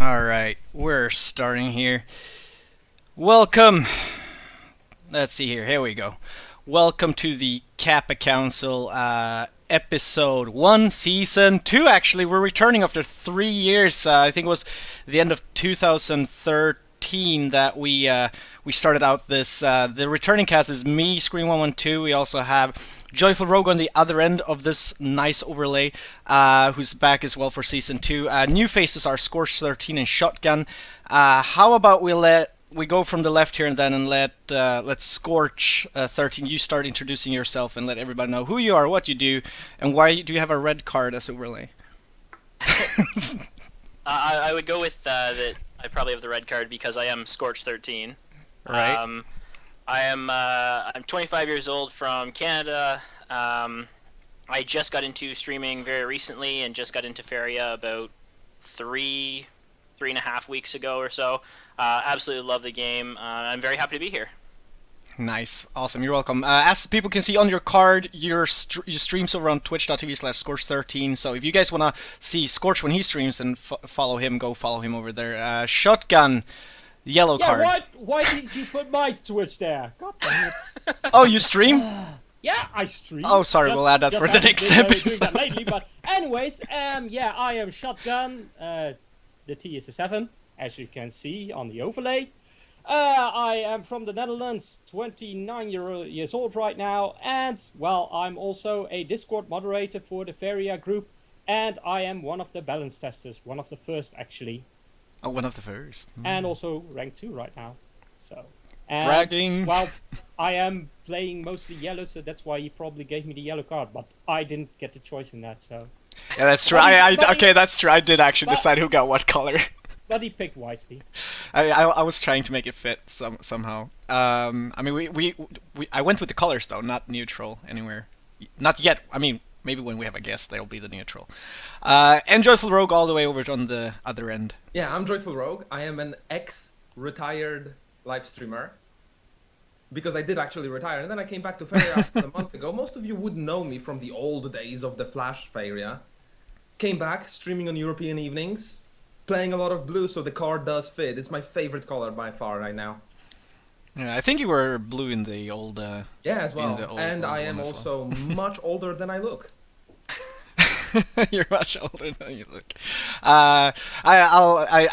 Alright, we're starting here. Welcome. Let's see here. Here we go. Welcome to the Kappa Council, episode 1, season 2, actually. We're returning after 3 years. I think it was the end of 2013 that we started out this. The returning cast is me, Scream112. We also have JoyfulRogue on the other end of this nice overlay, who's back as well for season 2. New faces are Scorch13 and Shotgun. How about we go from the left here and then, and let Scorch13, you start introducing yourself and let everybody know who you are, what you do, and why do you have a red card as overlay? I would go with that. I probably have the red card because I am Scorch13. Right. I'm 25 years old from Canada. I just got into streaming very recently and just got into Faeria about three and a half weeks ago or so. Absolutely love the game. I'm very happy to be here. Nice. Awesome. You're welcome. As people can see on your card, your streams over on twitch.tv/Scorch13. So if you guys want to see Scorch when he streams and follow him, go follow him over there. Shotgun, yellow card. Why did you put my Twitch there? God damn it. Oh, you stream? Yeah, I stream. Oh, sorry. We'll add that for the next episode. Doing that lately, but anyways, yeah, I am Shotgun. The T is a 7, as you can see on the overlay. I am from the Netherlands, 29 years old right now, and, well, I'm also a Discord moderator for the Faeria group, and I am one of the balance testers, one of the first, actually. Oh, one of the first. And also rank 2 right now, so... And, bragging. Well, I am playing mostly yellow, so that's why he probably gave me the yellow card, but I didn't get the choice in that, so... Yeah, that's true. Okay, that's true. I did actually decide who got what color. But he picked wisely. I was trying to make it fit somehow. I mean, I went with the colors though, not neutral anywhere. Not yet. I mean, maybe when we have a guest, they'll be the neutral. And JoyfulRogue all the way over on the other end. Yeah, I'm JoyfulRogue. I am an ex-retired live streamer. Because I did actually retire, and then I came back to Faeria a month ago. Most of you would know me from the old days of the Flash Faeria. Came back, streaming on European evenings, playing a lot of blue, so the card does fit. It's my favorite color by far right now. Yeah, I think you were blue in the old... yeah, as well. And I am also much older than I look. You're much older than you look. I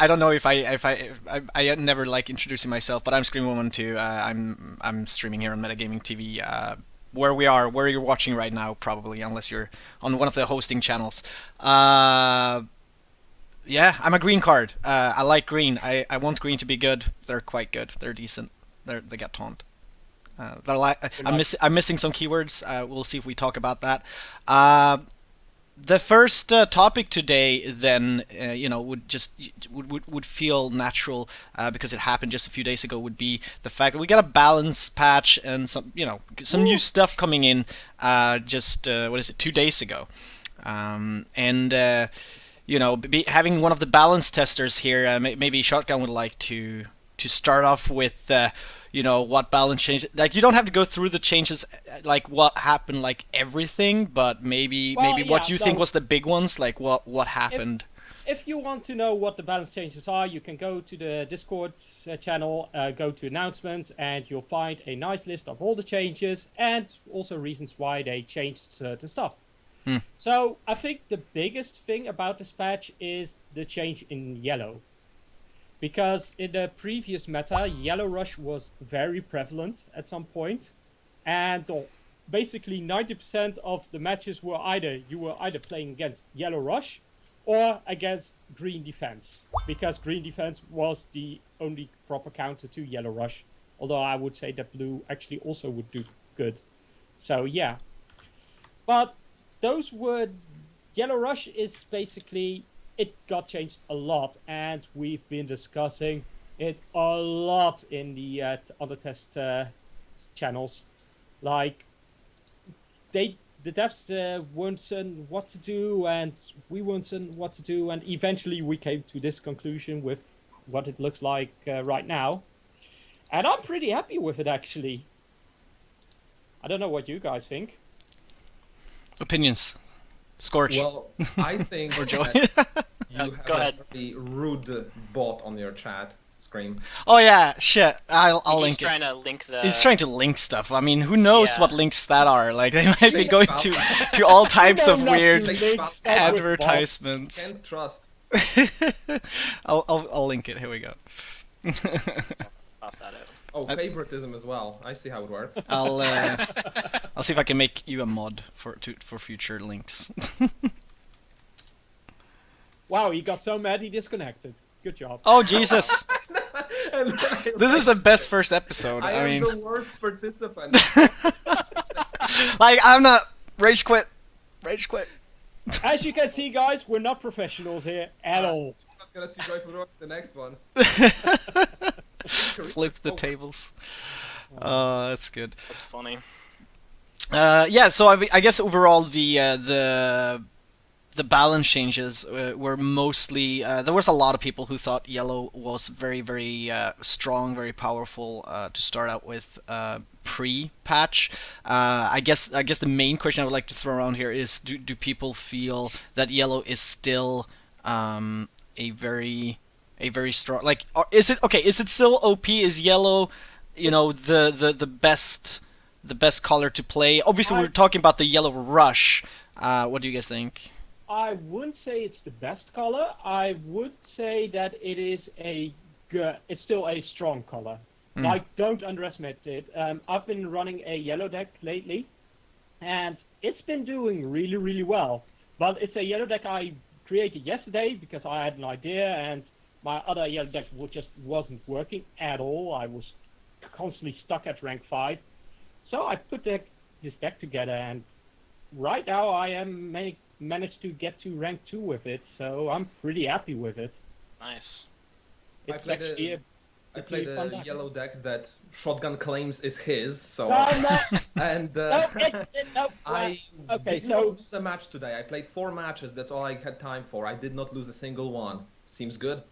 don't know if I never like introducing myself, but I'm Scream112. I'm streaming here on Metagamingtv, where you're watching right now, probably, unless you're on one of the hosting channels. Yeah, I'm a green card. I like green. I want green to be good. They're quite good. They're decent. They got taunt. I'm missing some keywords. We'll see if we talk about that. The first topic today, then, would feel natural because it happened just a few days ago. Would be the fact that we got a balance patch and some new stuff coming in. What is it? 2 days ago, having one of the balance testers here, maybe Shotgun would like to start off with. What balance changes. Like, you don't have to go through the changes, like what happened, like everything, but maybe what you think was the big ones, like what happened. If you want to know what the balance changes are, you can go to the Discord channel, go to announcements, and you'll find a nice list of all the changes and also reasons why they changed certain stuff. So I think the biggest thing about this patch is the change in yellow. Because in the previous meta, Yellow Rush was very prevalent at some point, and basically 90% of the matches were you were either playing against Yellow Rush or against Green Defense, because Green Defense was the only proper counter to Yellow Rush, although I would say that Blue actually also would do good. So yeah, but Yellow Rush is basically... It got changed a lot, and we've been discussing it a lot in the on the test channels. Like, the devs weren't certain what to do, and we weren't certain what to do, and eventually we came to this conclusion with what it looks like right now. And I'm pretty happy with it, actually. I don't know what you guys think. Opinions. Scorch. Well, I think Or Joy. that you have Go a ahead. very rude bot on your chat screen. Oh yeah, shit. I'll He's link it. trying to link the. He's trying to link stuff. I mean, who knows Yeah. what links that are? Like, they might be Fake going balance. to all types know of not to weird link stuff with bots. advertisements. Can't trust. I'll link it. Here we go. Pop that out. Oh, favoritism as well. I see how it works. I'll see if I can make you a mod for future links. Wow, he got so mad he disconnected. Good job. Oh Jesus! And then This is the best first episode. I I am mean, the worst participant. like, I'm not rage quit. Rage quit. As you can see, guys, we're not professionals here at all. I'm not gonna see JoyfulRogue the next one. Flip the tables. Oh, that's good. That's funny. Yeah, so I guess overall the balance changes were mostly there was a lot of people who thought yellow was very very strong, very powerful to start out with pre-patch. I guess the main question I would like to throw around here is do people feel that yellow is still a very strong, like, is it okay? Is it still OP? Is yellow, you know, the best color to play? Obviously, we're talking about the yellow rush. What do you guys think? I wouldn't say it's the best color. I would say that it is it's still a strong color. Like, don't underestimate it. I've been running a yellow deck lately, and it's been doing really, really well. But it's a yellow deck I created yesterday because I had an idea, and my other yellow deck just wasn't working at all. I was constantly stuck at rank 5. So I put this deck together, and right now I am managed to get to rank 2 with it, so I'm pretty happy with it. Nice. I It's played actually I played fun a deck. yellow deck that Shotgun claims is his, so No, no, and no, no. I Okay, did not so lose a match today. I played 4 matches. That's all I had time for. I did not lose a single one. Seems good.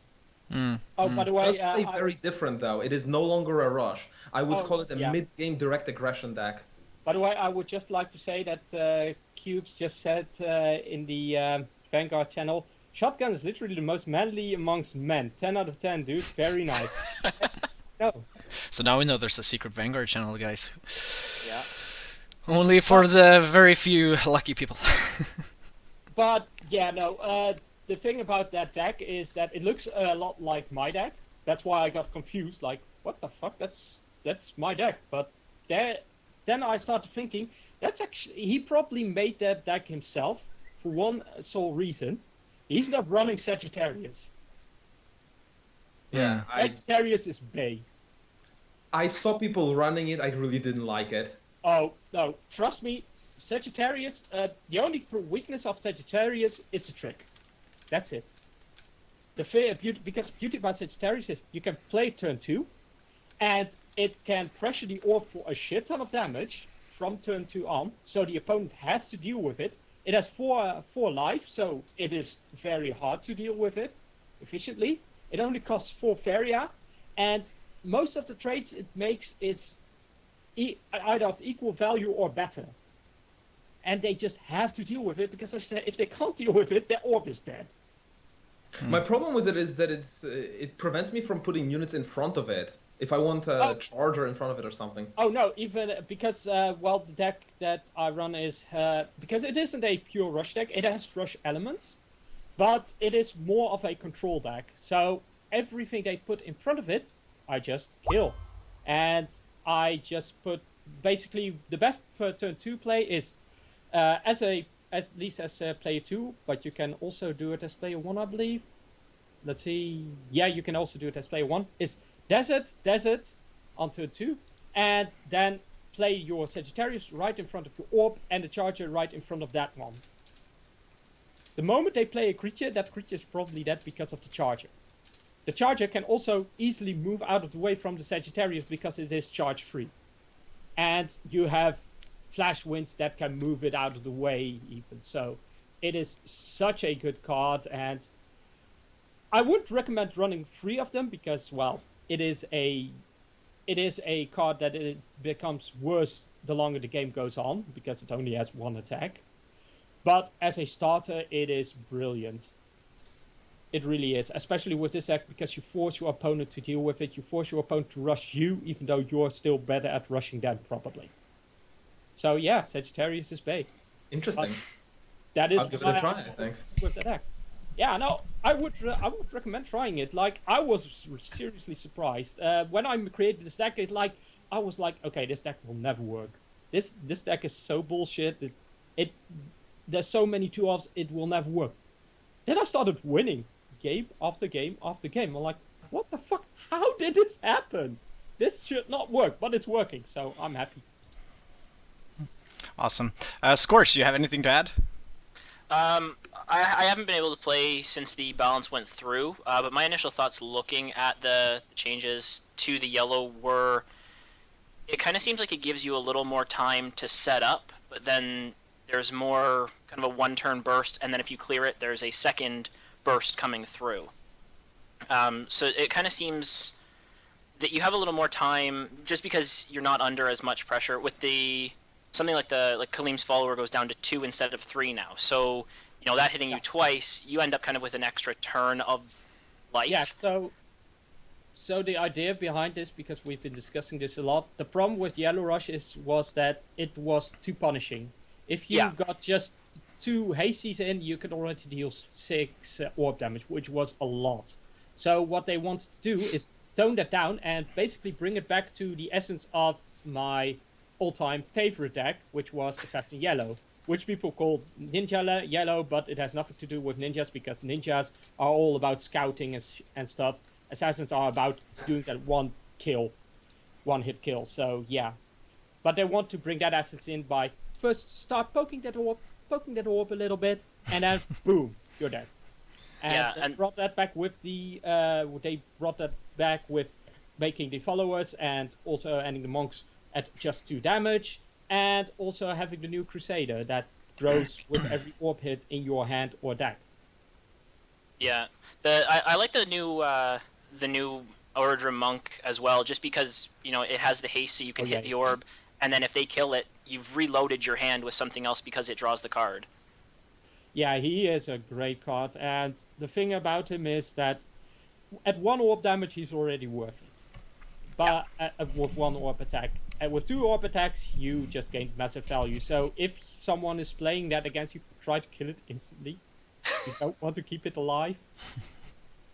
by the way, Does play very different though. It is no longer a rush. I would Oh, call it a yeah. mid-game direct aggression deck. by the way, I would just like to say that Cubes just said in the Vanguard channel, Shotgun is literally the most manly amongst men. 10 out of 10, dude. Very nice. No. So now we know there's a secret Vanguard channel, guys. Yeah. Only for the very few lucky people. But yeah, no. The thing about that deck is that it looks a lot like my deck. That's why I got confused. Like, what the fuck? That's my deck. But then I started thinking that's actually he probably made that deck himself for one sole reason. He's not running Sagittarius. Yeah, Sagittarius is Bay. I saw people running it. I really didn't like it. Oh no, trust me, Sagittarius. The only weakness of Sagittarius is the trick. That's it. The beauty about Sagittarius is you can play turn 2, and it can pressure the orb for a shit ton of damage from turn 2 on. So the opponent has to deal with it. It has 4 life, so it is very hard to deal with it efficiently. It only costs 4 Faeria, and most of the trades it makes it's either of equal value or better. And they just have to deal with it because if they can't deal with it, their orb is dead. My problem with it is that it prevents me from putting units in front of it. If I want a charger in front of it or something. Oh no, even because well, the deck that I run is because it isn't a pure rush deck. It has rush elements, but it is more of a control deck. So everything they put in front of it, I just kill, and I just put basically the best per turn 2 play is at least as player 2, but you can also do it as player 1, I believe. Let's see. Yeah, you can also do it as player 1. Is Desert on turn 2, and then play your Sagittarius right in front of your orb and the charger right in front of that one. The moment they play a creature, that creature is probably dead because of the charger. The charger can also easily move out of the way from the Sagittarius because it is charge free. And you have flash winds that can move it out of the way even. So it is such a good card, and I would recommend running 3 of them because, well, it is a card that it becomes worse the longer the game goes on because it only has 1 attack. But as a starter, it is brilliant. It really is, especially with this deck, because you force your opponent to deal with it. You force your opponent to rush you, even though you're still better at rushing them, probably. So yeah, Sagittarius is big. Interesting. That is I'll give it a try, I think. with the deck. Yeah, no, I would recommend trying it. Like, I was seriously surprised when I created this deck. I was like, okay, this deck will never work. This deck is so bullshit. There's so many 2-offs, it will never work. Then I started winning game after game after game. I'm like, what the fuck? How did this happen? This should not work, but it's working, so I'm happy. Awesome. Scorch, do you have anything to add? I haven't been able to play since the balance went through, but my initial thoughts looking at the changes to the yellow were, it kind of seems like it gives you a little more time to set up, but then there's more kind of a one-turn burst, and then if you clear it, there's a second burst coming through. So it kind of seems that you have a little more time, just because you're not under as much pressure. With something like Kalim's follower goes down to 2 instead of 3 now. So, you know, that hitting you twice, you end up kind of with an extra turn of life. Yeah, so the idea behind this, because we've been discussing this a lot, the problem with Yellow Rush was that it was too punishing. If you got just 2 hasties in, you could already deal 6 orb damage, which was a lot. So what they wanted to do is tone that down and basically bring it back to the essence of my all-time favorite deck, which was Assassin Yellow, which people call Ninja Yellow, but it has nothing to do with ninjas, because ninjas are all about scouting and stuff. Assassins are about doing that one-hit kill. So yeah, but they want to bring that essence in by first start poking that orb a little bit, and then boom, you're dead. And they brought that back with making the followers and also ending the monks at just 2 damage, and also having the new Crusader that grows with every orb hit in your hand or deck. Yeah, I like the new Ordrum Monk as well, just because, you know, it has the haste, so you can hit the orb, and then if they kill it, you've reloaded your hand with something else because it draws the card. Yeah, he is a great card, and the thing about him is that at 1 orb damage, he's already worth it. But with 1 orb attack. And with 2 orb attacks, you just gain massive value. So if someone is playing that against you, try to kill it instantly. You don't want to keep it alive.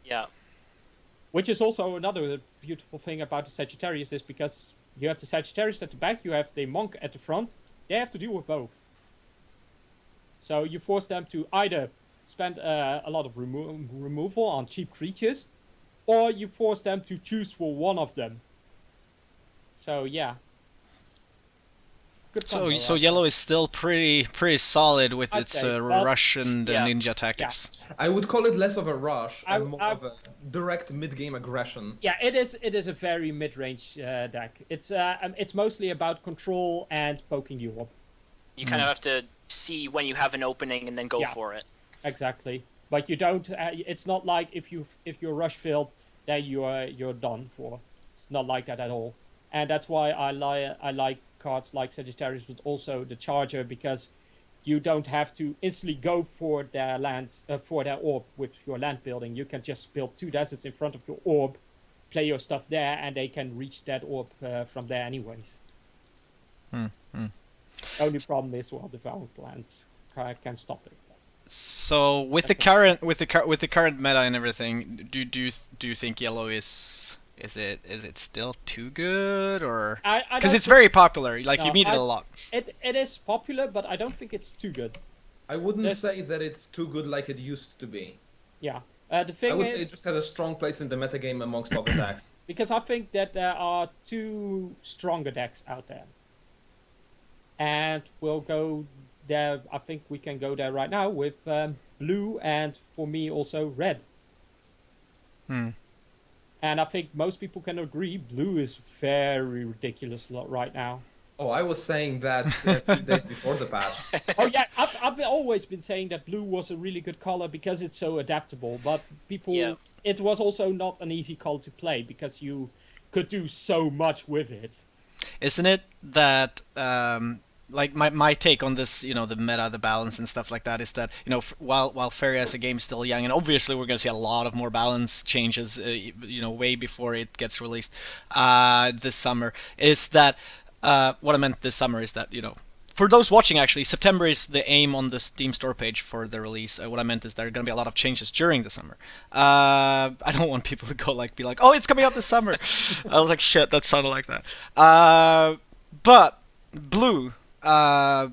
Yeah. Which is also another beautiful thing about the Sagittarius, is because you have the Sagittarius at the back, you have the Monk at the front. They have to deal with both. So you force them to either spend a lot of removal on cheap creatures, or you force them to choose for one of them. So yeah. Good combo, So right? yellow is still pretty solid with I'd its say, well, rush and ninja tactics. I would call it less of a rush and more I- of a direct mid-game aggression. Yeah, it is a very mid-range deck. It's mostly about control and poking the orb. You kind of have to see when you have an opening and then go for it. Exactly. But you don't. It's not like if you're rush filled, then you're done for. It's not like that at all. And that's why I like cards like Sagittarius, but also the Charger, because you don't have to instantly go for their lands for their orb with your land building. You can just build 2 deserts in front of your orb, play your stuff there, and they can reach that orb from there anyways. Only problem is, well, the Valiant lands can stop it. So with the current meta and everything, do you think yellow is it still too good, or because it's very popular? Like, you meet it a lot. It is popular, but I don't think it's too good. I wouldn't say that it's too good like it used to be. Yeah. The thing I would is, say it just has a strong place in the metagame amongst other decks. because I think that there are 2 stronger decks out there. And we'll go there. I think we can go there right now with blue, and for me also red. And I think most people can agree blue is very ridiculous right now. Oh, I was saying that a few days before the patch. Oh yeah, I've always been saying that blue was a really good color because it's so adaptable. But people, it was also not an easy color to play because you could do so much with it. Isn't it that like my take on this, the meta, the balance, and stuff like that is that while Faeria as a game is still young, and obviously we're gonna see a lot of more balance changes, way before it gets released this summer. Is that what I meant this summer is that for those watching, actually, September is the aim on the Steam store page for the release. What I meant is there are going to be a lot of changes during the summer. I don't want people to be like, oh, it's coming out this summer. I was like, shit, that sounded like that. But Blue, I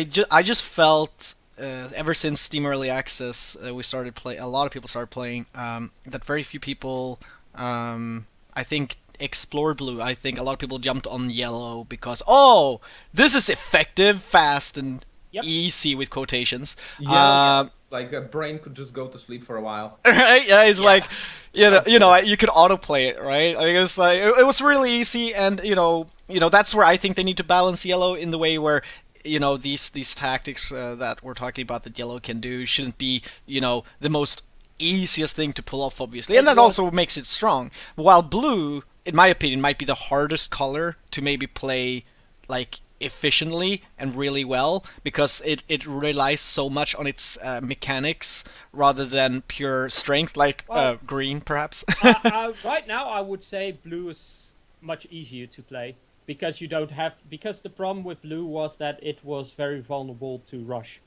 just felt ever since Steam Early Access, we started a lot of people started playing. That very few people, I think, explored Blue. I think a lot of people jumped on Yellow because this is effective, fast, and easy with quotations. Yeah, it's like a brain could just go to sleep for a while. Right? Yeah, it's like you could autoplay it, right? Like it's like it was really easy, and that's where I think they need to balance Yellow in the way where these tactics that we're talking about that Yellow can do shouldn't be the most easiest thing to pull off, obviously, and that also makes it strong. While Blue, in my opinion, might be the hardest color to maybe play like efficiently and really well because it relies so much on its mechanics rather than pure strength, like green, perhaps. Right now, I would say Blue is much easier to play because because the problem with Blue was that it was very vulnerable to rush,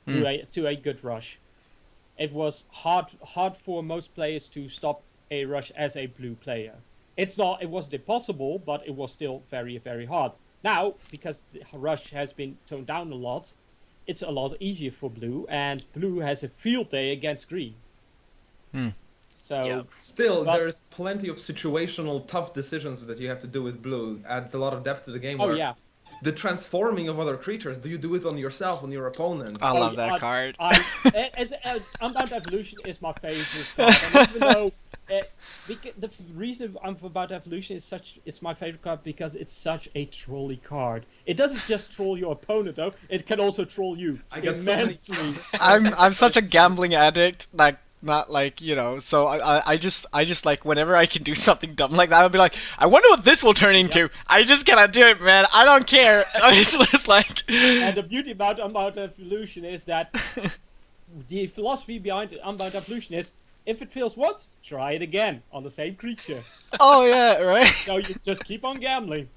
to a good rush. It was hard for most players to stop a rush as a Blue player. It wasn't impossible, but it was still very, very hard. Now, because the rush has been toned down a lot, it's a lot easier for Blue, and Blue has a field day against Green. So still, there's plenty of situational tough decisions that you have to do with Blue. Adds a lot of depth to the game. The transforming of other creatures. Do you do it on yourself, on your opponent? I love that card. Unbound Evolution is my favorite card, and even though the reason Unbound Evolution is my favorite card because it's such a trolly card. It doesn't just troll your opponent though; it can also troll you immensely. I'm such a gambling addict, not like so I just like whenever I can do something dumb like that, I'll be like, I wonder what this will turn into. I just cannot do it, man. I don't care. It's just like. And the beauty about Unbound Evolution is that the philosophy behind Unbound Evolution is if it fails once, try it again on the same creature. Oh yeah, right. So you just keep on gambling.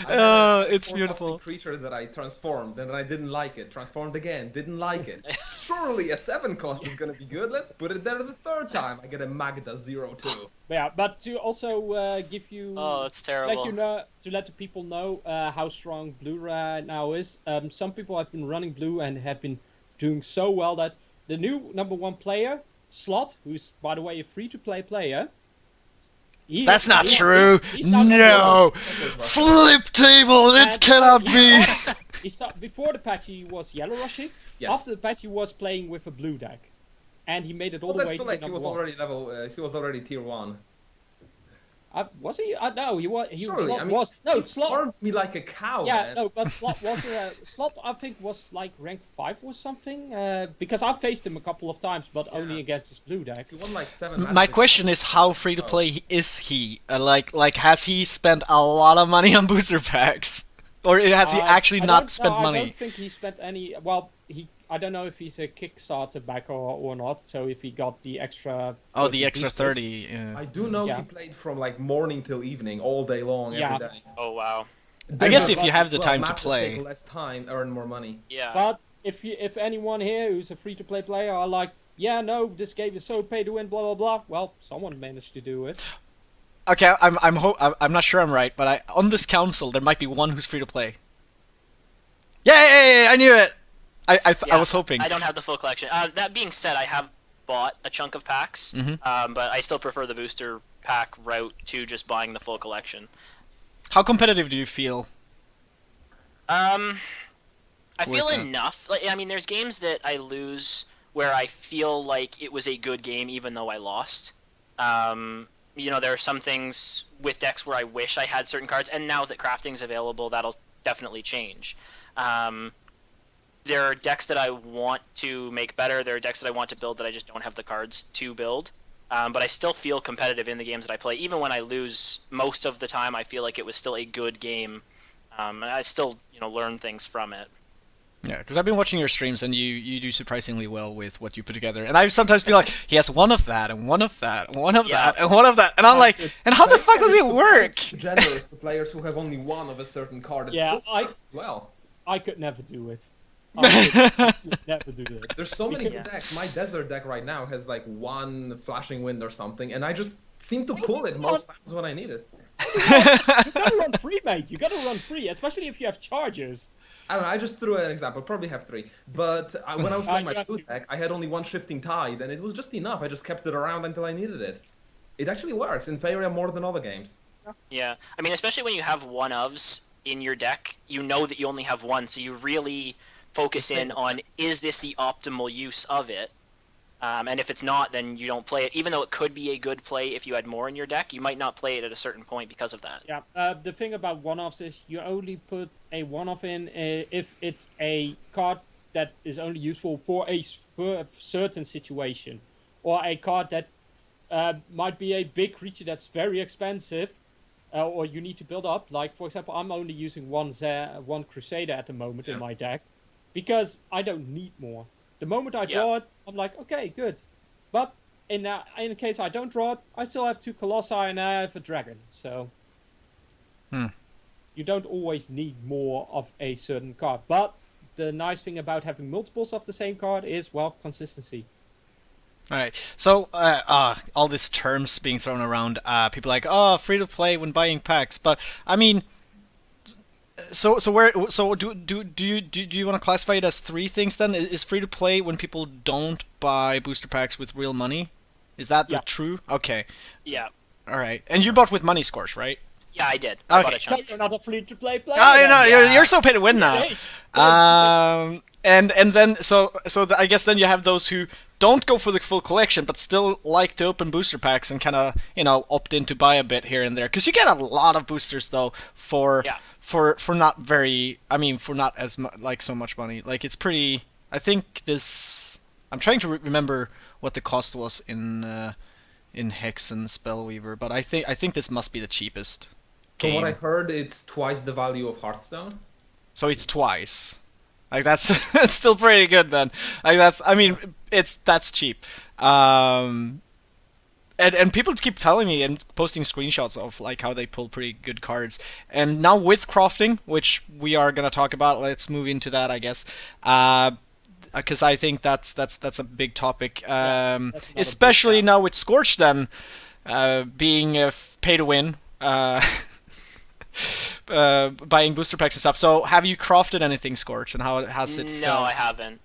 It's beautiful. Creature that I transformed and I didn't like it. Transformed again, didn't like it. Surely a 7 cost is gonna be good. Let's put it there the third time. I get a Magda 0-2. Yeah, but to also give you, that's terrible. To let the people know how strong Blue right now is. Some people have been running Blue and have been doing so well that the new #1 player, Slot, who's by the way a free-to-play player. That's not true. No. Flip table. It cannot be. Before the patch, he was yellow rushing. Yes. After the patch, he was playing with a blue deck, and he made it all the way to he was already he was already tier 1. Was he? No, he was. Surely, Slot farmed me like a cow. Yeah, man. no, but Slot was Slot. I think was like rank 5 or something. Because I faced him a couple of times, but only against his blue deck. He won like 7. My question is, how free to play is he? Like, has he spent a lot of money on booster packs, or has he actually not spent money? I don't think he spent any. Well, I don't know if he's a Kickstarter backer or not. So if he got the extra. Oh, the extra 30. Yeah. I do know he played from like morning till evening, all day long, every day. Oh wow. I guess if you have the time to play. Take less time, earn more money. Yeah. But if anyone here who's a free to play player are like, yeah, no, this game is so pay to win, blah blah blah. Well, someone managed to do it. Okay, I'm not sure I'm right, but on this council there might be one who's free to play. Yay! I knew it. I was hoping. I don't have the full collection. That being said, I have bought a chunk of packs, but I still prefer the booster pack route to just buying the full collection. How competitive do you feel? I feel enough. Like, I mean, there's games that I lose where I feel like it was a good game even though I lost. There are some things with decks where I wish I had certain cards, and now that crafting's available, that'll definitely change. There are decks that I want to make better. There are decks that I want to build that I just don't have the cards to build. But I still feel competitive in the games that I play. Even when I lose, most of the time I feel like it was still a good game. And I still, learn things from it. Yeah, because I've been watching your streams and you do surprisingly well with what you put together. And I sometimes feel like he has one of that and one of that and one of that and one of that, and I'm like, and how the fuck does it work? Generous to players who have only one of a certain card. It's Yeah, I could never do it. I could never do it. There's so many good decks. My desert deck right now has like one flashing wind or something, and I just seem to pull it most times when I need it. You gotta run free, mate. You gotta run free, especially if you have charges. I don't know, I just threw an example, probably have 3. But when I was playing my 2 deck, I had only one Shifting Tide, and it was just enough. I just kept it around until I needed it. It actually works in Faeria more than other games. Yeah, I mean, especially when you have one-ofs in your deck, you know that you only have one, so you really focus in on, is this the optimal use of it? And if it's not, then you don't play it. Even though it could be a good play if you had more in your deck, you might not play it at a certain point because of that. Yeah, the thing about one-offs is you only put a one-off in if it's a card that is only useful for a certain situation. Or a card that might be a big creature that's very expensive, or you need to build up. Like, for example, I'm only using one Crusader at the moment in my deck, because I don't need more. The moment I draw it, I'm like, okay, good. But in case I don't draw it, I still have 2 Colossi and I have a Dragon. So you don't always need more of a certain card. But the nice thing about having multiples of the same card is, well, consistency. All right, so all these terms being thrown around, people like, oh, free to play when buying packs, but I mean, so do you want to classify it as 3 things then? Is free to play when people don't buy booster packs with real money? Is that the true? Okay. Yeah. All right, and you bought with money scores, right? Yeah, I did. Okay. I bought a chunk. So you're not a free to play player. Oh, you know, you're so pay to win now. Hey, And then I guess then you have those who don't go for the full collection but still like to open booster packs and kind of opt in to buy a bit here and there, because you get a lot of boosters though for not very, I mean, for not as so much money. Like, it's pretty. I think this. I'm trying to remember what the cost was in Hex and Spellweaver, but I think this must be the cheapest From game. what I heard, it's twice the value of Hearthstone. So it's twice. Like, that's that's still pretty good then. Like, that's cheap. And people keep telling me and posting screenshots of like how they pull pretty good cards. And now with crafting, which we are gonna talk about, let's move into that, I guess. Because I think that's a big topic. Especially now with Scorch then being pay to win. Buying booster packs and stuff. So have you crafted anything, Scorch, and how has it felt? No, I haven't.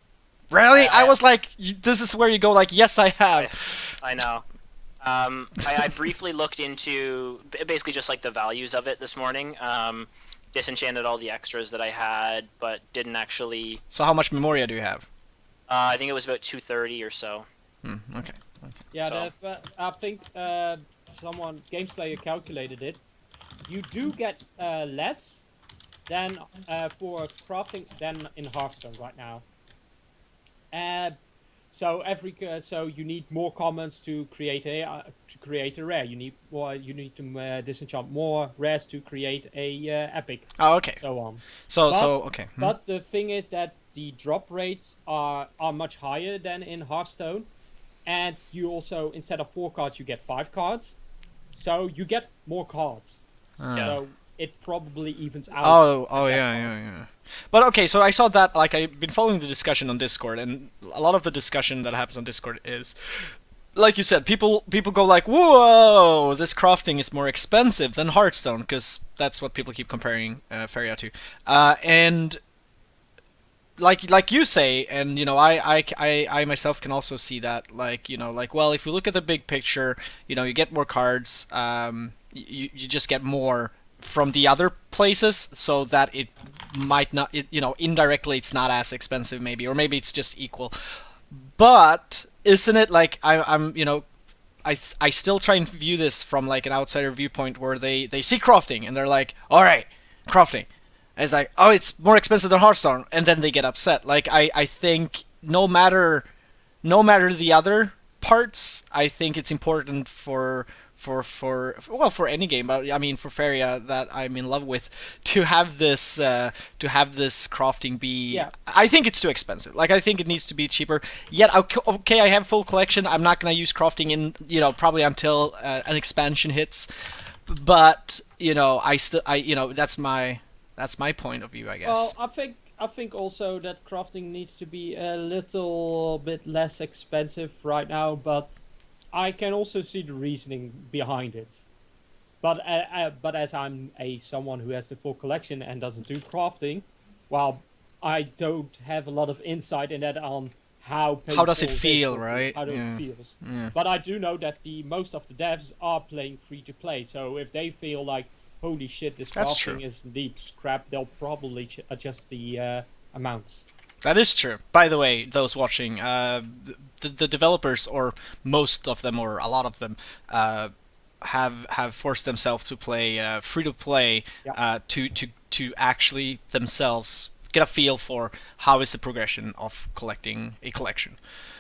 Really? I was like, this is where you go like, yes, I have. I know. I briefly looked into basically just like the values of it this morning. Disenchanted all the extras that I had, but didn't actually. So how much Memoria do you have? I think it was about 230 or so. Okay. Yeah, I think someone, GameSlayer, calculated it. You do get less than for crafting than in Hearthstone right now. So you need more commons to create a rare. You need to disenchant more rares to create a epic. Oh, okay. So on. So okay. But the thing is that the drop rates are much higher than in Hearthstone, and you also, instead of 4 cards, you get 5 cards. So you get more cards. So it probably evens out. Oh yeah. But okay, so I saw that, like, I've been following the discussion on Discord, and a lot of the discussion that happens on Discord is, like you said, people go like, whoa, this crafting is more expensive than Hearthstone, because that's what people keep comparing Faeria to. And like you say, and I myself can also see that, like, well, if you look at the big picture, you get more cards, you just get more from the other places, so that it might not, indirectly it's not as expensive maybe, or maybe it's just equal. But isn't it like I still try and view this from like an outsider viewpoint, where they see crafting and they're like, all right, crafting. And it's like, oh, it's more expensive than Hearthstone, and then they get upset. Like, I think no matter the other parts, I think it's important for for any game, but I mean for Faeria that I'm in love with, to have this crafting be. Yeah. I think it's too expensive. Like I think it needs to be cheaper. Yet okay, I have full collection. I'm not gonna use crafting in probably until an expansion hits. But that's my point of view, I guess. Well, I think also that crafting needs to be a little bit less expensive right now, but I can also see the reasoning behind it. But as I'm someone who has the full collection and doesn't do crafting, well, I don't have a lot of insight in that on how does it feel, right? How Yeah. it feels. Yeah. But I do know that most of the devs are playing free to play. So if they feel like, holy shit, this That's crafting true. is indeed crap, they'll probably adjust the amounts. That is true. By the way, those watching, the developers, or most of them, or a lot of them, have forced themselves to play free to play, Yeah. to actually themselves get a feel for how is the progression of collecting a collection.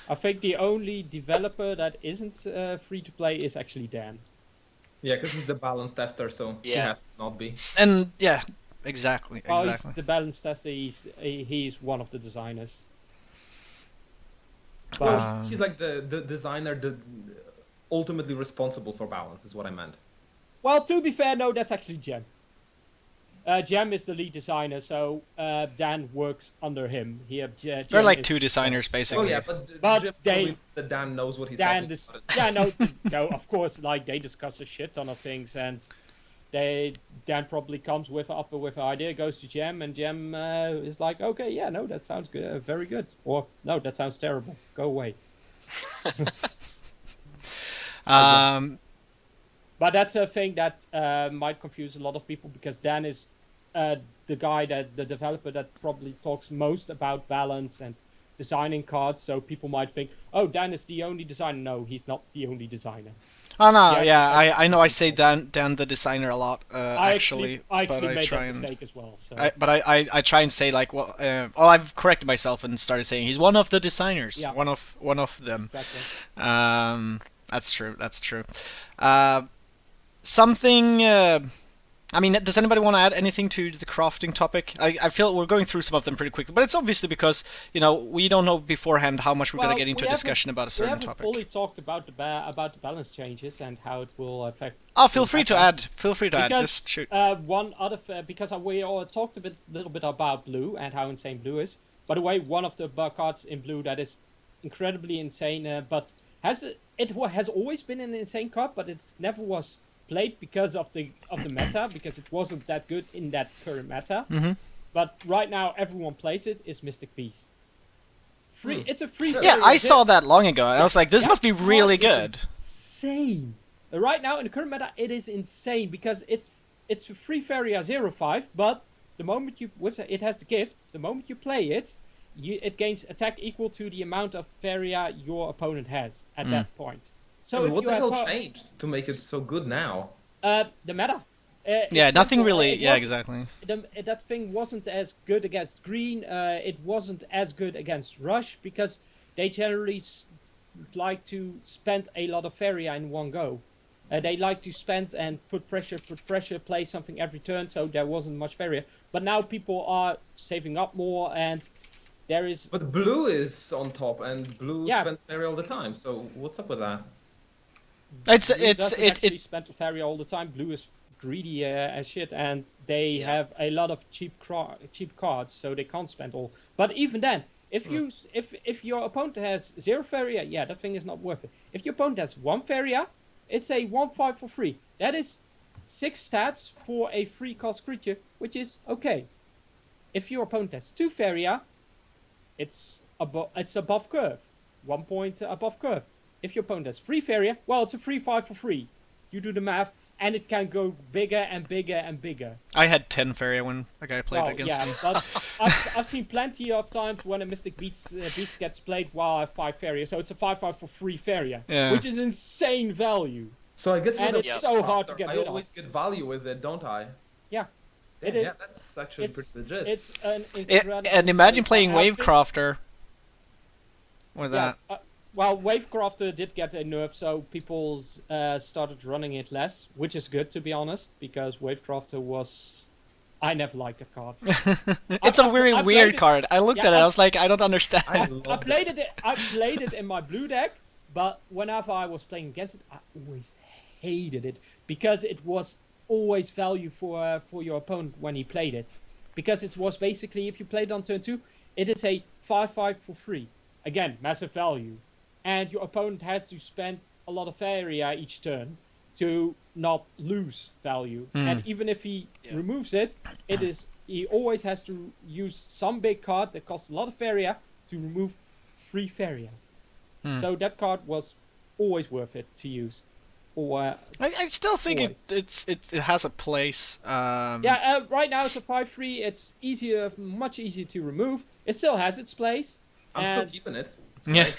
I think the only developer that isn't free to play is actually Dan. Yeah, because he's the balance tester, so he Yeah. has to not be. And yeah, exactly. Well, he's the balance tester. He's one of the designers. Well, Um, he's like the designer, ultimately responsible for balance, is what I meant. Well, to be fair, no, that's actually Jem. Jem is the lead designer, so Dan works under him. They're like two designers, Oh basically. yeah, but But that Dan knows what he's Dan, talking dis- about. yeah, no, of course, like they discuss a shit ton of things, and Dan probably comes up with an idea, goes to Jem, and Jem is like, okay, yeah, no, that sounds good, very good, or no, that sounds terrible, go away. But that's a thing that might confuse a lot of people, because Dan is the developer that probably talks most about balance and designing cards. So people might think, oh, Dan is the only designer. No, he's not the only designer. Oh no, Yeah, yeah, I know I say Dan the designer a lot, I actually, actually but I made try that and mistake as well. So. I try and say like, well, I've corrected myself and started saying he's one of the designers, Yeah. one of them. Exactly. That's true. That's true. Something. I mean, does anybody want to add anything to the crafting topic? I feel we're going through some of them pretty quickly, but it's obviously because we don't know beforehand how much we're going to get into a discussion about a We certain haven't topic. fully talked about the balance changes and how it will affect. Oh, feel free to add. Feel free to add. Because, Just shoot. One other because we all talked a little bit about blue and how insane blue is. By the way, one of the cards in blue that is incredibly insane, but has always been an insane card, but it never was played because of the meta, because it wasn't that good in that current meta. Mm-hmm. But right now everyone plays it. Is Mystic Beast. Free. It's a free. Yeah, I saw that long ago, and I was like, this must be really card is good. Insane. Right now in the current meta, it is insane because it's a free Faeria 0/5, but the moment it has the gift. The moment you play it, it gains attack equal to the amount of Faeria your opponent has at that point. So if what you the have hell changed to make it so good now? the meta. Yeah, It's nothing simple. really. It Yeah, wasn't- exactly. That thing wasn't as good against green. It wasn't as good against rush because they generally like to spend a lot of Faeria in one go. They like to spend and put pressure, play something every turn, so there wasn't much Faeria. But now people are saving up more, and there is. But blue is on top, and blue Yeah. spends fairy all the time. So what's up with that? Blue doesn't actually spend Faeria all the time. Blue is greedy as shit, and they have a lot of cheap cards, so they can't spend all. But even then, if your opponent has 0 Faeria, yeah, that thing is not worth it. If your opponent has 1 Faeria, it's a 1/5 for free. That is 6 stats for a free cost creature, which is okay. If your opponent has 2 Faeria, it's above curve, 1 point above curve. If your opponent has 3 Faeria, well, it's a 3/5 for free. You do the math, and it can go bigger and bigger and bigger. I had 10 Faeria when a guy played against me. But I've seen plenty of times when a Mystic Beast gets played while I have 5 Faeria, so it's a 5/5 for free Faeria, Yeah. which is insane value. So I guess And with it's the so hard to crafter, get I rid of. always get value with it, don't I? Yeah. Damn, It is- yeah, that's actually pretty legit. It's an incredible. And imagine playing I think- Wavecrafter with that. well, Wavecrafter did get a nerf, so people started running it less, which is good to be honest, because Wavecrafter was. I never liked that card. It's a very I weird played it- card. I looked yeah, at it. I was like, I don't understand. I I love played it. I played it in my blue deck, but whenever I was playing against it, I always hated it because it was always value for your opponent when he played it, because it was basically if you played on turn 2, it is a 5/5 for free. Again, massive value, and your opponent has to spend a lot of Faeria each turn to not lose value. And even if he removes it, he always has to use some big card that costs a lot of Faeria to remove 3 Faeria. So that card was always worth it to use. Or I still think always. it has a place. Right now it's a 5/3. It's much easier to remove. It still has its place. I'm still and keeping it. It's Yeah. great.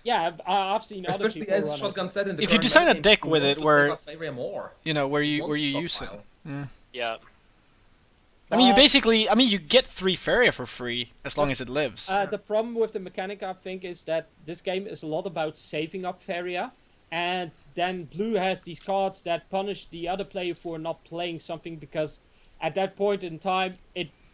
Yeah, I've seen other Especially people as run Shotgun said in the If you current design a metagame, deck who with wants it to where- save up Faeria more? You know, where you Won't use it. stockpile. Yeah. I mean, you But- basically, you get 3 Faeria for free as long as it lives. The problem with the mechanic, I think, is that this game is a lot about saving up Faeria, and then Blue has these cards that punish the other player for not playing something because at that point in time,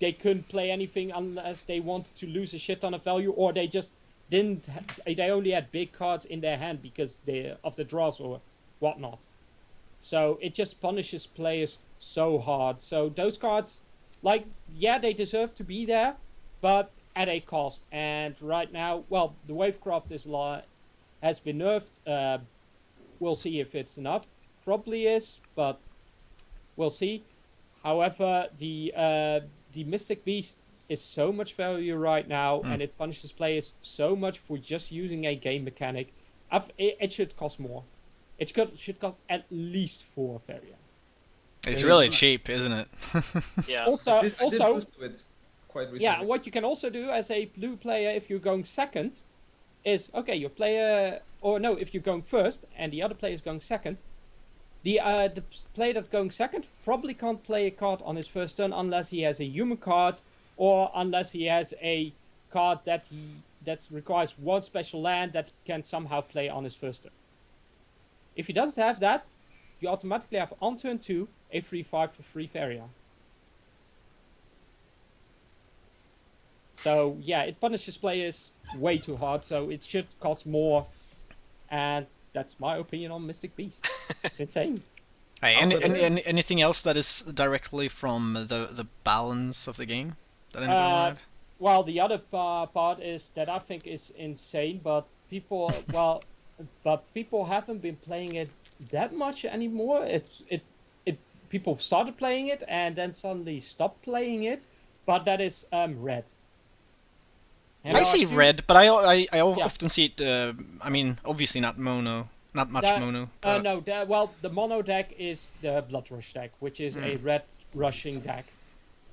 they couldn't play anything unless they wanted to lose a shit ton of value, or they just didn't. They only had big cards in their hand because of the draws or whatnot. So it just punishes players so hard. So those cards, like, yeah, they deserve to be there, but at a cost. And right now, well, the Wavecraft has been nerfed. We'll see if it's enough. Probably is, but we'll see. However, the Mystic Beast is so much value right now, and it punishes players so much for just using a game mechanic. It should cost more. It should cost at least 4 Faeria. It's really cheap, isn't it? Yeah. Also, I did boost to it quite recently. yeah, what you can also do as a blue player if you're going second is, okay, your player, or no, if you're going first and the other player is going second, the player that's going second probably can't play a card on his first turn unless he has a human card or unless he has a card that requires 1 special land that he can somehow play on his first turn. If he doesn't have that, you automatically have on turn 2 a 3/5 for 3 Faeria. So yeah, it punishes players way too hard, so it should cost more. And that's my opinion on Mystic Beast. It's insane. Hey, anything else that is directly from the balance of the game that anybody wanted? Well, the other part is that I think is insane, but people, people haven't been playing it that much anymore. People started playing it and then suddenly stopped playing it, but that is red. And I there see are two- red, but I often see it. I mean, obviously not mono, not much mono. but- No, the mono deck is the Blood Rush deck, which is a red rushing deck,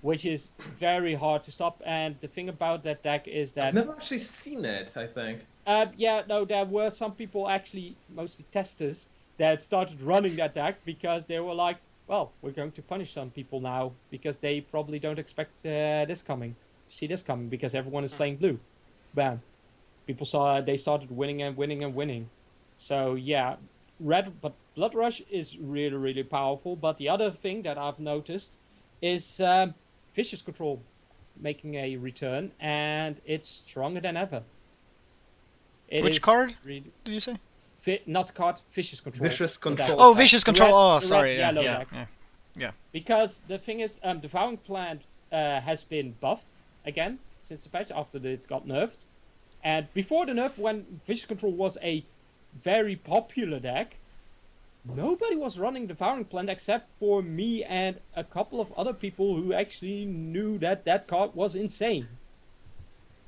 which is very hard to stop. And the thing about that deck is that I've never actually seen it, I think. there were some people, actually mostly testers, that started running that deck because they were like, well, we're going to punish some people now because they probably don't expect see this coming because everyone is playing blue. Bam. People they started winning and winning and winning. So yeah, but Blood Rush is really, really powerful. But the other thing that I've noticed is Vicious Control making a return, and it's stronger than ever. Which card really, did you say? not card, Vicious Control. Vicious The deck. Control. Oh, Vicious Control. red- Oh, sorry. red, Yeah, yellow yeah, deck. yeah. Because the thing is, Devouring Plant has been buffed again since the patch after it got nerfed. And before the nerf, when Vicious Control was a very popular deck, nobody was running Devouring Plant except for me and a couple of other people who actually knew that that card was insane.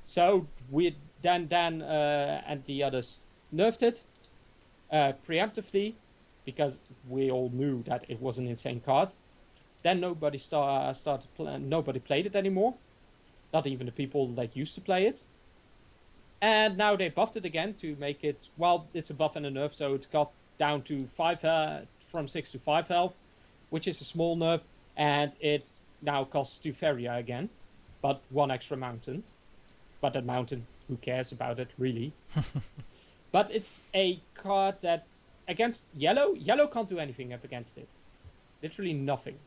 So we Dan and the others nerfed it preemptively because we all knew that it was an insane card. Then nobody nobody played it anymore. Not even the people that used to play it. And now they buffed it again to make it, well, it's a buff and a nerf, so it's got down to 5 from 6 to 5 health, which is a small nerf, and it now costs 2 Faeria again, but 1 extra mountain. But that mountain, who cares about it, really? But it's a card that against yellow can't do anything up against it. Literally nothing.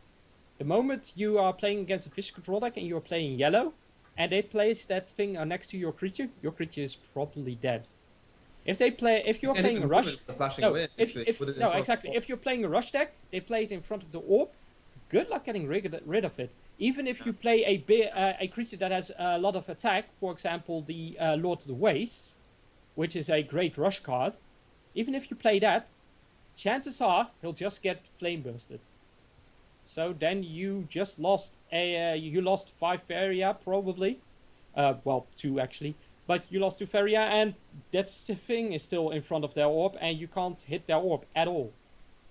The moment you are playing against a fish control deck and you're playing yellow, and they place that thing next to your creature is probably dead. If you're playing a rush, if you're playing a rush deck, they play it in front of the orb. Good luck getting rid of it. Even if you play a creature that has a lot of attack, for example, the Lord of the Wastes, which is a great rush card. Even if you play that, chances are he'll just get flame bursted. So then you just lost you lost 5 Faeria probably, well 2 actually, but you lost 2 Faeria, and that thing is still in front of their orb, and you can't hit their orb at all,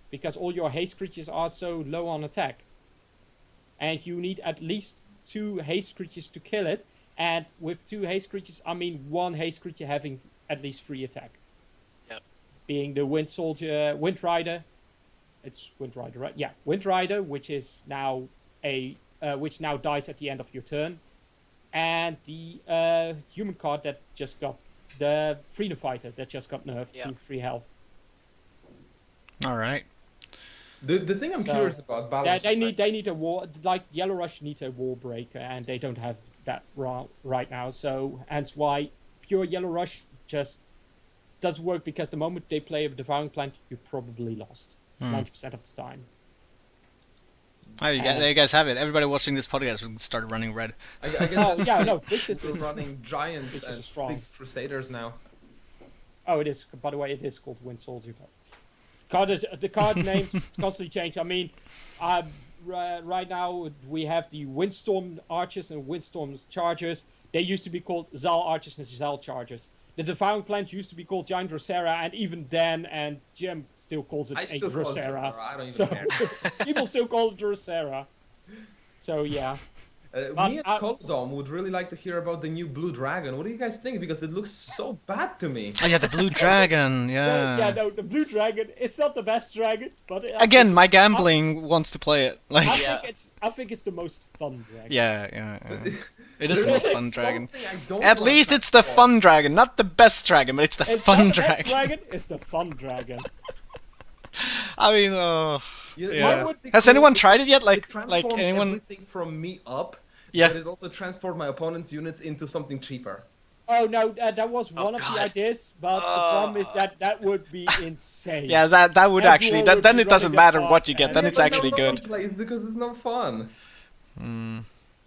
because all your haste creatures are so low on attack, and you need at least 2 haste creatures to kill it, and with 2 haste creatures I mean 1 haste creature having at least 3 attack. Yep. Being the Wind Soldier, Wind Rider. It's Wind Rider, right? Yeah, Wind Rider, which is now which now dies at the end of your turn, and the human card that just got the Freedom Fighter that just got nerfed to 3 health. All right. The thing I'm curious about balance. They need a war, like Yellow Rush needs a wall breaker, and they don't have that right now. So hence why pure Yellow Rush just doesn't work, because the moment they play a Devouring Plant, you probably lost 90% of the time. Oh, there you guys have it. Everybody watching this podcast started running red. I guess Vicious we're is running Giants Vicious and is strong. big Crusaders now. Oh, it is. By the way, it is called Wind Soldier. The card names constantly change. I mean, right now we have the Windstorm Archers and Windstorm Chargers. They used to be called Zal Archers and Zal Chargers. The Devouring Plant used to be called Giant Drosera, and even Dan and Jim still calls it a Drosera. I don't even care. People still call it Drosera. So yeah. Me and Kodom would really like to hear about the new Blue Dragon. What do you guys think? Because it looks so bad to me. Oh yeah, the Blue Dragon. Yeah. No, the Blue Dragon. It's not the best dragon, but Again, my gambling wants to play it. Like. I think it's the most fun dragon. Yeah. It is the most fun dragon. At least it's the fun dragon, not the best dragon, but it's the fun dragon. The best dragon is the fun dragon. I mean, yeah. Has anyone tried it yet? Like anyone? Everything from me up. Yeah. But it also transformed my opponent's units into something cheaper. Oh no, that was one of the ideas, but the problem is that would be insane. Yeah, that would actually. Then it doesn't matter what you get. Then it's actually no good. One plays because it's not fun.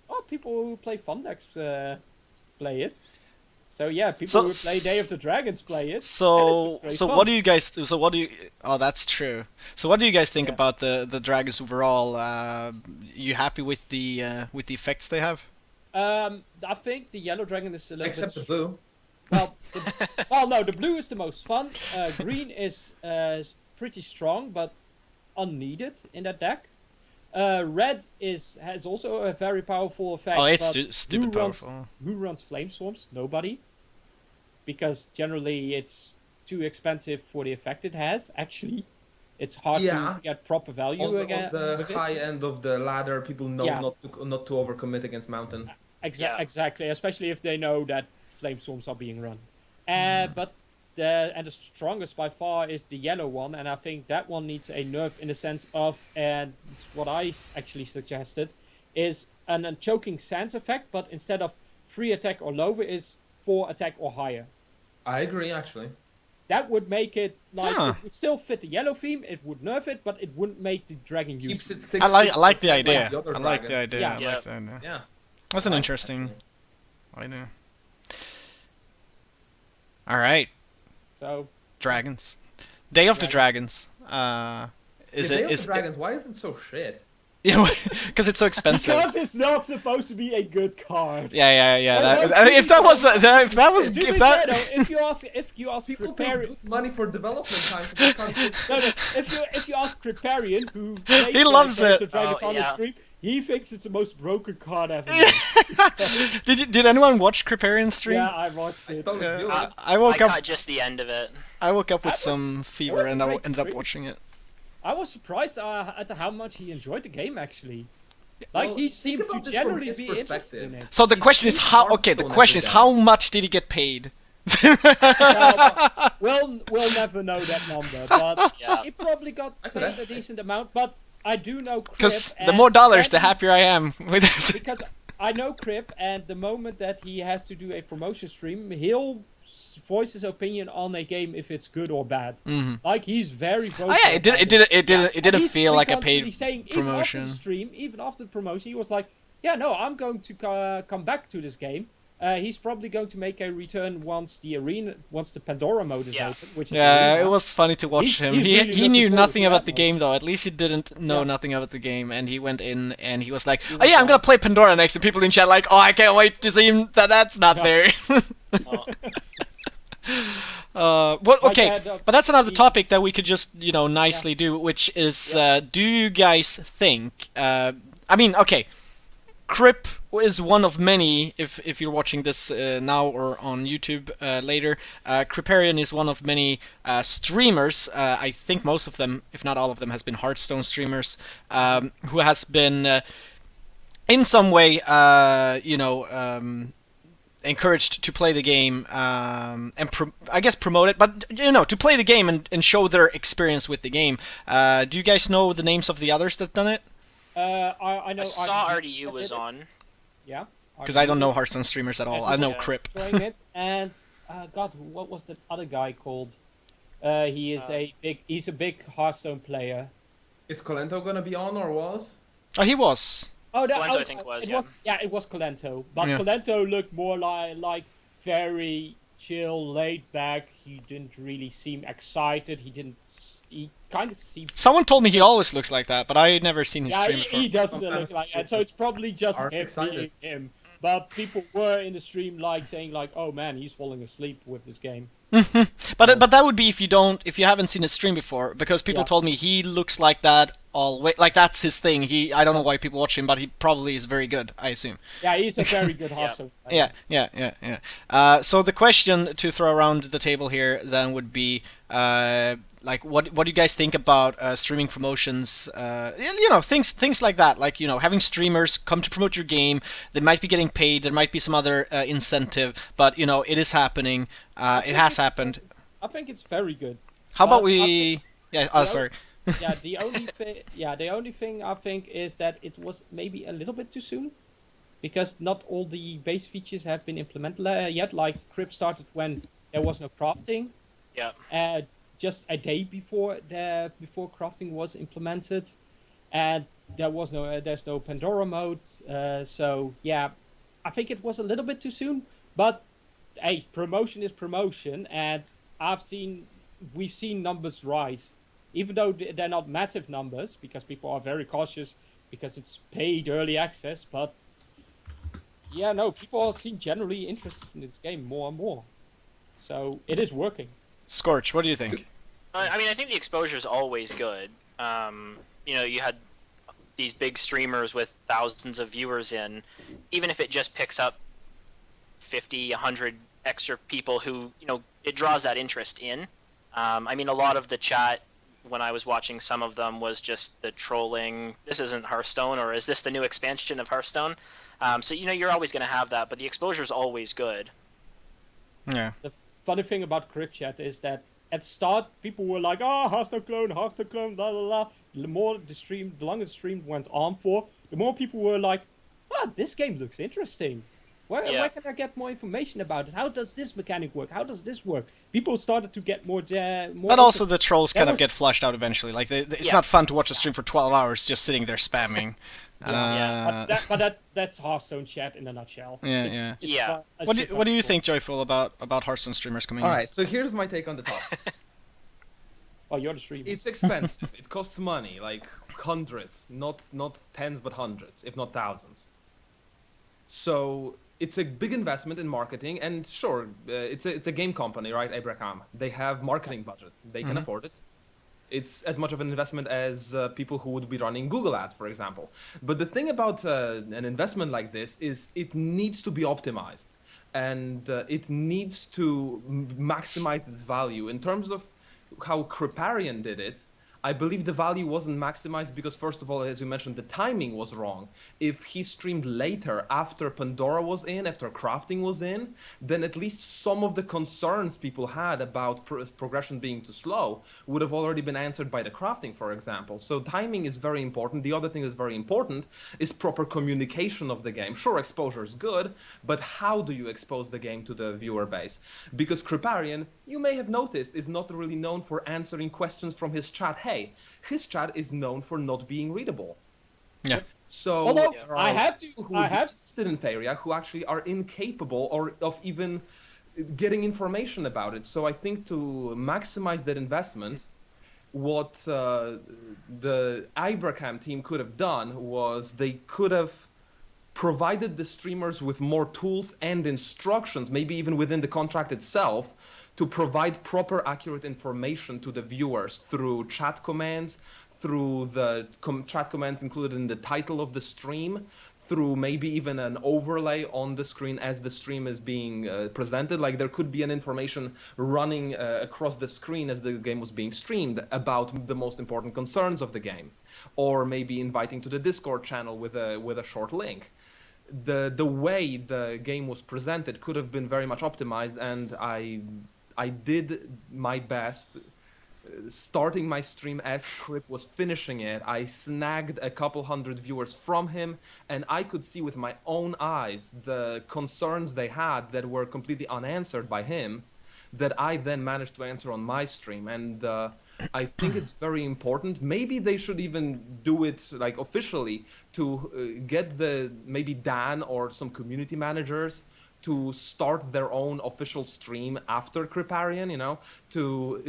Oh, people who play fun decks play it. So yeah, people who play Day of the Dragons play it. So what do you guys? Oh, that's true. So what do you guys think about the dragons overall? You happy with the effects they have? I think the yellow dragon is a little Except bit... the blue. Well, no, the blue is the most fun. Green is pretty strong, but unneeded in that deck. Red has also a very powerful effect. Oh, it's stupid powerful. Who runs Flamestorms? Nobody. Because generally it's too expensive for the effect it has. Actually, it's hard to get proper value again. On the high end of the ladder, people know not to overcommit against Mountain. Exactly, especially if they know that Flamestorms are being run. But the strongest by far is the yellow one, and I think that one needs a nerf in the sense of, and what I actually suggested, is an choking sands effect, but instead of 3 attack or lower is 4 attack or higher. I agree, actually. That would make it it would still fit the yellow theme. It would nerf it, but it wouldn't make the dragon Keeps useless. it 6. I like the idea. Like I like the idea. Yeah. That's an interesting idea. All right. So dragons. Day of the Dragons. Is the Dragons? Why is it so shit? Yeah, because it's so expensive. Because it's not supposed to be a good card. Yeah. If you ask people Kripparrian, pay good money for development time. if you ask Kripparrian, who he loves it. The Dragons on the stream, he thinks it's the most broken card ever. Did anyone watch Kripparrian's stream? Yeah, I watched it. I woke up caught just the end of it. I woke up with some fever and I ended up watching it. I was surprised at how much he enjoyed the game, actually. Like, he seemed to generally be interested in it. So the question is how much did he get paid? we'll never know that number, but Yeah. he probably got I could paid a estimate. decent amount. But I do know Crip, Because the and more dollars, the when he- happier I am with this. Because I know Crip, and the moment that he has to do a promotion stream, he'll voice his opinion on a game if it's good or bad. Mhm. Like he's very vocal. Oh yeah, it about didn't He's feel like a constantly paid saying, promotion. Even after the stream, even after the promotion, he was like, "Yeah, no, I'm going to come back to this game." He's probably going to make a return once the Pandora mode is Yeah. open. Which is Yeah, arena. it was funny to watch He's- him. he's He really he knew looking forward nothing to about that the mode. game though. At least he didn't know Yeah. nothing about the game, and he went in and he was like, He "Oh was yeah, I'm like- gonna play Pandora next." And people in chat like, "Oh, I can't wait to see him. That's not Yeah. there." Oh, Well, Like, okay, but that's another he- topic that we could just nicely do, which is, do you guys think? I mean, okay, Crip is one of many. If you're watching this now or on YouTube later, Criparian is one of many streamers. I think most of them, if not all of them, has been Hearthstone streamers, who has been in some way, encouraged to play the game and I guess promote it, but to play the game and show their experience with the game. Do you guys know the names of the others that done it? I know. I saw I RDU was on. Yeah. Because I don't know Hearthstone streamers at all. I know Yeah. Crip. Enjoying it, and God, what was that other guy called? He is he's a big Hearthstone player. Is Colento gonna be on or was? Oh, he was. Oh, Colento, I think, was, it yeah. was. Yeah, it was Colento, but Yeah. Colento looked more like very chill, laid back. He didn't really seem excited. He kind of seemed. Someone told me he always looks like that, but I had never seen his Yeah, stream he, before. he does look Sometimes like that. So it's probably just are him excited. being him. But people were in the stream saying "Oh man, he's falling asleep with this game." But that would be if you haven't seen his stream before, because people Yeah. told me he looks like that always, like that's his thing. I don't know why people watch him, but he probably is very good, I assume. Yeah, he's a very good Hearthstone player. Yeah. So the question to throw around the table here then would be, like, what do you guys think about streaming promotions? Things like that. Like, having streamers come to promote your game. They might be getting paid. There might be some other incentive, but it is happening. It has happened. I think it's very good. How about I we? Yeah. Oh, sorry. Yeah, the only thing I think is that it was maybe a little bit too soon, because not all the base features have been implemented yet. Like Crip started when there was no crafting, Yeah. just a day before crafting was implemented, and there's no Pandora mode. So yeah, I think it was a little bit too soon. But hey, promotion is promotion, and we've seen numbers rise. Even though they're not massive numbers, because people are very cautious, because it's paid early access, but yeah, no, people seem generally interested in this game more and more. So it is working. Scorch, what do you think? I mean, I think the exposure is always good. You had these big streamers with thousands of viewers in, even if it just picks up 50, 100 extra people who, it draws that interest in. I mean, a lot of the chat, when I was watching some of them, was just the trolling, this isn't Hearthstone, or is this the new expansion of Hearthstone? So, you're always going to have that, but the exposure is always good. Yeah. The funny thing about Crip Chat is that at the start, people were like, "Oh, Hearthstone clone, blah blah blah." The longer the stream went on for, the more people were like, "Ah, this game looks interesting. Where can I get more information about it? How does this mechanic work? How does this work?" People started to get more. But also the trolls kind of get flushed out eventually. Like it's not fun to watch a stream for 12 hours just sitting there spamming. But that's Hearthstone chat in a nutshell. Yeah. It's What do you think, Joyful, about Hearthstone streamers coming in? All right, so here's my take on the topic. Oh, you're the streamer. It's expensive. It costs money, like hundreds, not tens, but hundreds, if not thousands. So it's a big investment in marketing, and sure, it's a game company, right? Abrakam. They have marketing budgets. They can afford it. It's as much of an investment as people who would be running Google ads, for example. But the thing about an investment like this is it needs to be optimized, and it needs to maximize its value. In terms of how Criparian did it, I believe the value wasn't maximized because, first of all, as you mentioned, the timing was wrong. If he streamed later, after Pandora was in, after crafting was in, then at least some of the concerns people had about progression being too slow would have already been answered by the crafting, for example. So timing is very important. The other thing that's very important is proper communication of the game. Sure, exposure is good, but how do you expose the game to the viewer base? Because Kripparrian, you may have noticed, is not really known for answering questions from his chat. Hey, his chat is known for not being readable. Yeah. So Although there I are have to, people who I are have interested in Faeria who actually are incapable or of even getting information about it. So I think to maximize that investment, what the Abrakam team could have done was they could have provided the streamers with more tools and instructions, maybe even within the contract itself, to provide proper, accurate information to the viewers through chat commands, through the chat commands included in the title of the stream, through maybe even an overlay on the screen as the stream is being presented. Like there could be an information running across the screen as the game was being streamed about the most important concerns of the game, or maybe inviting to the Discord channel with a short link. The way the game was presented could have been very much optimized, and I did my best. Starting my stream as Krip was finishing it, I snagged a couple hundred viewers from him, and I could see with my own eyes the concerns they had that were completely unanswered by him, that I then managed to answer on my stream. And I think it's very important. Maybe they should even do it like officially to get maybe Dan or some community managers to start their own official stream after Kripparrian, you know, to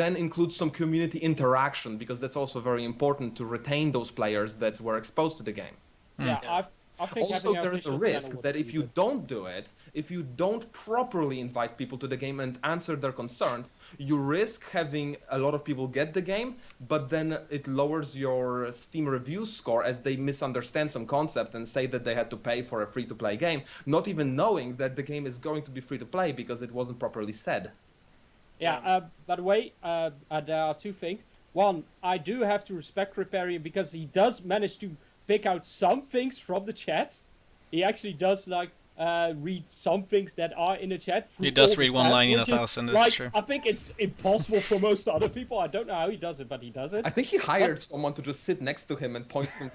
then include some community interaction, because that's also very important to retain those players that were exposed to the game. Yeah, I think Also, having there's a official risk channel that would if be you good. don't do it, if you don't properly invite people to the game and answer their concerns, you risk having a lot of people get the game, but then it lowers your Steam review score as they misunderstand some concept and say that they had to pay for a free-to-play game, not even knowing that the game is going to be free-to-play because it wasn't properly said. Yeah, by the way, there are two things. One, I do have to respect Kripparrian because he does manage to pick out some things from the chat. He actually does like read some things that are in the chat. He does all the read one spam, line in which is, 1,000, that's like, true. I think it's impossible for most other people. I don't know how he does it, but he does it. I think he hired someone to just sit next to him and point some.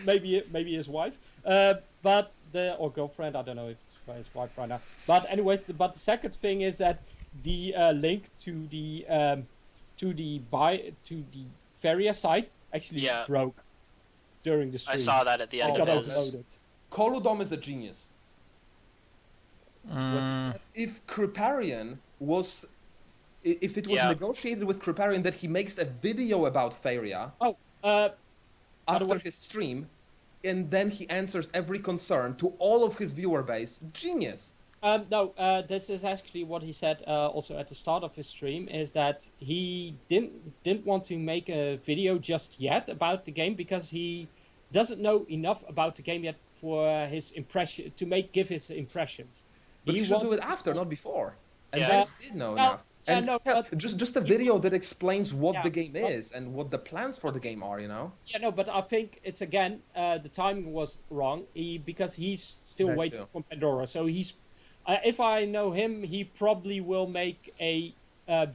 Maybe his wife, or girlfriend. I don't know if it's his wife right now. But anyways, the second thing is that the link to the Faeria site actually broke during the stream. I saw that at the end of got his. overloaded. Koludom is a genius. If Kripparrian was, if it was negotiated with Kripparrian that he makes a video about Faeria after his stream, and then he answers every concern to all of his viewer base, genius. No, this is actually what he said also at the start of his stream, is that he didn't want to make a video just yet about the game because he doesn't know enough about the game yet for his impression give his impressions. But he should do it after, not before. And Yeah. then he did know enough. And no, just a video that explains what the game is and what the plans for the game are, you know? Yeah, no, but I think it's again the timing was wrong. Because he's still That waiting too. for Pandora, so he's. If I know him, he probably will make a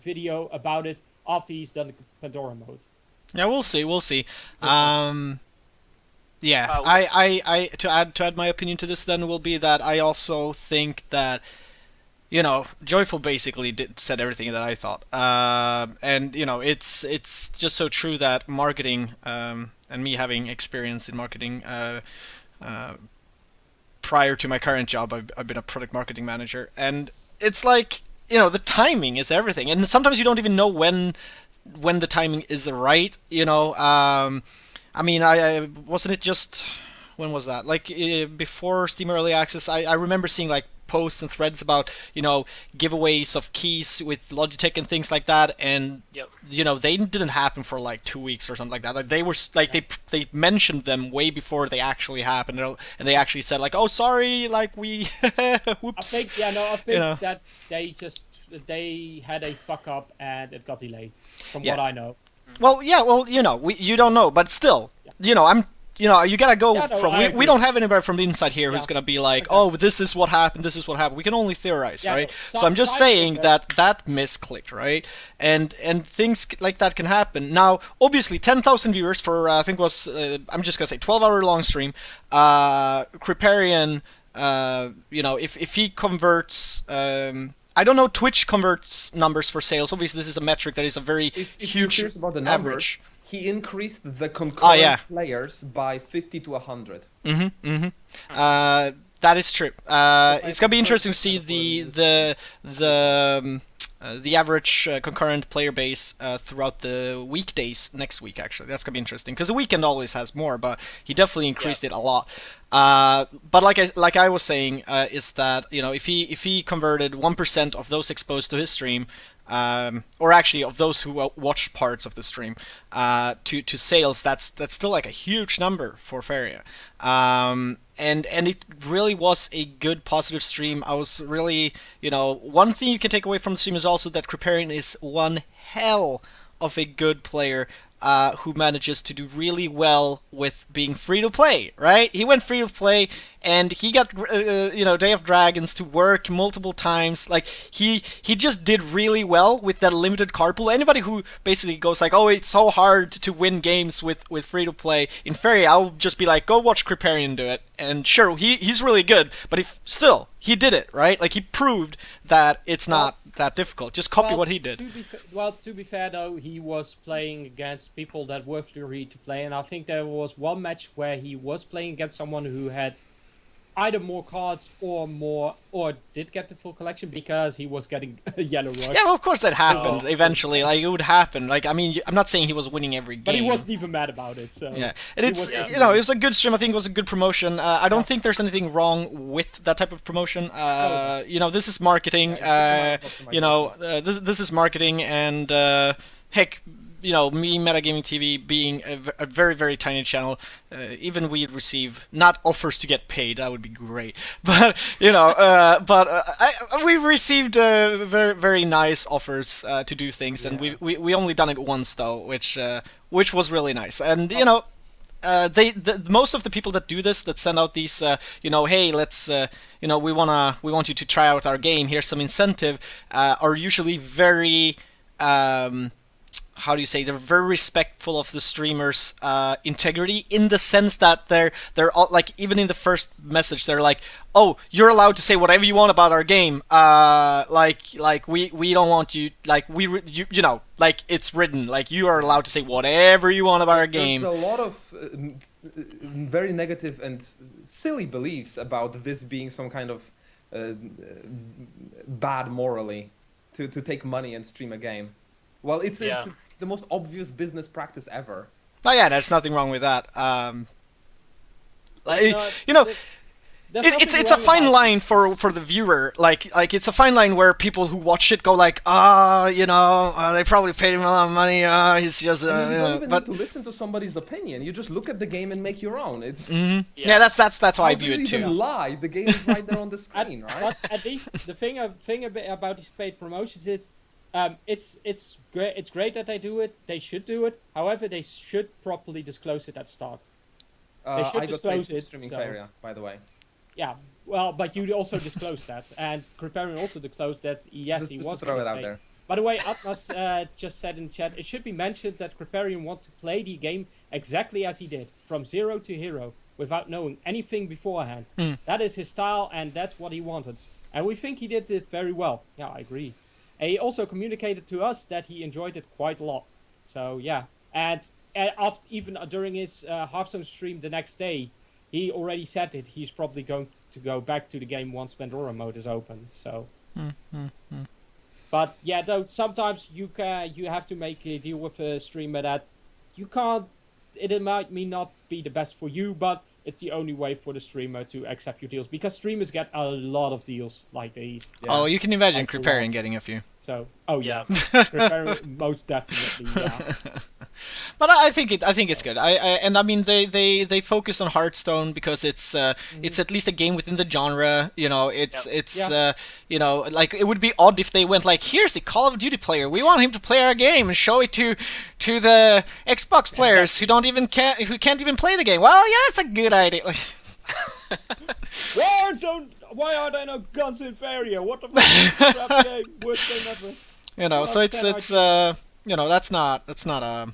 video about it after he's done the Pandora mode. Yeah, we'll see. We'll see. So Yeah, I to add my opinion to this then will be that I also think that, you know, Joyful basically said everything that I thought, and you know it's just so true that marketing and me having experience in marketing prior to my current job, I've been a product marketing manager, and it's like, you know, the timing is everything, and sometimes you don't even know when the timing is right, you know. I mean, I wasn't it just, when was that? Like before Steam Early Access, I remember seeing like posts and threads about, you know, giveaways of keys with Logitech and things like that, and you know, they didn't happen for like 2 weeks or something like that. Like they were like they mentioned them way before they actually happened, and they actually said like, oh sorry, like we whoops. I think you know. that they just they had a fuck up and it got delayed, from what I know. Well, yeah, well, you don't know, but still, you gotta go Yeah, no, from. I We agree. don't have anybody from the inside here who's Yeah. gonna be like, Okay. oh, this is what happened, this is what happened. We can only theorize, Yeah, right? no, So I'm just time saying for that misclicked, right? And things like that can happen. Now, obviously, 10,000 viewers for I think was I'm just gonna say 12-hour long stream. Kriparian, if he converts. I don't know. Twitch converts numbers for sales. Obviously, this is a metric that is a very If you're huge curious about the numbers, average. he increased the concurrent yeah. players by 50 to 100. That is true. It's gonna be interesting to see the average concurrent player base throughout the weekdays next week. Actually, that's gonna be interesting because the weekend always has more, but he definitely increased it a lot. But like I was saying, is that if he converted 1% of those exposed to his stream. Or actually, of those who watched parts of the stream to sales, that's still like a huge number for Faeria. And it really was a good positive stream. I was really, one thing you can take away from the stream is also that Kriparian is one hell of a good player. Who manages to do really well with being free to play, right? He went free to play, and he got Day of Dragons to work multiple times. Like he just did really well with that limited card pool. Anybody who basically goes like, oh, it's so hard to win games with free to play in Faeria, I'll just be like, go watch Kriparian do it. And sure, he's really good, but he did it, right? Like he proved that it's not that difficult. Just copy what he did. To be fair though, he was playing against people that were free to play, and I think there was one match where he was playing against someone who had either more cards or did get the full collection because he was getting a yellow rush. Yeah, well, of course that happened eventually. Like it would happen. Like I mean, I'm not saying he was winning every game, but he wasn't even mad about it. So yeah, and it was a good stream. I think it was a good promotion. I don't think there's anything wrong with that type of promotion. This is marketing. This is marketing, and heck. Me, Metagamingtv, being a very, very tiny channel, even we'd receive not offers to get paid. That would be great, but we received very, very nice offers to do things, and we only done it once though, which was really nice. And most of the people that do this, that send out these, hey, let's, we want you to try out our game. Here's some incentive. Are usually very. How do you say, they're very respectful of the streamer's integrity, in the sense that they're all, like, even in the first message they're like, oh, you're allowed to say whatever you want about our game, like we don't want you, like like it's written, like you are allowed to say whatever you want about our game. There's a lot of very negative and silly beliefs about this being some kind of bad morally to take money and stream a game. Well, it's the most obvious business practice ever. Oh yeah, there's nothing wrong with that. It's a fine line for the viewer. Like it's a fine line where people who watch it go like, they probably paid him a lot of money. He's just. You don't even need to listen to somebody's opinion. You just look at the game and make your own. It's that's how I view it too. too. Lie. The game is right there on the screen, right? But at least the thing about these paid promotions is. It's great. It's great that they do it. They should do it. However, they should properly disclose it at the start. They should disclose it. Streaming Faeria, by the way. Yeah, well, but you also disclosed that, and Kriparian also disclosed that he was. Just to throw it out there. By the way, Atlas just said in chat, it should be mentioned that Kriparian wanted to play the game exactly as he did, from zero to hero, without knowing anything beforehand. That is his style, and that's what he wanted. And we think he did it very well. Yeah, I agree. And he also communicated to us that he enjoyed it quite a lot. So, yeah. And after, even during his Hearthstone stream the next day, he already said that he's probably going to go back to the game once Pandora mode is open. So, But, yeah, though, sometimes you have to make a deal with a streamer that you can't... It might not be the best for you, but it's the only way for the streamer to accept your deals. Because streamers get a lot of deals like these. Yeah. Oh, you can imagine Kriparian getting a few. So, oh yeah, most definitely, yeah. But I think it's good. I mean they focus on Hearthstone because it's at least a game within the genre. You know, you know, like it would be odd if they went like, here's the Call of Duty player. We want him to play our game and show it to the Xbox players who can't even play the game. Well, yeah, it's a good idea. Why are there no guns in Faeria? What the fuck? Crap game, worst game ever. You know, so it's you know, that's not I'd a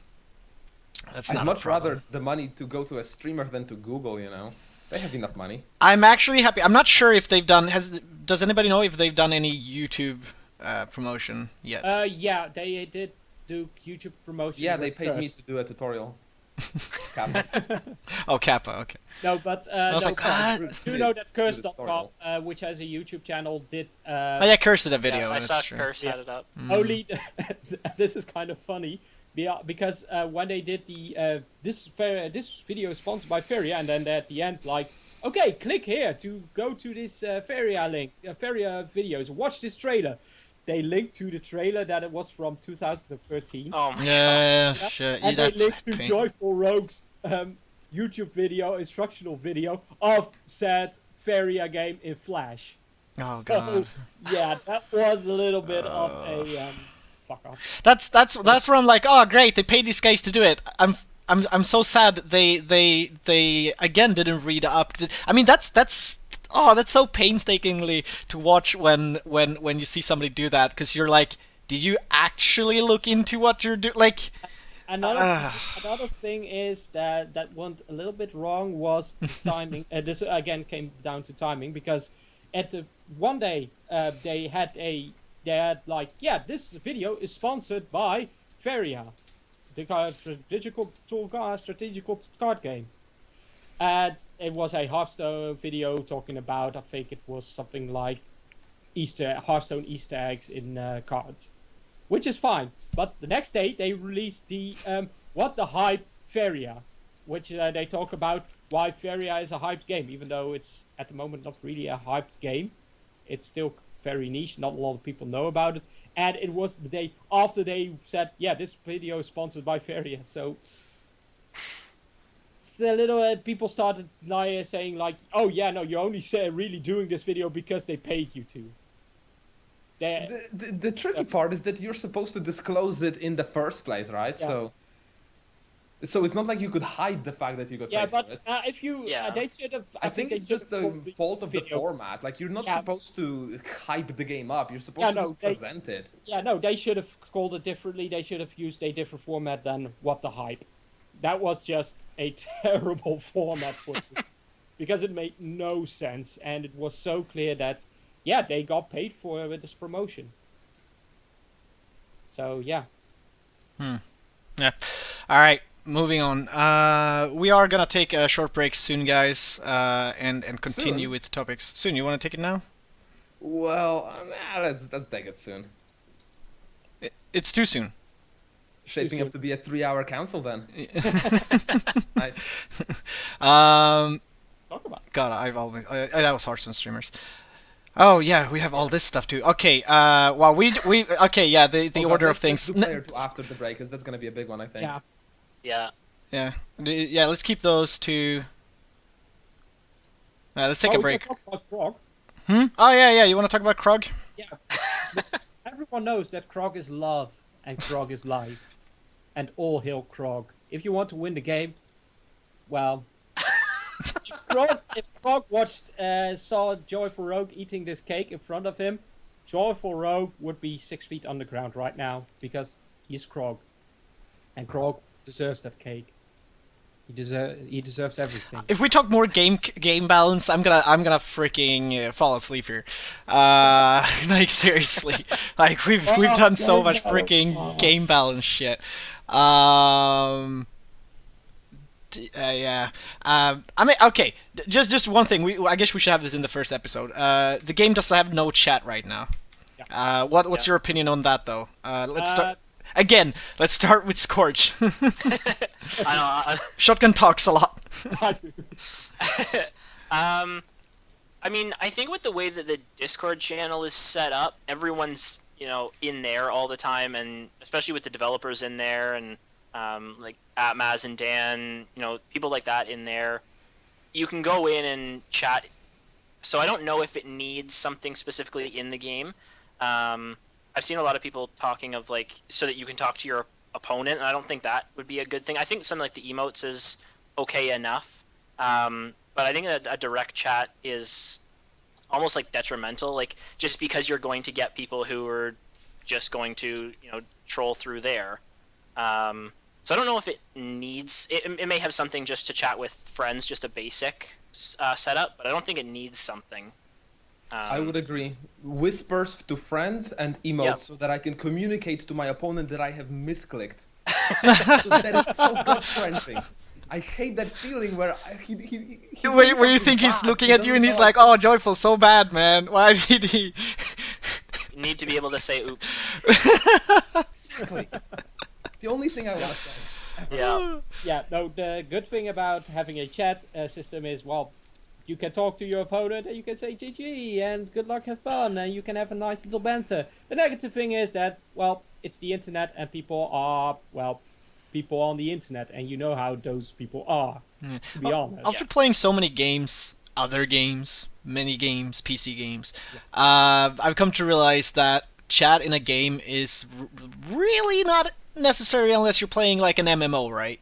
much problem. rather the money to go to a streamer than to Google, you know. They have enough money. I'm actually happy. I'm not sure if they've done. Does anybody know if they've done any YouTube promotion yet? Yeah, they did do YouTube promotion. Yeah, they with paid me Cursed. to do a tutorial. Kappa. Oh, Kappa. Okay. No, but was no, like, what? you know that tutorial. Curse.com, which has a YouTube channel, did Oh yeah, Curse did a video. Yeah, I that's saw true. Curse had it up. only. This is kind of funny, because when they did the this video is sponsored by Faeria, and then at the end, like, okay, click here to go to this Faeria link, Faeria videos, watch this trailer. They linked to the trailer that it was from 2013. Oh my Yeah, shit. And Yeah, they linked to JoyfulRogue's YouTube video, instructional video of said Faeria game in Flash. Oh So, god. yeah, that was a little bit of a fuck off. That's where I'm like, oh great, they paid these guys to do it. I'm so sad they again didn't read up. I mean that's so painstakingly to watch when you see somebody do that, because you're like, did you actually look into what you're doing? Like, Another thing is that went a little bit wrong was the timing. This again came down to timing, because at the one day they had like, yeah, this video is sponsored by Faeria, the strategical card game. And it was a Hearthstone video talking about, I think it was something like Hearthstone Easter eggs in cards, which is fine. But the next day they released the What the Hype Faeria, which they talk about why Faeria is a hyped game, even though it's at the moment not really a hyped game. It's still very niche, not a lot of people know about it. And it was the day after they said, yeah, this video is sponsored by Faeria, so a little people started saying like, oh yeah, no, you're only really doing this video because they paid you to. The tricky part is that you're supposed to disclose it in the first place, right? Yeah. So it's not like you could hide the fact that you got paid for it. If you they should have. I think it's just the fault of the video. format. Like, you're not supposed to hype the game up. You're supposed to just present it. Yeah, no, they should have called it differently. They should have used a different format than What the Hype. That was just a terrible format for this, because it made no sense, and it was so clear that, yeah, they got paid for with this promotion. So yeah. Yeah. All right. Moving on. We are gonna take a short break soon, guys, and continue with topics soon. You want to take it now? Well, let's take it soon. It's too soon. Shaping up to be a 3-hour council then. Nice. Talk about it. God, that was Hearthstone streamers. Oh yeah, we have all this stuff too. Okay, well we okay, yeah, the order of things. Let's do player 2 after the break, because that's gonna be a big one, I think. Yeah. Yeah. Let's keep those two. Let's take a break. We can talk about Krog. Oh yeah. You want to talk about Krog? Yeah. Everyone knows that Krog is love and Krog is life, and all hail Krog. If you want to win the game, well, if Krog saw JoyfulRogue eating this cake in front of him, JoyfulRogue would be 6 feet underground right now, because he's Krog, and Krog deserves that cake. He deserves everything. If we talk more game balance, I'm gonna freaking fall asleep here. Like seriously, like we've done so much freaking game balance shit. Yeah. I mean, okay. Just one thing. I guess we should have this in the first episode. The game does have no chat right now. Yeah. What's your opinion on that, though? Let's start. Again, let's start with Scorch. Shotgun talks a lot. I mean, I think with the way that the Discord channel is set up, everyone's in there all the time, and especially with the developers in there, and like Atmaz and Dan, people like that in there, you can go in and chat. So I don't know if it needs something specifically in the game. I've seen a lot of people talking of like so that you can talk to your opponent, and I don't think that would be a good thing. I think something like the emotes is okay enough, but I think a direct chat is almost like detrimental, like just because you're going to get people who are just going to troll through there. So I don't know if it needs it may have something just to chat with friends, just a basic setup, but I don't think it needs something. I would agree. Whispers to friends and emotes, Yep. so that I can communicate to my opponent that I have misclicked. That is so gut-wrenching. I hate that feeling where he Where you think he's looking at you and he's like, "Oh, Joyful, so bad, man. Why did he?" You need to be able to say oops. Exactly. The only thing I want to say. Yeah. Yeah, no, the good thing about having a chat system is, well, you can talk to your opponent and you can say GG and good luck, have fun, and you can have a nice little banter. The negative thing is that, well, it's the internet and people are, well, people on the internet, and you know how those people are, to be honest. After playing so many games, other games, mini games, PC games, I've come to realize that chat in a game is really not necessary unless you're playing like an MMO, right?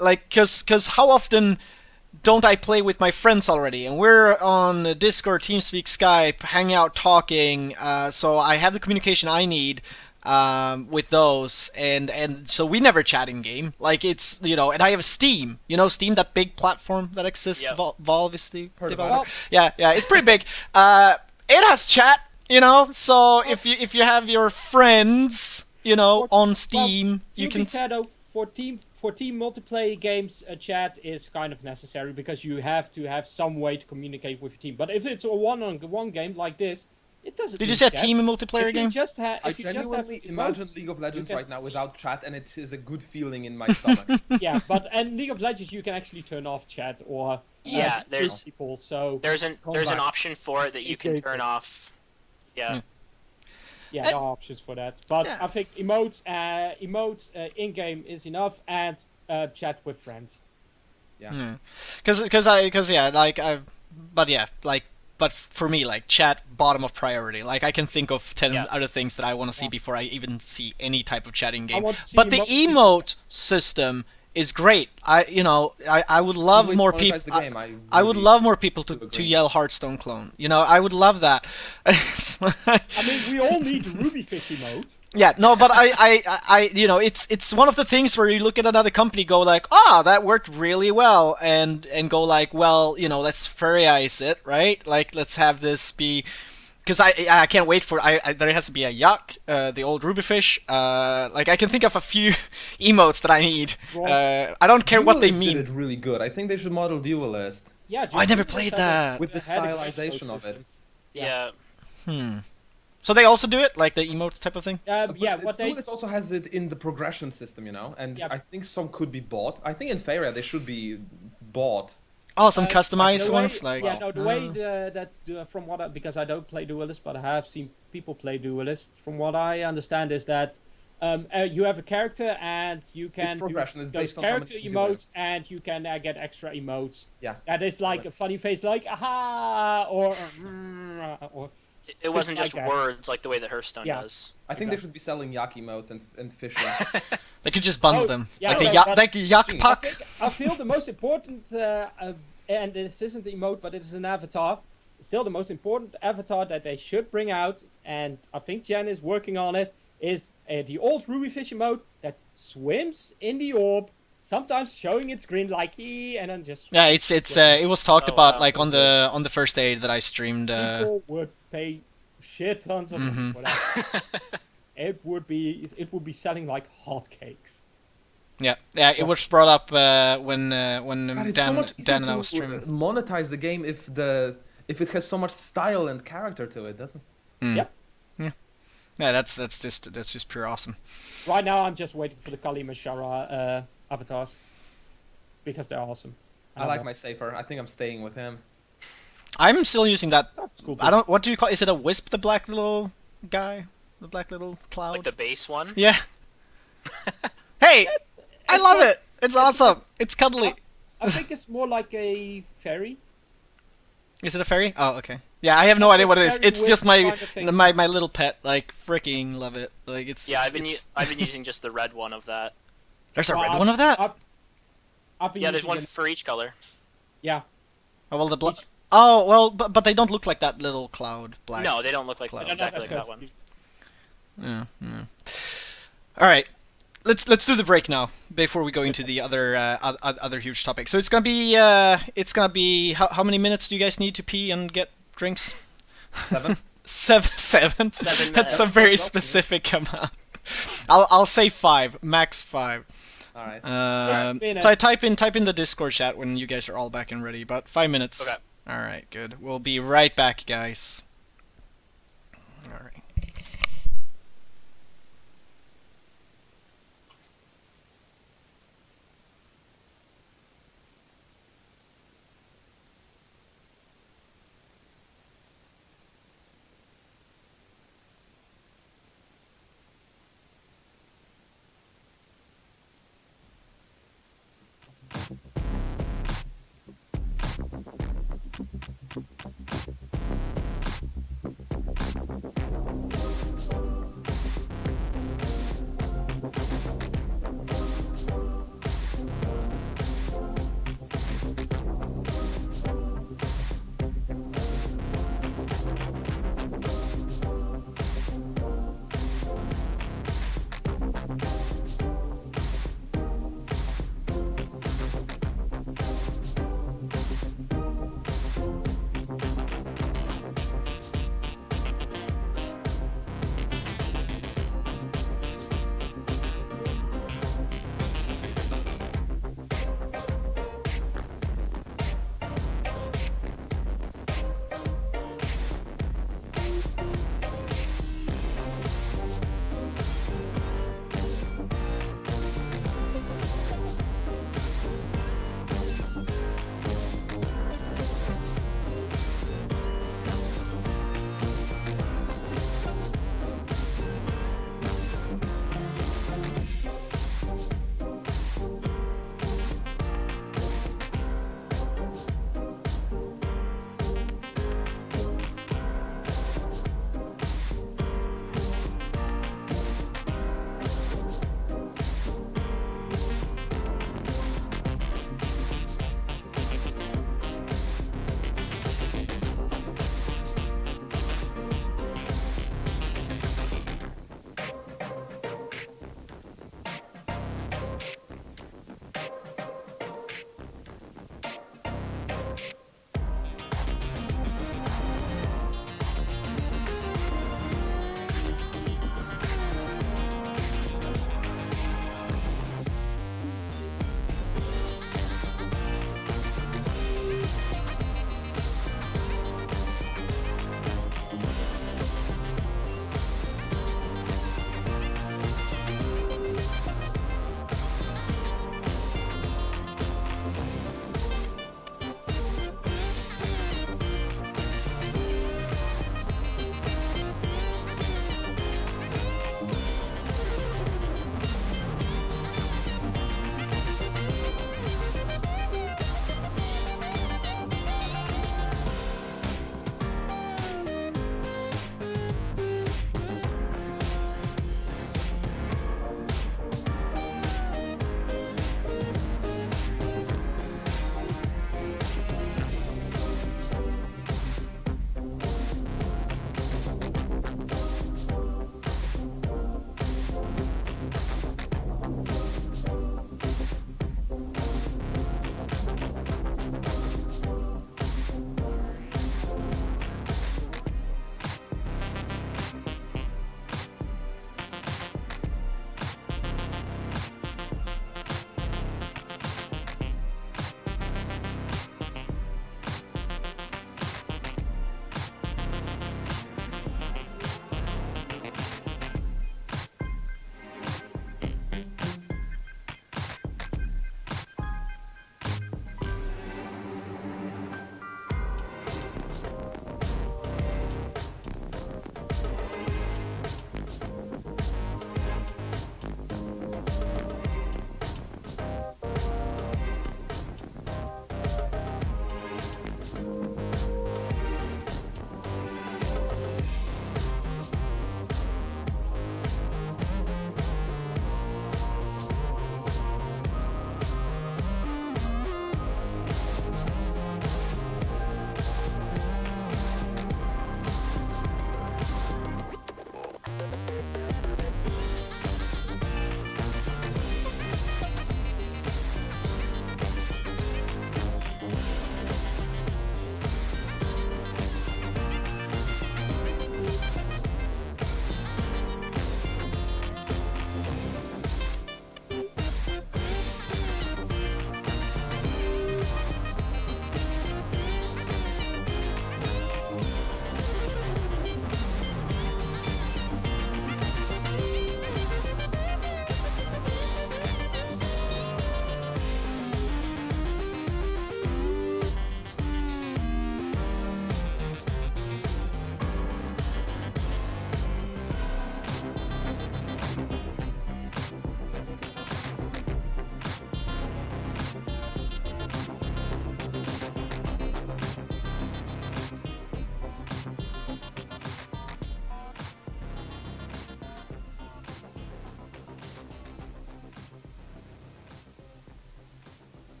Like, cause how often don't I play with my friends already? And we're on Discord, TeamSpeak, Skype, hanging out, talking. So I have the communication I need with those, and so we never chat in game. Like it's and I have Steam. Steam, that big platform that exists. Yep. Valve is the Heard about developer. Yeah, it's pretty big. It has chat. So if you have your friends, on Steam, you can. For team multiplayer games, chat is kind of necessary because you have to have some way to communicate with your team. But if it's a one-on-one game like this, it doesn't. Did you need say a chat. team multiplayer If you game? just ha- I if you just have genuinely imagine emotes, League of Legends can right now see- without chat, and it is a good feeling in my stomach. Yeah, and League of Legends you can actually turn off chat or Yeah, there's- kill people. So There's an back. option for it that you can Okay. turn off. Yeah. yeah, there are options for that. But Yeah. I think emotes in game is enough, and chat with friends. But for me, like chat, bottom of priority. Like I can think of 10 Yeah. other things that I want to see Yeah. before I even see any type of chatting I game. want to see But the emotes- emote system is great. I would love Way to more monetize people. the game, I would really love more people to agree. yell Hearthstone clone. I would love that. It's like- I mean, we all need Rubyfish emote. yeah, no, but it's one of the things where you look at another company, go like, that worked really well, and go like, well, let's Faeria it, right? Like, let's have this be, because I can't wait for there has to be a Yak, the old Rubyfish. Like I can think of a few emotes that I need. I don't care what they Duelist mean. did it really good. I think they should model Duelist Yeah, I never Rubyfish played had a- that. with the had a great stylization emote of it. system. Yeah. So they also do it, like the emote type of thing. Yeah, what they Duelist also has it in the progression system, and Yeah. I think some could be bought. I think in Faeria they should be bought. Oh, some Uh, customized the ones, way, like yeah, no, the way from what because I don't play Duelist, but I have seen people play Duelist. From what I understand is that you have a character and you can progression, do it's those based on how much character you level. emotes, and you can get extra emotes. Yeah. That is like a funny face, like aha, or It wasn't like just that. words like the way that Hearthstone Yeah. does. I think they should be selling Yak emotes and fishing. they could just bundle Oh, them, yeah, like no, the yak, but- like the yak I puck. I feel the most important, and this isn't an emote, but it is an avatar. Still, the most important avatar that they should bring out, and I think Jen is working on it, is the old Rubyfish emote that swims in the orb, sometimes showing its grin like and then just. Yeah, it was talked Oh, about wow. like on the first day that I streamed. People would pay shit tons of money for that. It would be selling like hotcakes. Yeah, it was brought up when God, it's so Dan much easier Dan and I to was streaming. monetize the game if it has so much style and character to it, doesn't? Yep. Yeah, that's just pure awesome. Right now, I'm just waiting for the Kali Mashara avatars because they're awesome. I like my safer. I think I'm staying with him. I'm still using that. It's cool. I don't. What do you call? Is it a wisp? The black little guy. The black little cloud. Like the base one. Yeah. Hey, It's I love like- it. It's awesome. It's cuddly. I think it's more like a fairy. Is it a fairy? Oh, okay. Yeah, I have no idea what it is. Very It's weird just my kind of thing. my little pet. Like freaking love it. Like it's. Yeah, it's- I've been using just the red one of that. There's a Well, red one of that. I've been Yeah, there's using one them- for each color. Yeah. Oh well, the black. each- Oh well, but they don't look like that little cloud black. No, they don't look like Cloud. They're not exactly like as that one. cute. Yeah, yeah. All right, let's do the break now before we go into the other huge topic. So it's gonna be how many minutes do you guys need to pee and get drinks? 7. Seven. 7 That's a minutes. very specific amount. I'll say 5, max 5. All right. minutes. So I type in the Discord chat when you guys are all back and ready. But 5 minutes. Okay. All right, good. We'll be right back, guys. All right.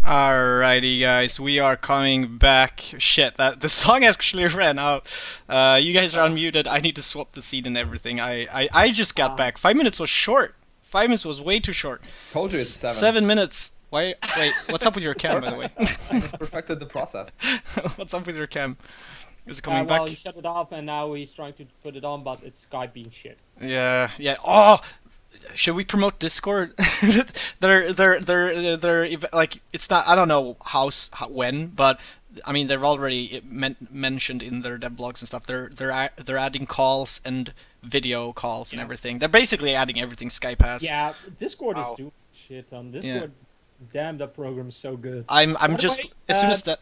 Alrighty, guys, we are coming back. Shit, that the song actually ran out. You guys are unmuted. I need to swap the seat and everything. I just got back. 5 minutes was short. 5 minutes was way too short. Told you it's 7. 7 minutes. Why? Wait, what's up with your cam, by the way? I perfected the process. What's up with your cam? Is it Well, coming back? he shut it off, and now he's trying to put it on, but it's Skype being shit. Yeah, yeah. Oh, should we promote Discord? they're like, it's not. I don't know when, but I mean they've already mentioned in their dev blogs and stuff. They're adding calls and video calls and everything. They're basically adding everything Skype has. Yeah, Discord is Wow. doing shit on Discord. Damn, that program is so good. I'm By the just way, as soon as that.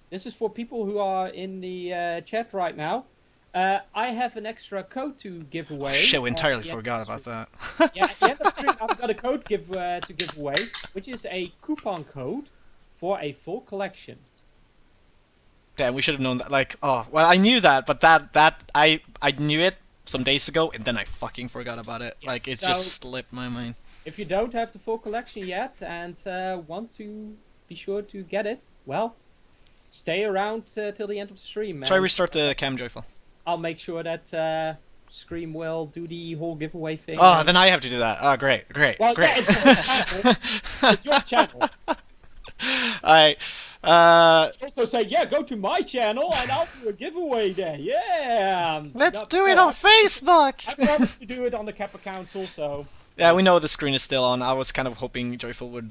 This is for people who are in the chat right now. I have an extra code to give away. Shit, we entirely Yeah, forgot about that. Yeah, at the end of the stream, I've got a code to give away, which is a coupon code for a full collection. Damn, we should have known that. Like, oh, well, I knew that, but I knew it some days ago, and then I fucking forgot about it. Yeah, Like, it so- just slipped my mind. If you don't have the full collection yet and want to be sure to get it, well, stay around till the end of the stream. Try and restart the cam, Joyful. I'll make sure that Scream will do the whole giveaway thing. Oh, then I have to do that. Oh, great. Well, great. yeah, it's your channel. It's your channel. Alright. Also say, yeah, go to my channel and I'll do a giveaway there. Yeah. Let's Not- do it no, on Facebook! I promised to do it on the Kappa Council, so. Yeah, we know the screen is still on. I was kind of hoping Joyful would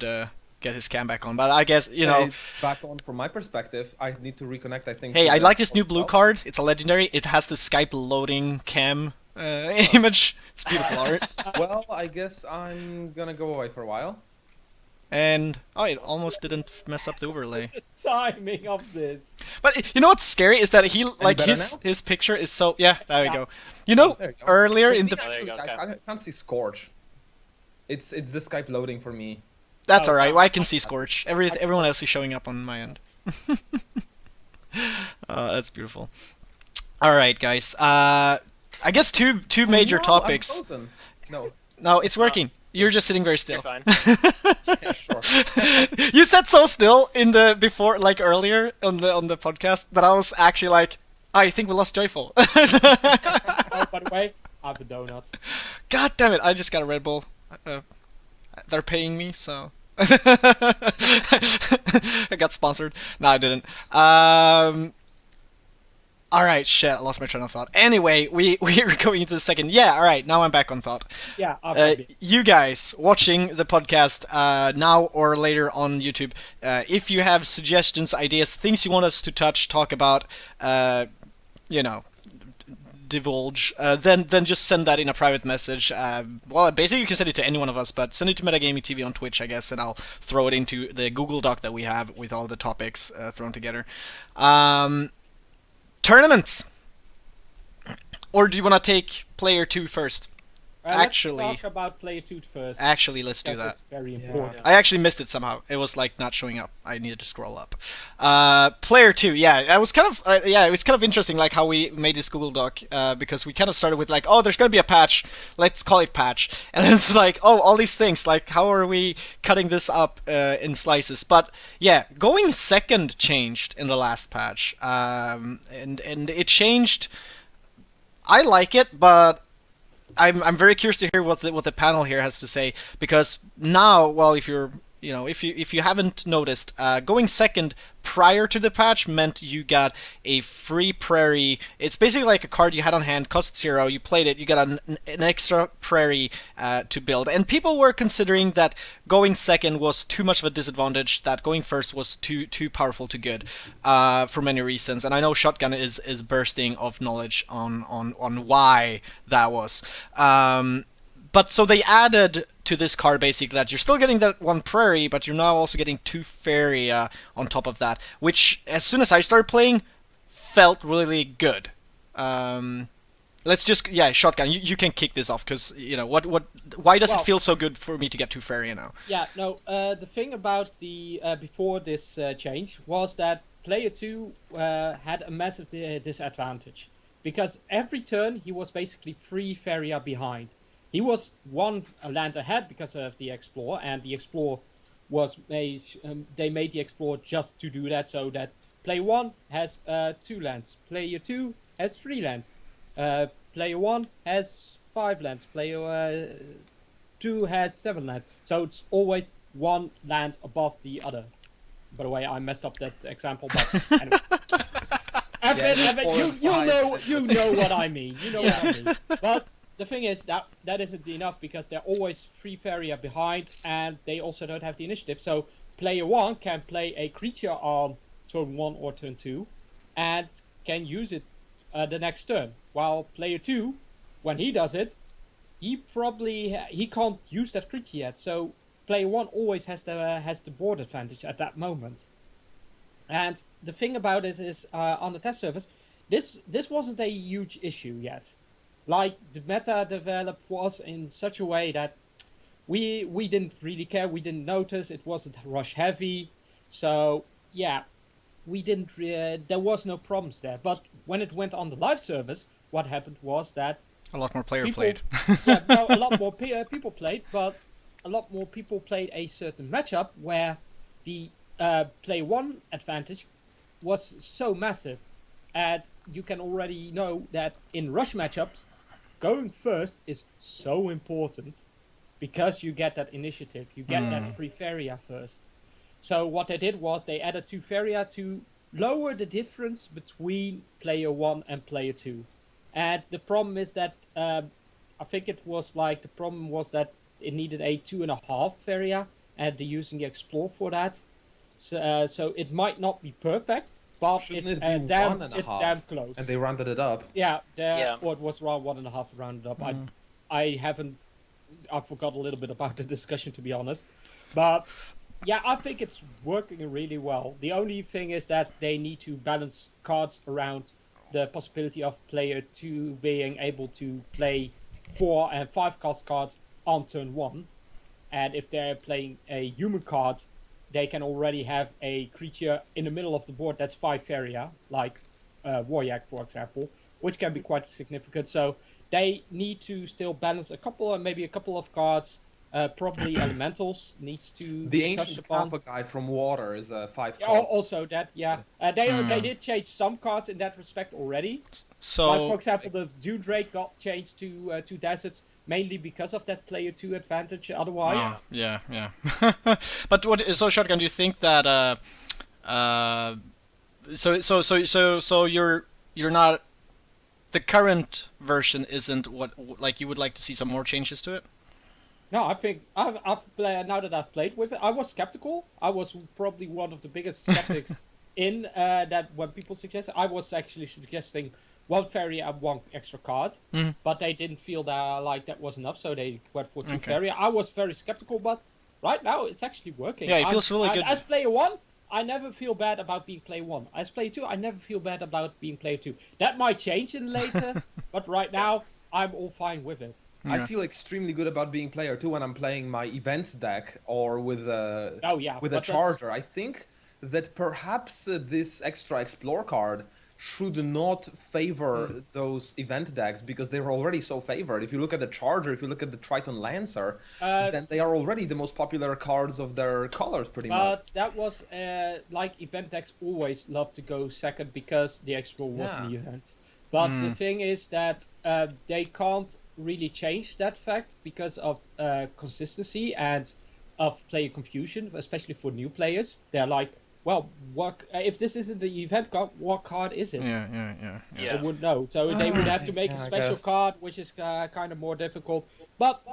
get his cam back on, but I guess, you know. It's back on from my perspective. I need to reconnect, I think. Hey, to I the like this new phone blue itself. card. It's a legendary. It has the Skype loading cam image. It's beautiful art. Well, I guess I'm gonna go away for a while. And, oh, it almost didn't mess up the overlay. The timing of this. But you know what's scary is that he, like, better his now? his picture is so, yeah, there we go. You know, There you go. earlier in For the, me, there you actually, go, I can't see Scorch. It's the Skype loading for me. that's Oh, alright, wow. I can see Scorch. Everyone else is showing up on my end. That's beautiful. Alright, guys, I guess two major No, I'm topics. frozen. No. No, it's working. You're just sitting very You're still. fine. Yeah, sure. You said so still in the before, like earlier on the podcast, that I was actually like, I think we lost Joyful. Oh, by the way, I have a donut. God damn it! I just got a Red Bull. They're paying me, so I got sponsored. No, I didn't. All right, shit. I lost my train of thought. Anyway, we're going into the second. Yeah, all right. Now I'm back on thought. Yeah, I'll be. You guys watching the podcast now or later on YouTube, if you have suggestions, ideas, things you want us to talk about, you know, divulge, then just send that in a private message. Well, basically you can send it to any one of us, but send it to Metagamingtv on Twitch, I guess, and I'll throw it into the Google Doc that we have with all the topics thrown together. Tournaments! Or do you want to take player 2 first? Actually- Let's talk about player 2 first. Actually, let's do because that. It's very important. I actually missed it somehow. It was like not showing up. I needed to scroll up. Player 2, yeah, that was kind of it was kind of interesting, like how we made this Google Doc, because we kind of started with like, oh, there's gonna be a patch, let's call it patch, and then it's like, oh, all these things, like how are we cutting this up in slices? But yeah, going second changed in the last patch, and it changed. I like it, but I'm very curious to hear what the panel here has to say, because now, well, if you haven't noticed, going second prior to the patch meant you got a free prairie. It's basically like a card you had on hand, cost 0. You played it, you got an extra prairie to build, and people were considering that going second was too much of a disadvantage, that going first was too powerful, too good, for many reasons. And I know Shotgun is bursting of knowledge on why that was. But so they added to this card basically that you're still getting that one prairie, but you're now also getting 2 Faeria on top of that, which as soon as I started playing felt really good. Let's just, yeah, Shotgun, you can kick this off, because you know why does it feel so good for me to get 2 Faeria now? Yeah, no, the thing about the before this change was that player 2 had a massive disadvantage, because every turn he was basically 3 Faeria behind. He was 1 land ahead because of the Explore, and the Explore was they made the Explorer just to do that, so that player 1 has 2 lands, player 2 has 3 lands, player 1 has 5 lands, player 2 has 7 lands. So it's always one land above the other. By the way, I messed up that example, but anyway. Evan, you know what I mean. You know what I mean. But the thing is that isn't enough, because they're always 3 Faeria behind, and they also don't have the initiative. So player 1 can play a creature on turn 1 or turn 2, and can use it the next turn. While player 2, when he does it, he can't use that creature yet. So player 1 always has the board advantage at that moment. And the thing about it is, on the test servers, this wasn't a huge issue yet. Like, the meta developed was in such a way that we didn't really care, we didn't notice, it wasn't rush heavy. So, yeah, we didn't, there was no problems there. But when it went on the live servers, what happened was that a lot more players played. Yeah, no, a lot more people played, but a lot more people played a certain matchup where the player 1 advantage was so massive. And you can already know that in rush matchups, going first is so important, because you get that initiative, you get that free Faeria first. So what they did was they added 2 Faeria to lower the difference between player 1 and player 2. And the problem is that I think it was like, the problem was that it needed a 2.5 Faeria, and they're using the Explore for that. So it might not be perfect, but it's damn close. And they rounded it up. Yeah, or it was around 1.5 rounded up. I forgot a little bit about the discussion, to be honest. But yeah, I think it's working really well. The only thing is that they need to balance cards around the possibility of player 2 being able to play 4 and 5 cost cards on turn 1. And if they're playing a human card, they can already have a creature in the middle of the board that's 5 Faeria, like Waryak, for example, which can be quite significant. So they need to still balance a couple of cards. Probably Elementals needs to The be ancient touched upon. Kappa guy from Water is a 5 Yeah, cost. also that, yeah. They did change some cards in that respect already. So, Like, for example, the Dune Drake got changed to deserts, mainly because of that player 2 advantage. Otherwise, yeah. But so Shotgun, do you think that so you're not, the current version isn't what, like, you would like to see some more changes to it? no, I think now that I've played with it, I was skeptical. I was probably one of the biggest skeptics in that when people suggested. I was actually suggesting 1 Faeria and 1 extra card, but they didn't feel that was enough, so they went for 2 Faeria. I was very skeptical, but right now it's actually working. Yeah, it feels really good. As player 1, I never feel bad about being player 1. As player 2, I never feel bad about being player 2. That might change in later, but right now I'm all fine with it. Yeah. I feel extremely good about being player 2 when I'm playing my events deck or with a charger. I think that perhaps this extra Explore card should not favor those event decks, because they're already so favored. If you look at the Charger, if you look at the Triton Lancer, then they are already the most popular cards of their colors, pretty much. But that was, like, event decks always love to go second because the Explore was an event. But the thing is that they can't really change that fact because of consistency and of player confusion, especially for new players. They're like, well, what if this isn't the event card? What card is it? Yeah. They wouldn't know, so they would have to make a special card, which is kind of more difficult. But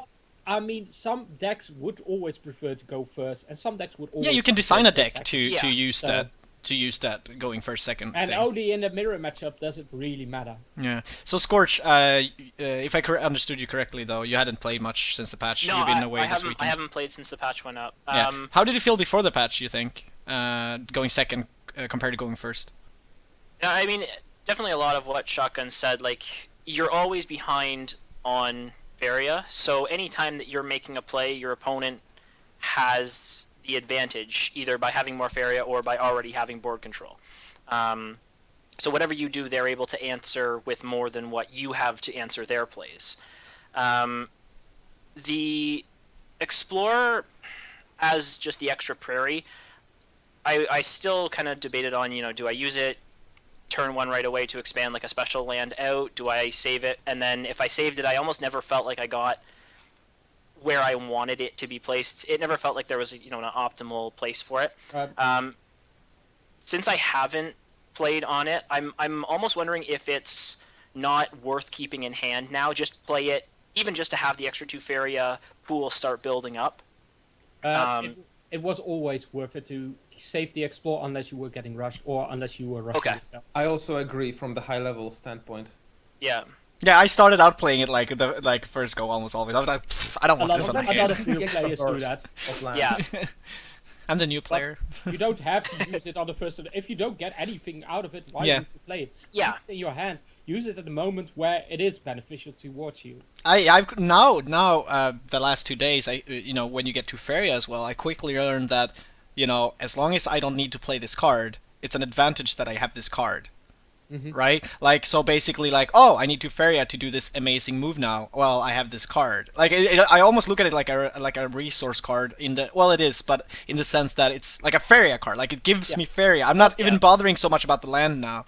I mean, some decks would always prefer to go first, and some decks would always. Yeah, you can design a deck to use So- that. To use that going first, second And thing. only in the mirror matchup does it really matter. Yeah. So Scorch, if I understood you correctly, though, you hadn't played much since the patch. No, You've been away this I weekend. haven't played since the patch went up. Yeah. How did you feel before the patch, you think? Going second compared to going first? I mean, definitely a lot of what Shotgun said. Like, you're always behind on Faeria, so anytime that you're making a play, your opponent has the advantage, either by having more Faeria or by already having board control. So whatever you do, they're able to answer with more than what you have to answer their plays. The Explorer, as just the extra prairie, I still kind of debated on, do I use it turn 1 right away to expand like a special land out? Do I save it? And then if I saved it, I almost never felt like I got where I wanted it to be placed. It never felt like there was an optimal place for it. Since I haven't played on it, I'm almost wondering if it's not worth keeping in hand now. Just play it, even just to have the extra 2 Faeria pool start building up. It was always worth it to save the explore unless you were getting rushed or unless you were rushing yourself. I also agree from the high level standpoint. Yeah. Yeah, I started out playing it like the first go almost always. I was like, I don't want this on the A lot of hand. new players do that. Yeah. I'm the new player. You don't have to use it on the first. If you don't get anything out of it, why do you play it? Yeah. Keep it in your hand. Use it at the moment where it is beneficial towards you. I've now the last 2 days, when you get to Faeria as well, I quickly learned that, as long as I don't need to play this card, it's an advantage that I have this card. Right? Like, so basically, like, oh, I need to Faeria to do this amazing move now. Well, I have this card. Like, I almost look at it like a resource card it is, but in the sense that it's like a Faeria card. Like, it gives me Faeria. I'm not even bothering so much about the land now.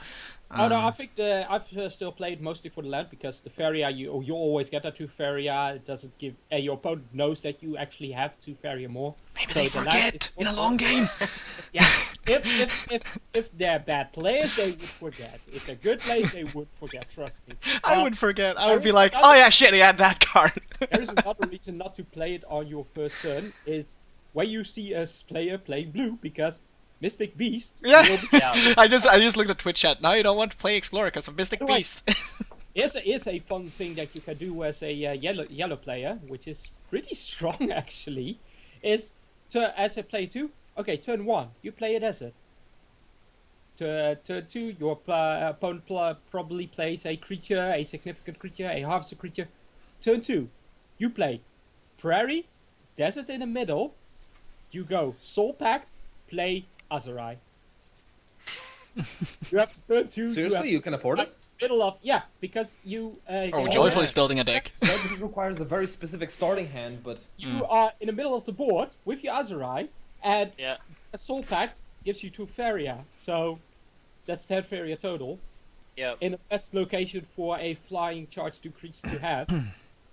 No, I think I've still played mostly for the land because the Faeria, you always get that 2 Faeria. It doesn't give your opponent knows that you actually have 2 Faeria more. Maybe they forget in a long game. Yeah, if they're bad players, they would forget. If they're good players, they would forget. Trust me. I would forget. I would be like, oh yeah, shit, he had that card. There is another reason not to play it on your first turn is when you see a player playing blue because Mystic Beast. Yeah. I just looked at Twitch chat. Now you don't want to play Explorer because of Mystic Beast. Here's a fun thing that you can do as a yellow player, which is pretty strong actually, is as a player 2. Okay, turn 1, you play a desert. Turn 2, your opponent probably plays a creature, a significant creature, a harvester creature. Turn 2, you play prairie, desert in the middle. You go Soul Pact, play Azurai. You have to turn 2. Seriously, you can afford it? Middle of because you. Joyful is building a deck. It requires a very specific starting hand, but you are in the middle of the board with your Azurai, and a Soul Pact gives you 2 Faeria, so that's 10 Faeria total. Yeah. In the best location for a flying charge 2 creature to have,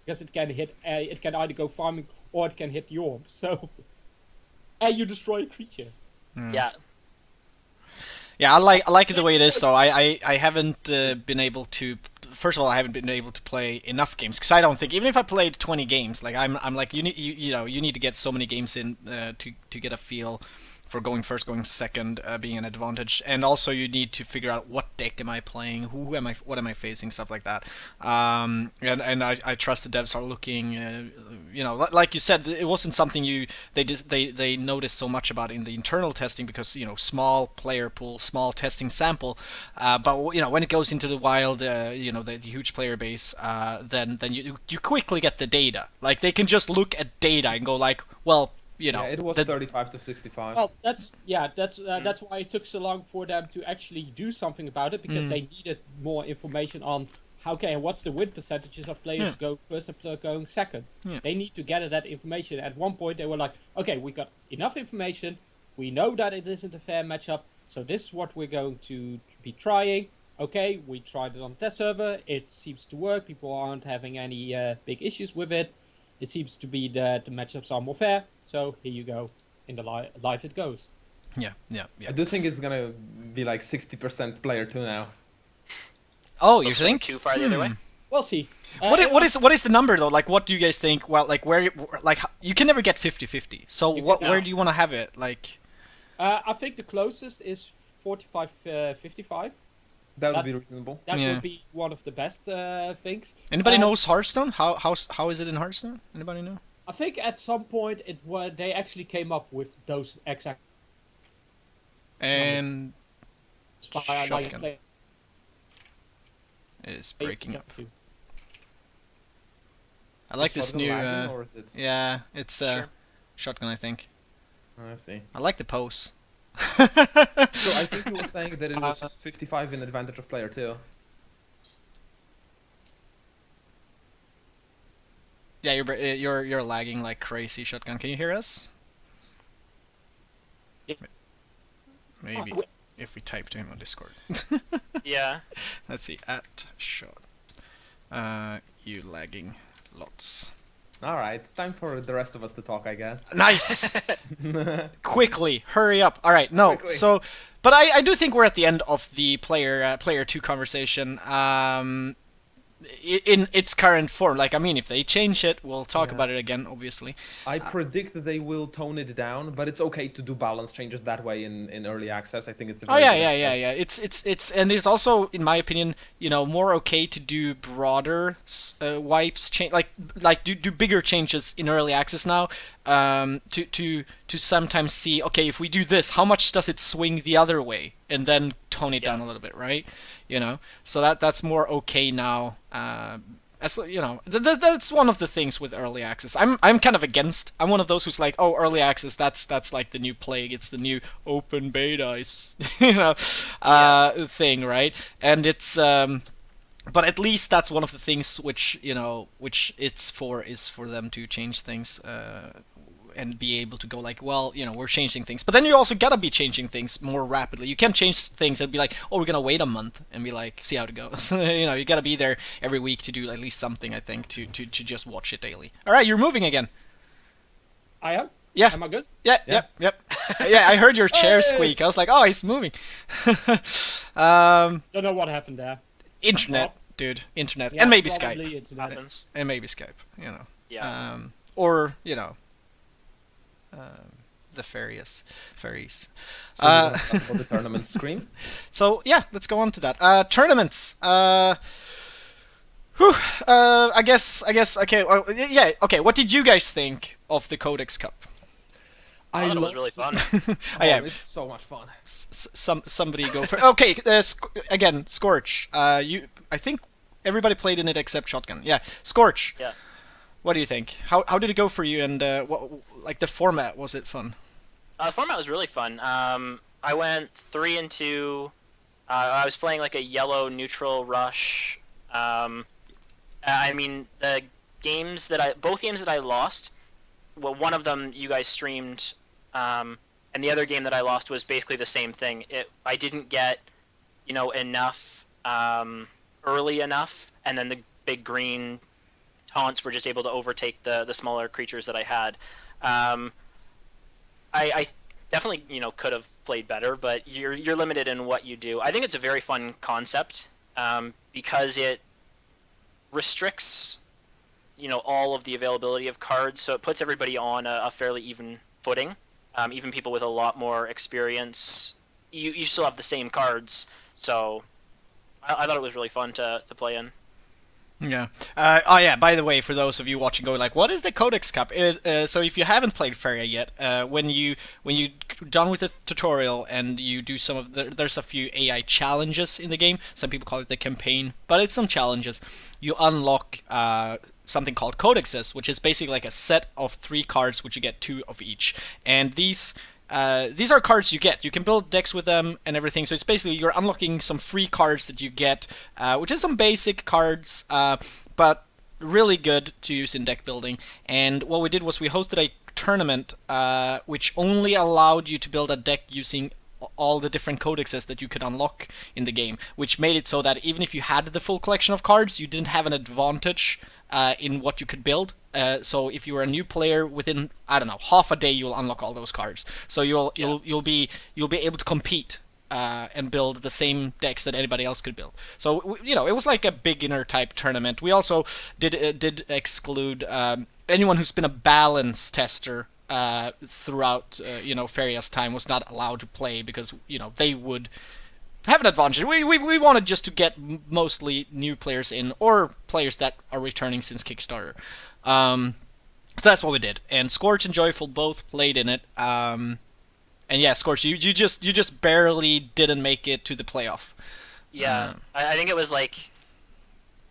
because it can hit. It can either go farming or it can hit the orb. So, and you destroy a creature. Yeah. Yeah, I like it the way it is, though. I haven't been able to. First of all, I haven't been able to play enough games because I don't think even if I played 20 games, like I'm like you need to get so many games in to get a feel for going first, going second, being an advantage, and also you need to figure out what deck am I playing, what am I facing, stuff like that. And I trust the devs are looking, like you said, it wasn't something they noticed so much about in the internal testing because small player pool, small testing sample, but when it goes into the wild, the huge player base, then you quickly get the data. Like they can just look at data and go like, well. It was 35 to 65. Well, that's why it took so long for them to actually do something about it because they needed more information on what's the win percentages of players go first and going second. Yeah. They need to gather that information. At one point, they were like, okay, we got enough information. We know that it isn't a fair matchup, so this is what we're going to be trying. Okay, we tried it on the test server. It seems to work. People aren't having any big issues with it. It seems to be that the matchups are more fair, so here you go. In the live it goes. Yeah. I do think it's gonna be like 60% player 2 now. Oh, you think? Too far the other way? We'll see. What is the number though? Like, what do you guys think? Well, like you can never get 50-50. So where do you want to have it? Like, I think the closest is 45-55. That would be reasonable. That would be one of the best things. Anybody knows Hearthstone? How is it in Hearthstone? Anybody know? I think at some point they actually came up with those exact. And Shotgun is breaking up. I like this new. Yeah, it's Shotgun, I think. Oh, I see. I like the pose. So I think you were saying that it was 55 in advantage of player 2. Yeah, you're lagging like crazy, Shotgun. Can you hear us? Maybe if we type to him on Discord. Yeah. Let's see. At shot. You lagging lots. All right, it's time for the rest of us to talk, I guess. Nice. Quickly, hurry up. All right, no. Quickly. So, but I do think we're at the end of the player 2 conversation. In its current form. Like, I mean, if they change it, we'll talk about it again, obviously. I predict that they will tone it down, but it's okay to do balance changes that way in early access. I think it's a Oh very yeah. It's also, in my opinion, more okay to do broader wipes, do bigger changes in early access now. To sometimes see, okay, if we do this, how much does it swing the other way, and then tone it down a little bit, right? So that's more okay now. As that's one of the things with early access. I'm kind of against. I'm one of those who's like, oh, early access. That's like the new plague. It's the new open beta. It's thing, right? And it's but at least that's one of the things which it's for, is for them to change things. And be able to go like, well, we're changing things. But then you also gotta be changing things more rapidly. You can't change things and be like, oh, we're gonna wait a month and be like, see how it goes. You gotta be there every week to do at least something, I think, to just watch it daily. All right, you're moving again. I am? Yeah. Am I good? Yeah. Yep. Yeah, I heard your chair squeak. I was like, oh, he's moving. Don't know what happened there. Internet, dude. Internet. Yeah, and maybe probably Skype. internet. Happens. And maybe Skype, Yeah. Or, the fairies. So we don't talk about the tournament screen. So yeah, let's go on to that. Tournaments. I guess. Okay. Yeah. Okay. What did you guys think of the Codex Cup? I thought it was really fun. It's so much fun. Somebody go for. Okay. Again, Scorch. I think everybody played in it except Shotgun. Yeah. Scorch. Yeah. What do you think? How did it go for you? And what the format, was it fun? The format was really fun. I went 3-2. I was playing like a yellow neutral rush. I mean, both games that I lost. Well, one of them you guys streamed, and the other game that I lost was basically the same thing. I didn't get, enough early enough, and then the big green taunts were just able to overtake the smaller creatures that I had. I definitely could have played better, but you're limited in what you do. I think it's a very fun concept because it restricts all of the availability of cards, so it puts everybody on a fairly even footing. Even people with a lot more experience, you still have the same cards. So I thought it was really fun to play in. Yeah. Oh yeah, by the way, for those of you watching going like, what is the Codex Cup? So if you haven't played Faeria yet, when you done with the tutorial and you do some of there's a few AI challenges in the game. Some people call it the campaign, but it's some challenges. You unlock something called codexes, which is basically like a set of 3 cards, which you get 2 of each. And these are cards you get. You can build decks with them and everything. So it's basically you're unlocking some free cards that you get, which is some basic cards, but really good to use in deck building. And what we did was we hosted a tournament which only allowed you to build a deck using all the different codexes that you could unlock in the game, which made it so that even if you had the full collection of cards, you didn't have an advantage in what you could build. So if you were a new player, within half a day you'll unlock all those cards. So you'll be able to compete and build the same decks that anybody else could build. So it was like a beginner type tournament. We also did exclude anyone who's been a balance tester throughout Faeria's time was not allowed to play because they would have an advantage. We wanted just to get mostly new players in or players that are returning since Kickstarter. So that's what we did. And Scorch and Joyful both played in it. And yeah, Scorch, you just barely didn't make it to the playoff. Yeah, I think it was like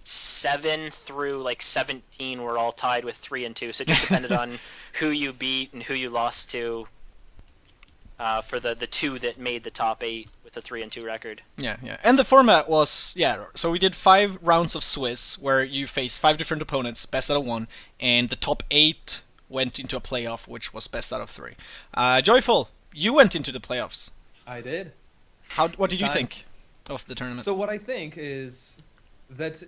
7 through like 17 were all tied with 3-2. So it just depended on who you beat and who you lost to for the 2 that made the top 8 with a 3-2 record. Yeah. And the format was, so we did 5 rounds of Swiss where you face 5 different opponents, best out of 1, and the top 8 went into a playoff, which was best out of 3. Joyful, you went into the playoffs. I did. What did you Times. think of the tournament? So what I think is that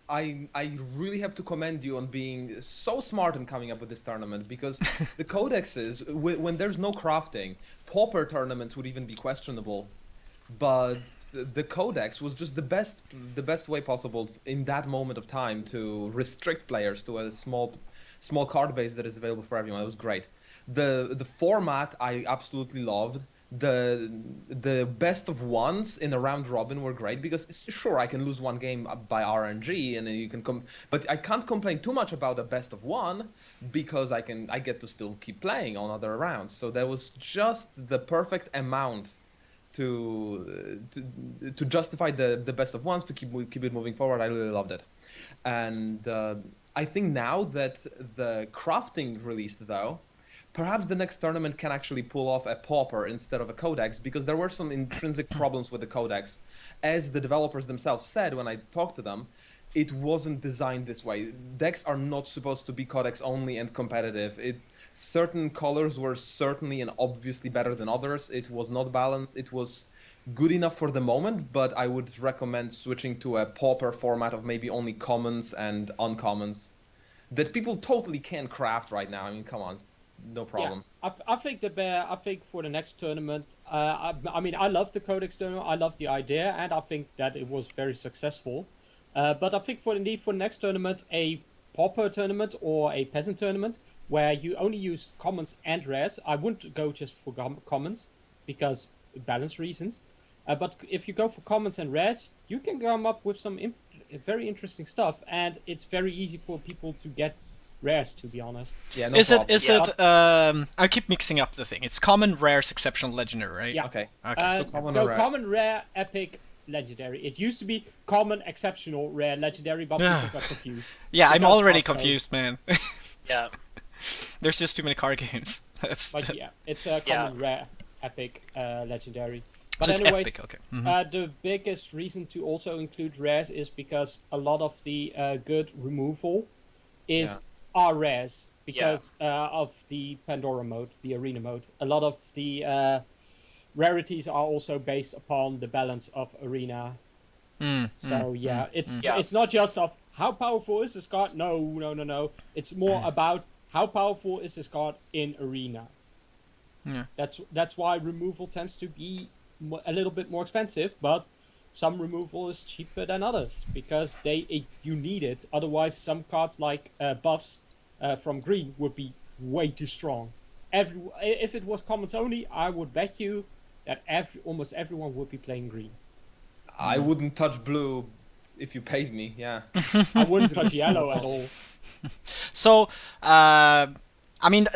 I really have to commend you on being so smart in coming up with this tournament, because the codexes, when there's no crafting, pauper tournaments would even be questionable. But the codex was just the best way possible in that moment of time to restrict players to a small card base that is available for everyone. It was great. The format I absolutely loved. The best of ones in a round robin were great, because sure, I can lose one game by RNG and then you can but I can't complain too much about a best of one, because I get to still keep playing on other rounds. So there was just the perfect amount to justify the best of ones, to keep it moving forward. I really loved it. And I think now that the crafting released, though, perhaps the next tournament can actually pull off a pauper instead of a codex, because there were some intrinsic problems with the codex. As the developers themselves said when I talked to them, it wasn't designed this way. Decks are not supposed to be codex only and competitive. Certain colors were certainly and obviously better than others. It was not balanced. It was good enough for the moment, but I would recommend switching to a pauper format of maybe only commons and uncommons that people totally can craft right now. I mean, come on, no problem. Yeah, I think for the next tournament, I mean, I love the Codex tournament. I love the idea, and I think that it was very successful. But I think for the next tournament, a pauper tournament or a peasant tournament where you only use commons and rares. I wouldn't go just for commons because balance reasons. But if you go for commons and rares, you can come up with some very interesting stuff, and it's very easy for people to get rares, to be honest. Yeah, no Is problem. it I keep mixing up the thing. It's common, rares, exceptional, legendary, right? Yeah. Okay. Okay. So common no, or rare? common, rare, epic, legendary. It used to be common, exceptional, rare, legendary, but people got confused. Yeah, I'm Because already also- confused, man. Yeah. There's just too many card games. But yeah, it's a common, rare, epic, legendary. But So it's anyways, epic, okay. Mhm. the biggest reason to also include rares is because a lot of the good removal are rares because of the Pandora mode, the arena mode. A lot of the rarities are also based upon the balance of arena. It's not just of how powerful is this card. No. It's more about how powerful is this card in arena. Yeah. That's why removal tends to be a little bit more expensive, but some removal is cheaper than others because you need it. Otherwise, some cards like buffs from green would be way too strong. If it was commons only, I would bet you that almost everyone would be playing green. I wouldn't touch blue if you paid me. Yeah. I wouldn't touch yellow at all. So, I mean,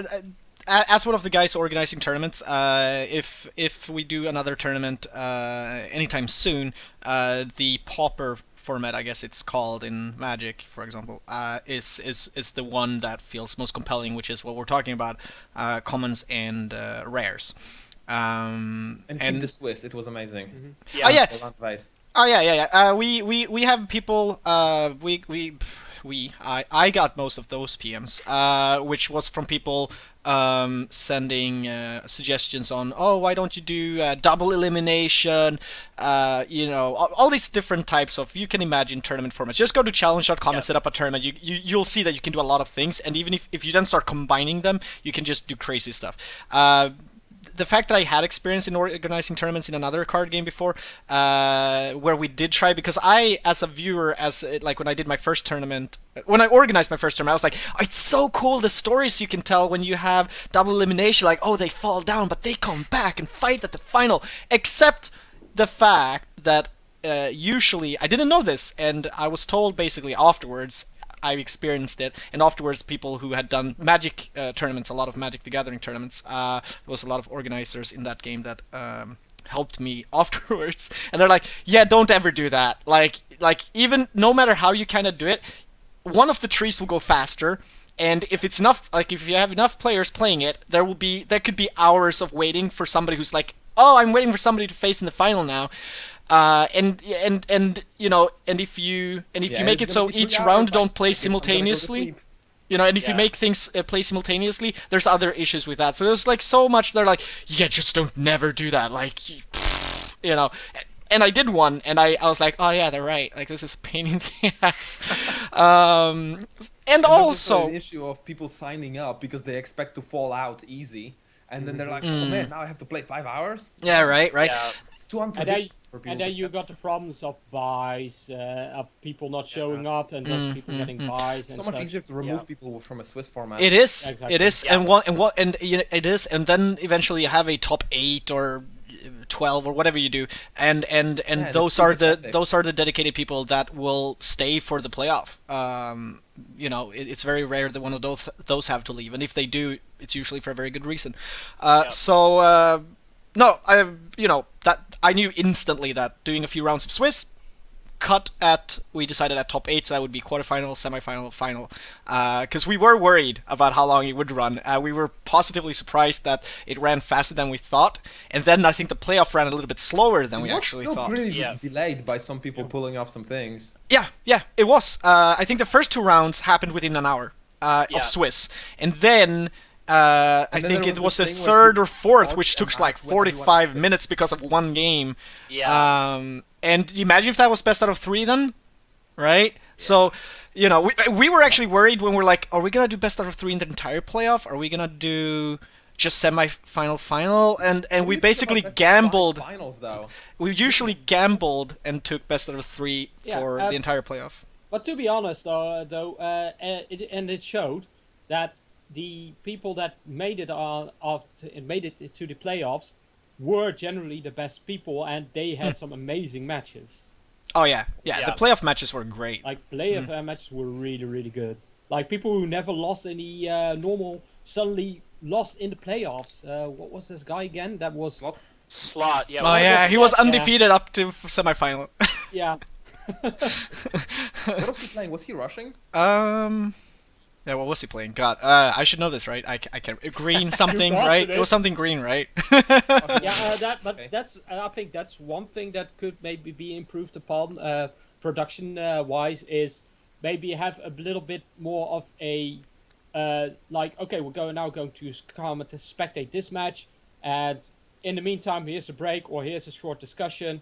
as one of the guys organizing tournaments, if we do another tournament anytime soon, the pauper format, I guess it's called in Magic, for example, is the one that feels most compelling, which is what we're talking about, commons and rares. And keep the Swiss. It was amazing. Mm-hmm. Oh yeah. Right. Oh yeah. We have people. I got most of those PMs, which was from people sending suggestions on, why don't you do double elimination, all these different types of, you can imagine, tournament formats. Just go to challenge.com and set up a tournament. You'll see that you can do a lot of things, and even if you then start combining them, you can just do crazy stuff. The fact that I had experience in organizing tournaments in another card game before, where we did try, because I, as a viewer, when I did my first tournament, when I organized my first tournament, I was like, it's so cool, the stories you can tell when you have double elimination, like, they fall down, but they come back and fight at the final, except the fact that usually, I didn't know this, and I was told basically afterwards, I experienced it, and afterwards people who had done Magic tournaments, a lot of Magic the Gathering tournaments, there was a lot of organizers in that game that helped me afterwards, and they're like, don't ever do that, like even no matter how you kind of do it, one of the trees will go faster, and if it's enough, like if you have enough players playing it, there could be hours of waiting for somebody who's like, I'm waiting for somebody to face in the final now. And if you make it so each round don't play simultaneously, You know, and if you Yeah. make things play simultaneously, there's other issues with that. So there's like so much they're like, yeah, just don't never do that. Like, you know. And I did one, and I was like, oh yeah, they're right. Like, this is a pain in the ass. And And there's also also, an issue of people signing up because they expect to fall out easy, and then they're like, Mm. oh man, now I have to play 5 hours. yeah, right. Yeah. It's too And then, unpredictable for people. and then to you step- got the problems of buys, of people not showing up, and lots of people getting buys. so And much such. easier to remove Yeah. people from a Swiss format. It is. Exactly. It is. Yeah. And you know, it is. And then eventually you have a top 8 or 12 or whatever you do, and Yeah, those that's are super the effective. dedicated people that will stay for the playoff. You know, it's very rare that one of those have to leave, and if they do, it's usually for a very good reason. So no, you know, that I knew instantly that doing a few rounds of Swiss, we decided at top 8, so that would be quarterfinal, semifinal, final, because we were worried about how long it would run. We were positively surprised that it ran faster than we thought, and then I think the playoff ran a little bit slower than we It was actually still thought. pretty Yeah. delayed by some people pulling off some things. Yeah, it was. I think the first 2 rounds happened within an hour Yeah. of Swiss, and then I And then think there it was was the this thing where third people or fourth, fought which and took back like when everyone 45 quit. minutes because of one game. Yeah. And you imagine if that was best out of 3 then, right? So, you know, we were actually worried when we're like, are we gonna do best out of 3 in the entire playoff? Are we gonna do just semi-final, final? And What do we you think basically about best of gambled. 5 finals though. We usually gambled and took best out of 3 Yeah, for the entire playoff. But to be honest, it showed that the people that made it made it to the playoffs were generally the best people, and they had some amazing matches. Oh yeah, the Yeah. playoff matches were great. Like playoff matches were really, really good. Like people who never lost in the normal suddenly lost in the playoffs. What was this guy again? That was Slot. Slot. Yeah. Oh one of yeah, the- he was yeah. undefeated up to semifinal. yeah. What was he playing? Was he rushing? Yeah, what was he playing? God, I should know this, right? I can't. Green something, lost right? it, It was something green, right? But that's I think that's one thing that could maybe be improved upon production wise is maybe have a little bit more of a like, okay, we're going to come and spectate this match, and in the meantime here's a break or here's a short discussion,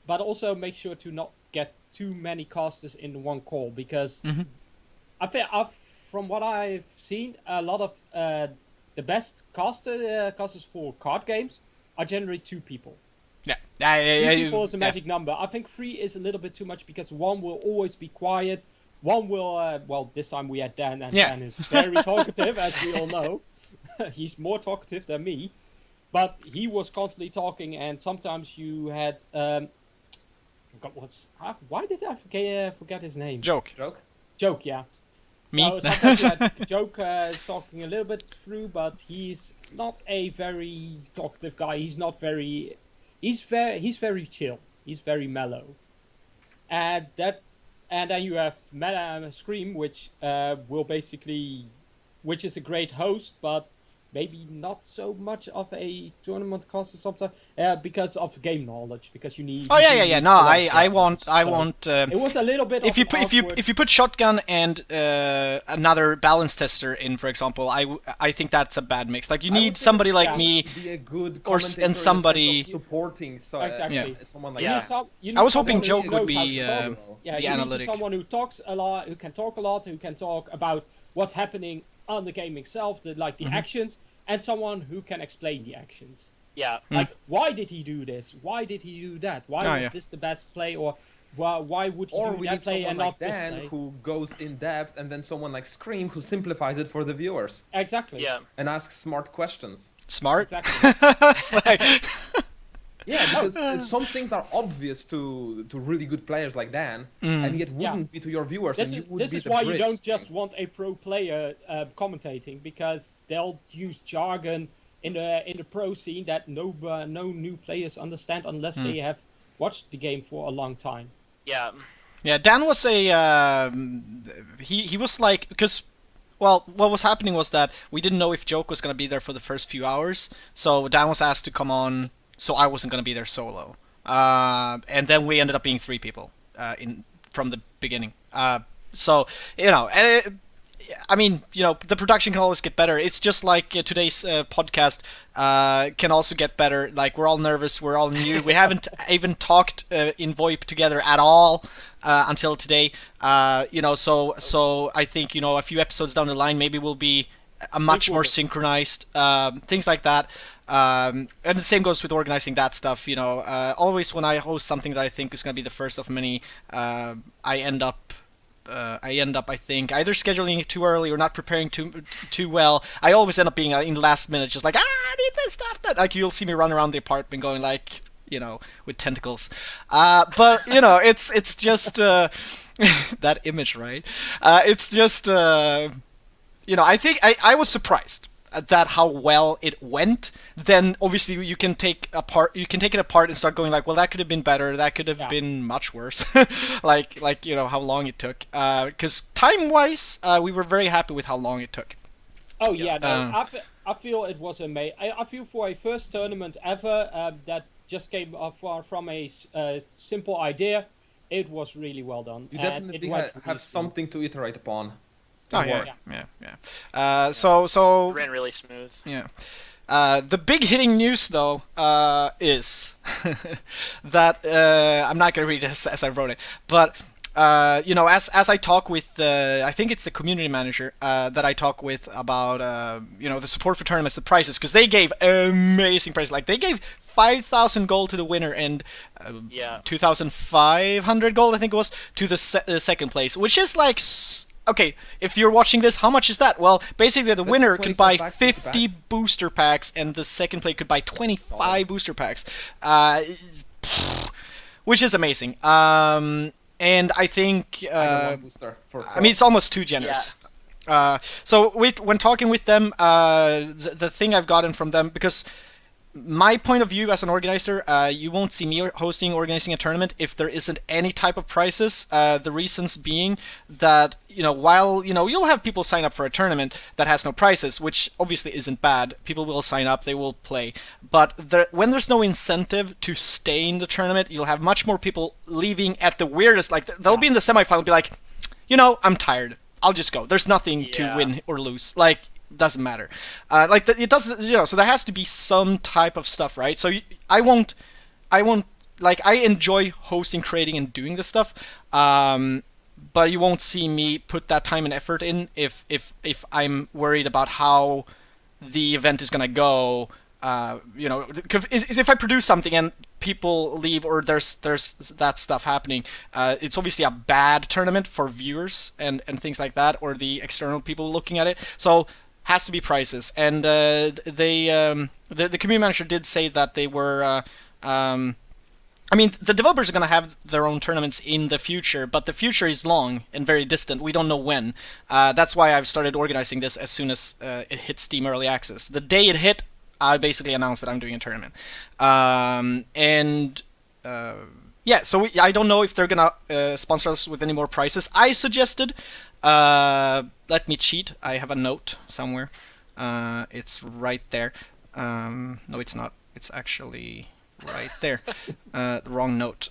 but also make sure to not get too many casters in one call, because I think from what I've seen, a lot of the best casters for card games are generally 2 people. Yeah. 2 people is a magic number. I think 3 is a little bit too much, because one will always be quiet. One will, well, this time we had Dan, and Yeah. Dan is very talkative, as we all know. He's more talkative than me. But he was constantly talking, and sometimes you had... why did I forget his name? Joke. Joke, yeah. Me? So sometimes you had Joke talking a little bit through, but he's not a very talkative guy. He's not very... He's very chill. He's very mellow. And then you have Scream, which will basically... Which is a great host, but maybe not so much of a tournament caster sometimes, because of game knowledge, because you need... Oh yeah. No, I want. It was a little bit If of an you put shotgun and another balance tester in, for example, I think that's a bad mix. Like you I would need think somebody it's- like yeah. me. Be a good Or commentator and somebody- in the sense of supporting Exactly. Yeah. someone like Yeah. that. I was hoping someone who Joke would knows how be to talk. the you need analytic. someone who talks a lot, who can talk a lot, who can talk about what's happening on the game itself, the actions, and someone who can explain the actions. Yeah. Like, why did he do this? Why did he do that? Why Oh, was yeah. this the best play? Or why would he Or do we that need play someone and like not this Dan play? who goes in depth, and then someone like Scream who simplifies it for the viewers Exactly. Yeah. and asks smart questions. Smart. Exactly. It's like- Yeah, because some things are obvious to really good players like Dan, and yet wouldn't be to your viewers. This and is you would this be is the why you bridge. don't just want a pro player commentating, because they'll use jargon in the pro scene that no new players understand unless they have watched the game for a long time. Yeah. Yeah, Dan was he was like, because, well, what was happening was that we didn't know if Joke was going to be there for the first few hours, so Dan was asked to come on, so I wasn't going to be there solo. And then we ended up being 3 people from the beginning. So, you know, and I mean, the production can always get better. It's just like today's podcast can also get better. Like, we're all nervous, we're all new. We haven't even talked in VoIP together at all until today. So I think, a few episodes down the line, maybe we'll be a much more synchronized, things like that. And the same goes with organizing that stuff. Always when I host something that I think is going to be the first of many, I end up, I think, either scheduling it too early or not preparing too well. I always end up being in the last minute, just like, I need this stuff. Like, you'll see me run around the apartment going like, with tentacles. But it's just that image, right? It's just, I think I was surprised at that how well it went. Then obviously you can take it apart and start going like, well, that could have been better, that could have been much worse. like how long it took, because time wise we were very happy with how long it took. Oh yeah, no, I feel it was amazing. I feel for a first tournament ever that just came from a simple idea, it was really well done. You definitely have something to iterate upon. Oh yeah. So ran really smooth. Yeah. The big hitting news, though, is that I'm not gonna read this as I wrote it, but as I talk with I think it's the community manager that I talk with about the support for tournaments, the prices, because they gave amazing prices. Like, they gave 5,000 gold to the winner and 2,500 gold, I think it was, to the second place, which is like. Okay, if you're watching this, how much is that? Well, basically the winner could buy 50 booster packs, and the second place could buy 25 booster packs, which is amazing. And I think, I mean, it's almost too generous. Yeah. So when talking with them, the thing I've gotten from them, because my point of view as an organizer, you won't see me organizing a tournament if there isn't any type of prizes. The reasons being that, while, you'll have people sign up for a tournament that has no prizes, which obviously isn't bad. People will sign up, they will play. But when there's no incentive to stay in the tournament, you'll have much more people leaving at the weirdest, like, they'll be in the semifinal and be like, I'm tired, I'll just go. There's nothing to win or lose. Like, doesn't matter. It doesn't, so there has to be some type of stuff, right? So I won't, like, I enjoy hosting, creating, and doing this stuff, but you won't see me put that time and effort in if I'm worried about how the event is gonna go. If I produce something and people leave, or there's that stuff happening, it's obviously a bad tournament for viewers and things like that, or the external people looking at it. So has to be prices, and the community manager did say that they were. I mean, the developers are going to have their own tournaments in the future, but the future is long and very distant. We don't know when. That's why I've started organizing this as soon as it hit Steam Early Access. The day it hit, I basically announced that I'm doing a tournament. So I don't know if they're going to sponsor us with any more prizes. I suggested, let me cheat, I have a note somewhere. It's right there. No, it's not. It's actually right there. The wrong note.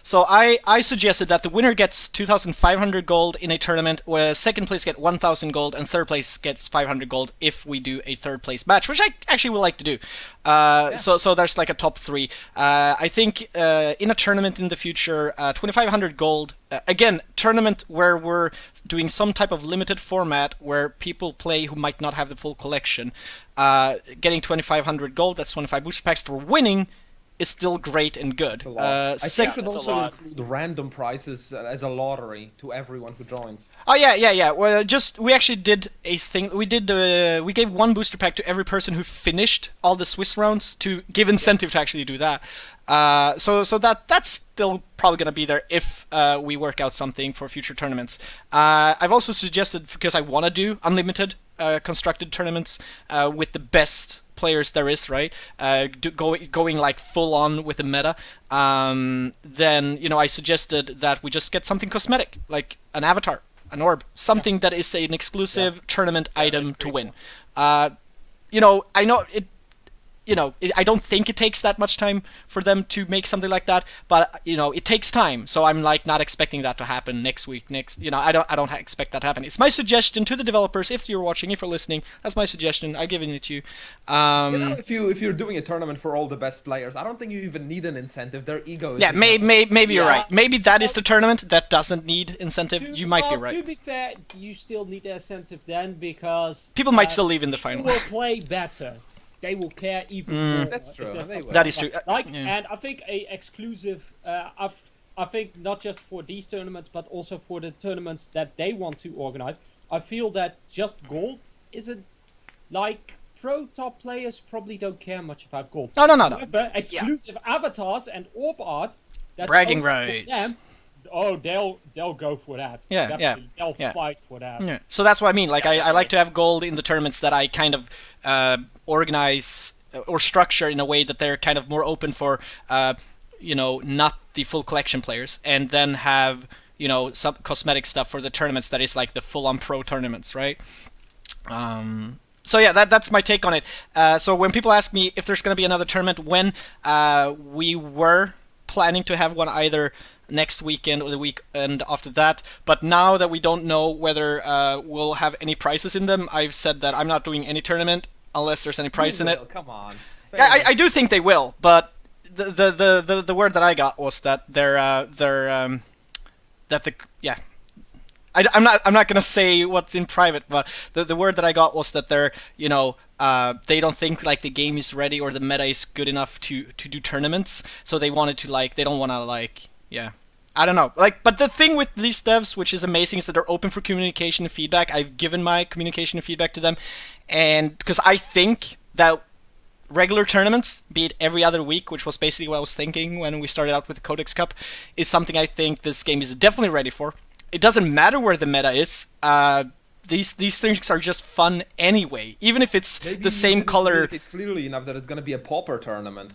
So I suggested that the winner gets 2,500 gold in a tournament, where second place gets 1,000 gold, and third place gets 500 gold if we do a third place match, which I actually would like to do. So there's like a top three. I think in a tournament in the future, 2,500 gold. Again, tournament where we're doing some type of limited format where people play who might not have the full collection. Getting 2,500 gold, that's 25 booster packs for winning, is still great and good. I think we should also include random prizes as a lottery to everyone who joins. Oh yeah. Well, we actually did a thing. We gave one booster pack to every person who finished all the Swiss rounds to give incentive to actually do that. So that's still probably gonna be there if we work out something for future tournaments. I've also suggested, because I want to do unlimited constructed tournaments with the best players there is, right? Going like full on with the meta. Then I suggested that we just get something cosmetic, like an avatar, an orb, something that is an exclusive tournament item to win. I know I don't think it takes that much time for them to make something like that, but it takes time. So I'm like not expecting that to happen next week. I don't expect that to happen. It's my suggestion to the developers. If you're watching, if you're listening, that's my suggestion. I'm giving it to you. If you're doing a tournament for all the best players, I don't think you even need an incentive. Their ego is Yeah, maybe you're Yeah. right. Maybe that is the tournament that doesn't need incentive. You might be right. To be fair, you still need the incentive then because People might still leave in the people final. will play better. They will care even more. That's if true. there's They something will. That is true. Like, Yeah. and I think a exclusive. I think not just for these tournaments, but also for the tournaments that they want to organize. I feel that just gold isn't like pro top players probably don't care much about gold. No. However, exclusive avatars and orb art. That's Bragging only for rights. them. Oh, they'll go for that. Yeah, Definitely. They'll yeah. fight for that. Yeah. So that's what I mean. Like, Yeah, I like to have gold in the tournaments that I kind of organize or structure in a way that they're kind of more open for, not the full collection players, and then have, some cosmetic stuff for the tournaments that is like the full-on pro tournaments, right? So yeah, that's my take on it. So when people ask me if there's going to be another tournament, when we were planning to have one either next weekend or the weekend after that, but now that we don't know whether we'll have any prizes in them, I've said that I'm not doing any tournament unless there's any prize in it. Come on. Yeah, I do think they will, but the word that I got was that I'm not gonna say what's in private, but the word that I got was that they're they don't think like the game is ready or the meta is good enough to do tournaments, so they wanted to they don't want to I don't know. But the thing with these devs, which is amazing, is that they're open for communication and feedback. I've given my communication and feedback to them, and because I think that regular tournaments, be it every other week, which was basically what I was thinking when we started out with the Codex Cup, is something I think this game is definitely ready for. It doesn't matter where the meta is. These things are just fun anyway, even if it's Maybe the same you didn't color. communicate clearly enough that it's gonna be a pauper tournament,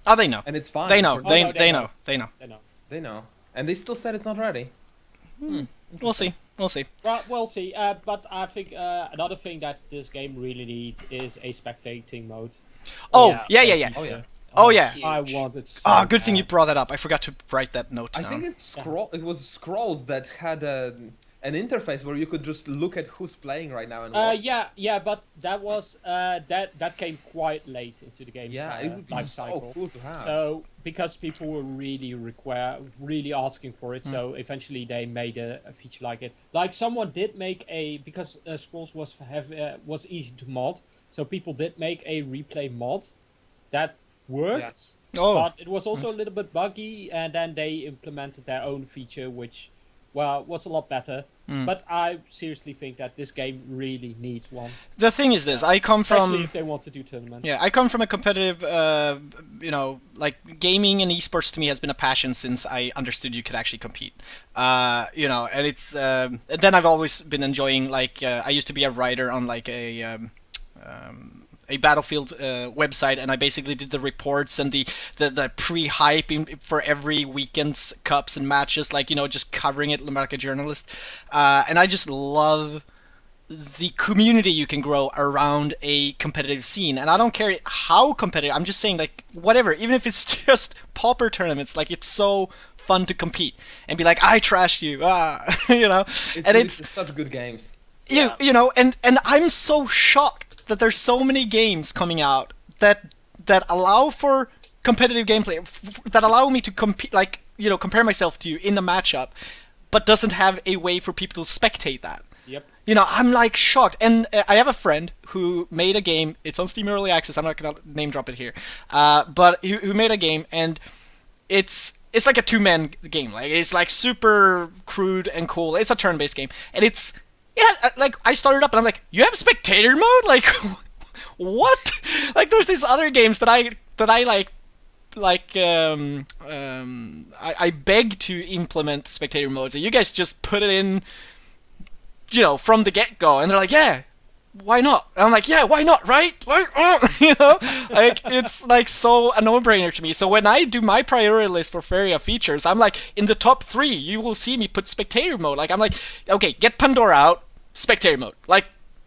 Oh, they know. and it's fine. They know. for- They no, they they know. know. They know. I know. They know, and they still said it's not ready. We'll see. We'll see. Well, we'll see. But I think another thing that this game really needs is a spectating mode. Oh Yeah. yeah. Oh yeah. Oh yeah. Huge. I want it. So Oh, good thing you bad. brought that up. I forgot to write that note I down. think it was Scrolls that had an interface where you could just look at who's playing right now and watch. Yeah, but that was that came quite late into the game's Yeah, it would be life so cycle. cool to have. So because people were really asking for it, so eventually they made a feature like it. Like someone did make because Scrolls was easy to mod, so people did make a replay mod that worked. Oh. But it was also a little bit buggy, and then they implemented their own feature, which, was a lot better. But I seriously think that this game really needs one, The thing is this. I come especially from. if they want to do tournaments. Yeah, I come from a competitive, like gaming and esports to me has been a passion since I understood you could actually compete. And it's then I've always been enjoying I used to be a writer on a Battlefield website, and I basically did the reports and the pre-hype for every weekend's cups and matches, just covering it like a journalist. And I just love the community you can grow around a competitive scene, and I don't care how competitive. I'm just saying, whatever, even if it's just pauper tournaments, it's so fun to compete and be like, I trashed you, It's such good games. Yeah. And I'm so shocked that there's so many games coming out that allow for competitive gameplay, that allow me to compete, compare myself to you in a matchup, but doesn't have a way for people to spectate that. Yep. I'm shocked. And I have a friend who made a game. It's on Steam Early Access. I'm not gonna name drop it here, but who made a game, and it's like a two-man game. It's super crude and cool. It's a turn-based game, and it's. Yeah, I started up and I'm like, you have spectator mode? What? There's these other games that I I beg to implement spectator modes, and you guys just put it in, from the get-go, and they're like, yeah, why not? And I'm like, yeah, why not, right? It's so a no-brainer to me. So when I do my priority list for Faeria features, I'm in the top 3, you will see me put spectator mode. I'm like, okay, get Pandora out, spectator mode. Yeah,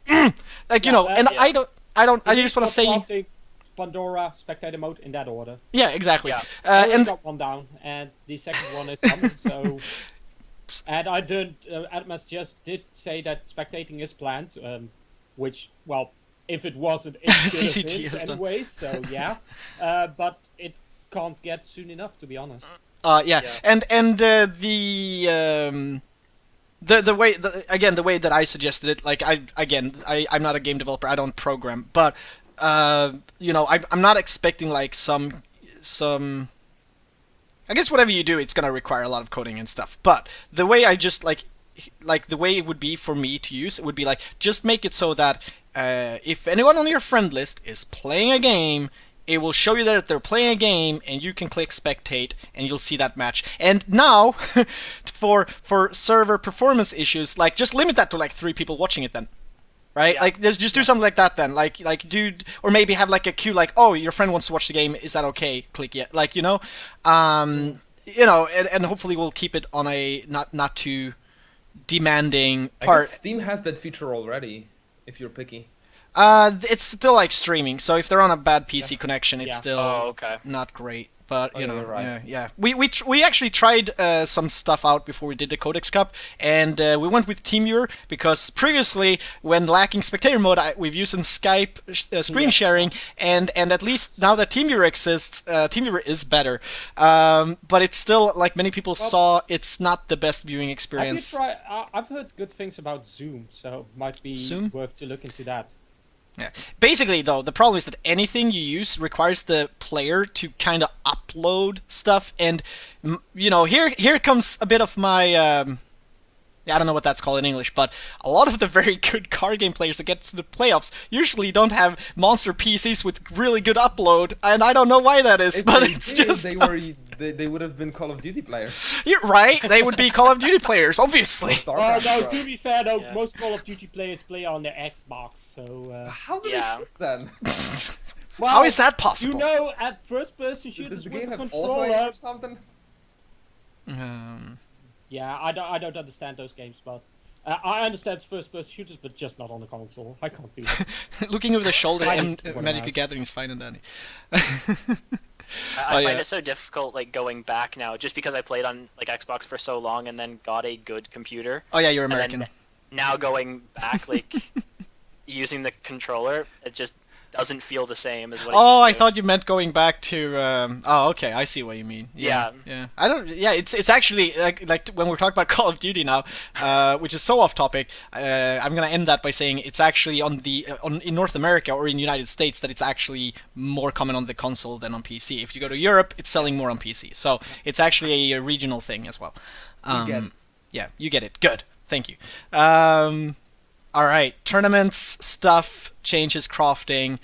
and yeah. I just want to say, Pandora, spectator mode in that order. Yeah, exactly. Yeah. I already And got one down, and the second one is coming. So, and I did. Atmas just did say that spectating is planned, which, well, if it wasn't, it should have CCG been has done. anyway. So yeah, but it can't get soon enough, to be honest. yeah, Yeah. and the way the way that I suggested it, like I'm not a game developer, I don't program, but you know, I'm not expecting like some I guess whatever you do, it's gonna require a lot of coding and stuff. But the way I just like the way it would be for me to use it would be like, just make it so that if anyone on your friend list is playing a game, it will show you that they're playing a game, and you can click spectate, and you'll see that match. And now, for server performance issues, like, just limit that to like 3 people watching it then. Right? Yeah. Like, just do something like that then. Like, dude, or maybe have like a queue, like, oh, your friend wants to watch the game, is that okay? Click yeah. Like, you know, and hopefully we'll keep it on a not too demanding I part. guess Steam has that feature already, if you're picky. It's still like streaming, so if they're on a bad PC connection, it's Yeah. still Oh, okay. not great. But Oh, you yeah, know, you're right. yeah. We actually tried some stuff out before we did the Codex Cup, and we went with TeamViewer because previously, when lacking spectator mode, we've used in Skype screen sharing, and at least now that TeamViewer exists, TeamViewer is better. But it's still, like many people saw, it's not the best viewing Have you experience. tried? I've heard good things about Zoom, so might be Zoom? worth to look into that. Yeah. Basically, though, the problem is that anything you use requires the player to kind of upload stuff, and you know, here comes a bit of my I don't know what that's called in English, but a lot of the very good card game players that get to the playoffs usually don't have monster PCs with really good upload, and I don't know why that is, If but they it's did, just they would have been Call of Duty players. You're right. They would be Call of Duty players, obviously. Oh StarCraft no, pros. to be fair though, Yeah. most Call of Duty players play on their Xbox, so How do Yeah. they do then? well, How is that possible? you know, at first-person Does shooters the with game a have auto aim controller. or something? Yeah, I don't understand those games, but I understand first-person shooters, but just not on the console. I can't do that. Looking over the shoulder I and don't- Magic the Nice. Gathering is fine and dandy. I Oh, find yeah. it so difficult, like, going back now, just because I played on like Xbox for so long and then got a good computer. Oh yeah, you're And American. then now going back, like, using the controller, it just doesn't feel the same as what it Oh, I used to. thought you meant going back to. Oh, okay, I see what you mean. Yeah. Yeah. I don't. Yeah, it's actually like when we're talking about Call of Duty now, which is so off topic. I'm gonna end that by saying it's actually in North America or in the United States that it's actually more common on the console than on PC. If you go to Europe, it's selling more on PC. So it's actually a regional thing as well. get it. Yeah, you get it. Good. Thank you. All right, tournaments, stuff, changes, crafting.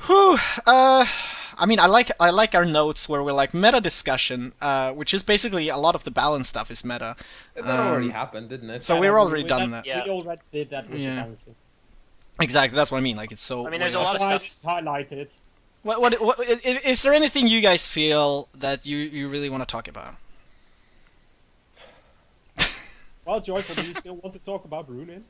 Whew. I mean, I like our notes where we're like meta discussion, which is basically a lot of the balance stuff is meta. That already happened, didn't it? So we're already done that. Yeah. We already did that with Yeah. the balancing. Exactly, that's what I mean. Like it's so. I mean, there's a way lot off. of I stuff. highlighted. What is there anything you guys feel that you really want to talk about? Well, Joyful, do you still want to talk about Runin?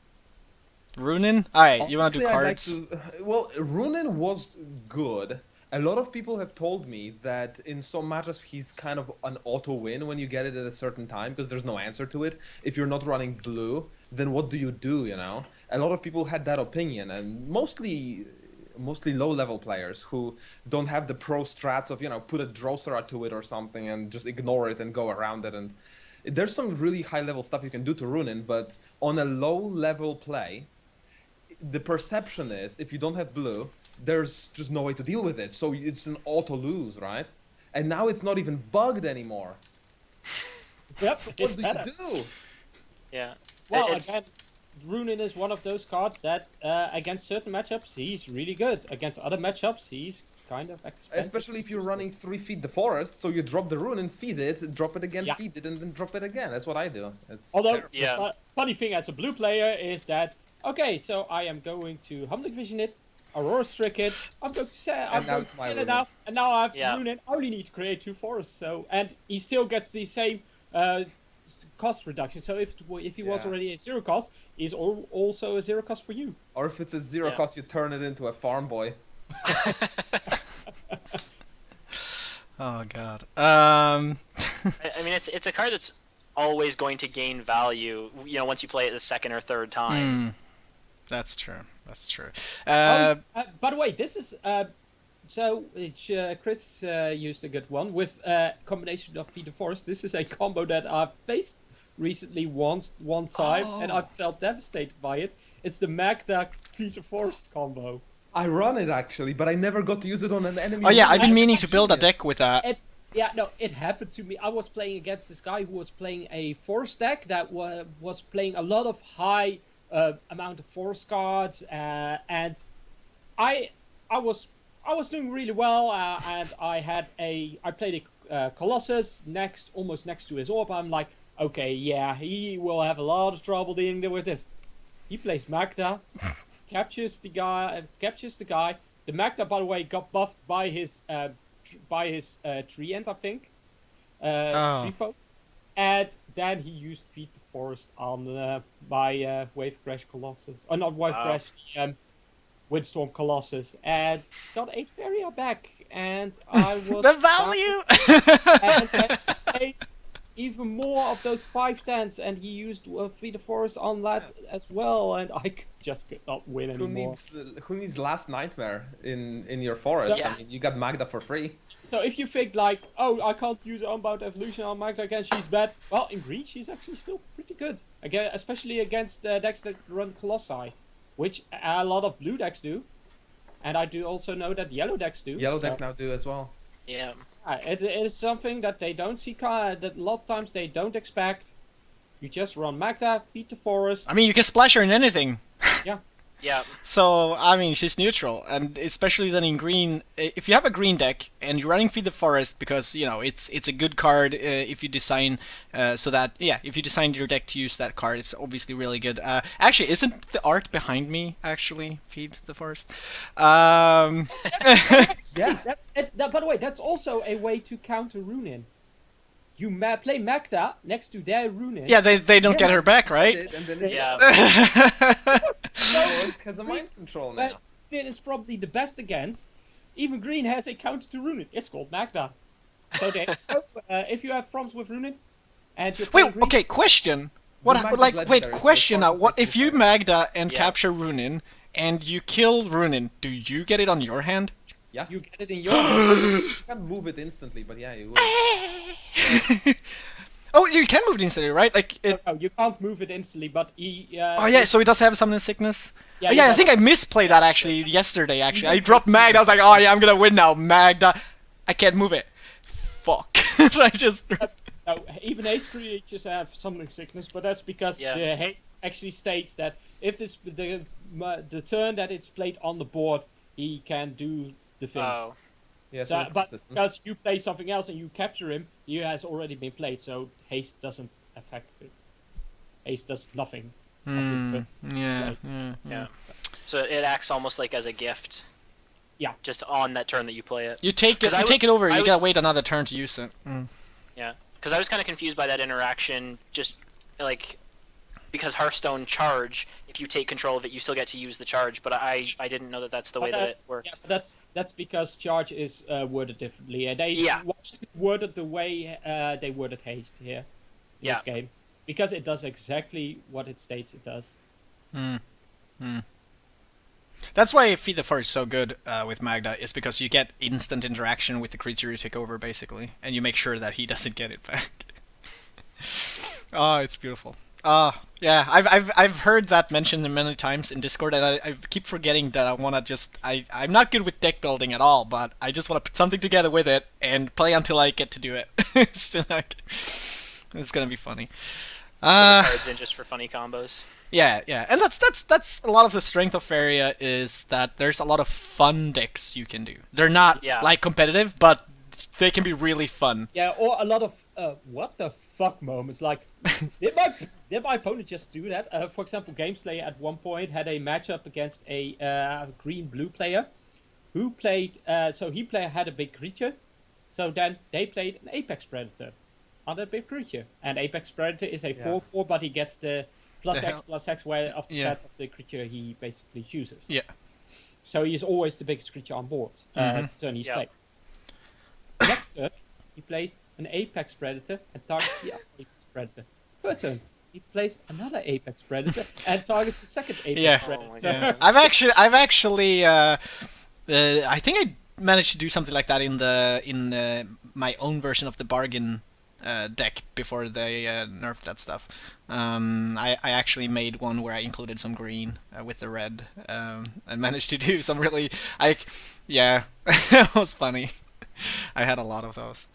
Runin? All right, you want to do Honestly, I'd cards? well, Runin was good. A lot of people have told me that in some matches he's kind of an auto win when you get it at a certain time because there's no answer to it. If you're not running blue, then what do? You know? A lot of people had that opinion, and mostly low-level players who don't have the pro strats of, you know, put a Drosera to it or something and just ignore it and go around it. And there's some really high-level stuff you can do to Runin, but on a low-level play, the perception is if you don't have blue, there's just no way to deal with it. So it's an auto lose, right? And now it's not even bugged anymore. Yep, What it's do better. you do? Yeah. Well, It's- again, Runin is one of those cards that against certain matchups he's really good. Against other matchups he's kind of expensive. Especially if you're running 3 feet the forest, so you drop the rune and feed it, drop it again, Yeah. feed it, and then drop it again. That's what I do. It's Although, terrible. Yeah. the funny thing as a blue player is that, okay, so I am going to Humbling Vision it, Aurora Strick it, I'm going to say, I'm now going it's to my get it Runin. out, and now I have Yeah. Runin, I only need to create 2 forests, so, and he still gets the same cost reduction, so if he was Yeah. already a 0 cost, he's also a 0 cost for you. Or if it's at 0 Yeah. cost, you turn it into a farm boy. Oh god. I mean, it's a card that's always going to gain value. You know, once you play it the second or third time. That's true. That's true. By the way, this is so it's, Chris used a good one with combination of Feed the Forest. This is a combo that I've faced recently one time, and I felt devastated by it. It's the Magda Feed the Forest combo. I run it actually, but I never got to use it on an enemy. Oh yeah, I've been meaning to build a deck with that. It happened to me. I was playing against this guy who was playing a forest deck that was playing a lot of high amount of forest cards, and I was doing really well, and I played a Colossus almost next to his orb. I'm like, okay, yeah, he will have a lot of trouble dealing with this. He plays Magda, captures the guy. The Magda, by the way, got buffed by his tree end, I think. Tree folk. And then he used Feed the Forest on my Wave Crash Colossus. Oh, not Wave Crash, Windstorm Colossus. And got a Faeria back. And I was... The value! And I even more of those 5/10s, and he used Feed the Forest on that as well, and I just could not win anymore. Who needs Last Nightmare in your forest? Yeah. I mean, you got Magda for free. So if you think like, oh, I can't use Unbound Evolution on Magda again, she's bad. Well, in green, she's actually still pretty good. Again, especially against decks that run Colossi, which a lot of blue decks do. And I do also know that yellow decks do. Yellow decks now do as well. Yeah. It is something that they don't see, that a lot of times they don't expect. You just run Magda, Feed the Forest. I mean, you can splash her in anything. Yeah. Yeah. So, I mean, she's neutral, and especially then in green, if you have a green deck and you're running Feed the Forest, because, you know, it's a good card if you design so that, yeah, if you design your deck to use that card, it's obviously really good. Actually, isn't the art behind me, actually, Feed the Forest? Yeah. By the way, that's also a way to counter Runin. You play Magda next to their Runin. Yeah, they don't get her back, right? And then Yeah. it has a mind control now. But it is probably the best against. Even green has a counter to Runin. It's called Magda. So if you have problems with Runin, and you're playing Wait, green, okay, question. What, Magda's like, wait, legendary, so question it's now. hard to What say if you too. Magda and Yeah. capture Runin, and you kill Runin? Do you get it on your hand? Yeah. you get it in your. You can move it instantly, but yeah, you will. Oh, you can move it instantly, right? Like it. No, you can't move it instantly, but he. Oh yeah, so it does have summoning sickness. Yeah, Oh, he yeah, I does. think I misplayed that actually yesterday. Actually, I did dropped face Magda. I was like, oh yeah, I'm gonna win now. Magda, I can't move it. Fuck. So I just. No, even ace creatures have summoning sickness, but that's because Yeah. the haste actually states that if the turn that it's played on the board, he can do the things. Oh. Yeah, so it's But consistent. because you play something else and you capture him, he has already been played, so haste doesn't affect it. Haste does nothing. Yeah. Yeah. So it acts almost like as a gift. Yeah. Just on that turn that you play it. You take it. 'Cause I You w- take it over. I You gotta was- wait another turn to use it. Mm. Yeah. Because I was kind of confused by that interaction. Just like because Hearthstone charge, if you take control of it, you still get to use the charge. But I didn't know that that's the way that it worked. Yeah, but that's because charge is worded differently. They Yeah. worded the way they worded haste here in this game, because it does exactly what it states it does. That's why Feed the Forest is so good with Magda, is because you get instant interaction with the creature you take over, basically, and you make sure that he doesn't get it back. Oh, it's beautiful. Yeah, I've heard that mentioned many times in Discord, and I keep forgetting that I want to just... I'm not good with deck building at all, but I just want to put something together with it and play until I get to do it. It's still like... It's gonna be funny. Put the cards in just for funny combos. Yeah, and that's a lot of the strength of Faeria, is that there's a lot of fun decks you can do. They're not like competitive, but they can be really fun. Yeah, or a lot of what the fuck moments. Like, did my opponent just do that? For example, Gameslayer at one point had a matchup against a green-blue player who played. So he had a big creature. So then they played an Apex Predator on that big creature, and Apex Predator is a 4/4, but he gets the +X/+X where of the stats of the creature he basically chooses. Yeah. So he is always the biggest creature on board. Turn he's Yep. played. Next turn, he plays an Apex Predator and targets the other Apex Predator. Third turn, he plays another Apex Predator and targets the second Apex Yeah. Predator. Oh my Yeah. God. I've actually I think I managed to do something like that in my own version of the bargain deck before they nerfed that stuff. I actually made one where I included some green with the red, and managed to do some really yeah, it was funny. I had a lot of those.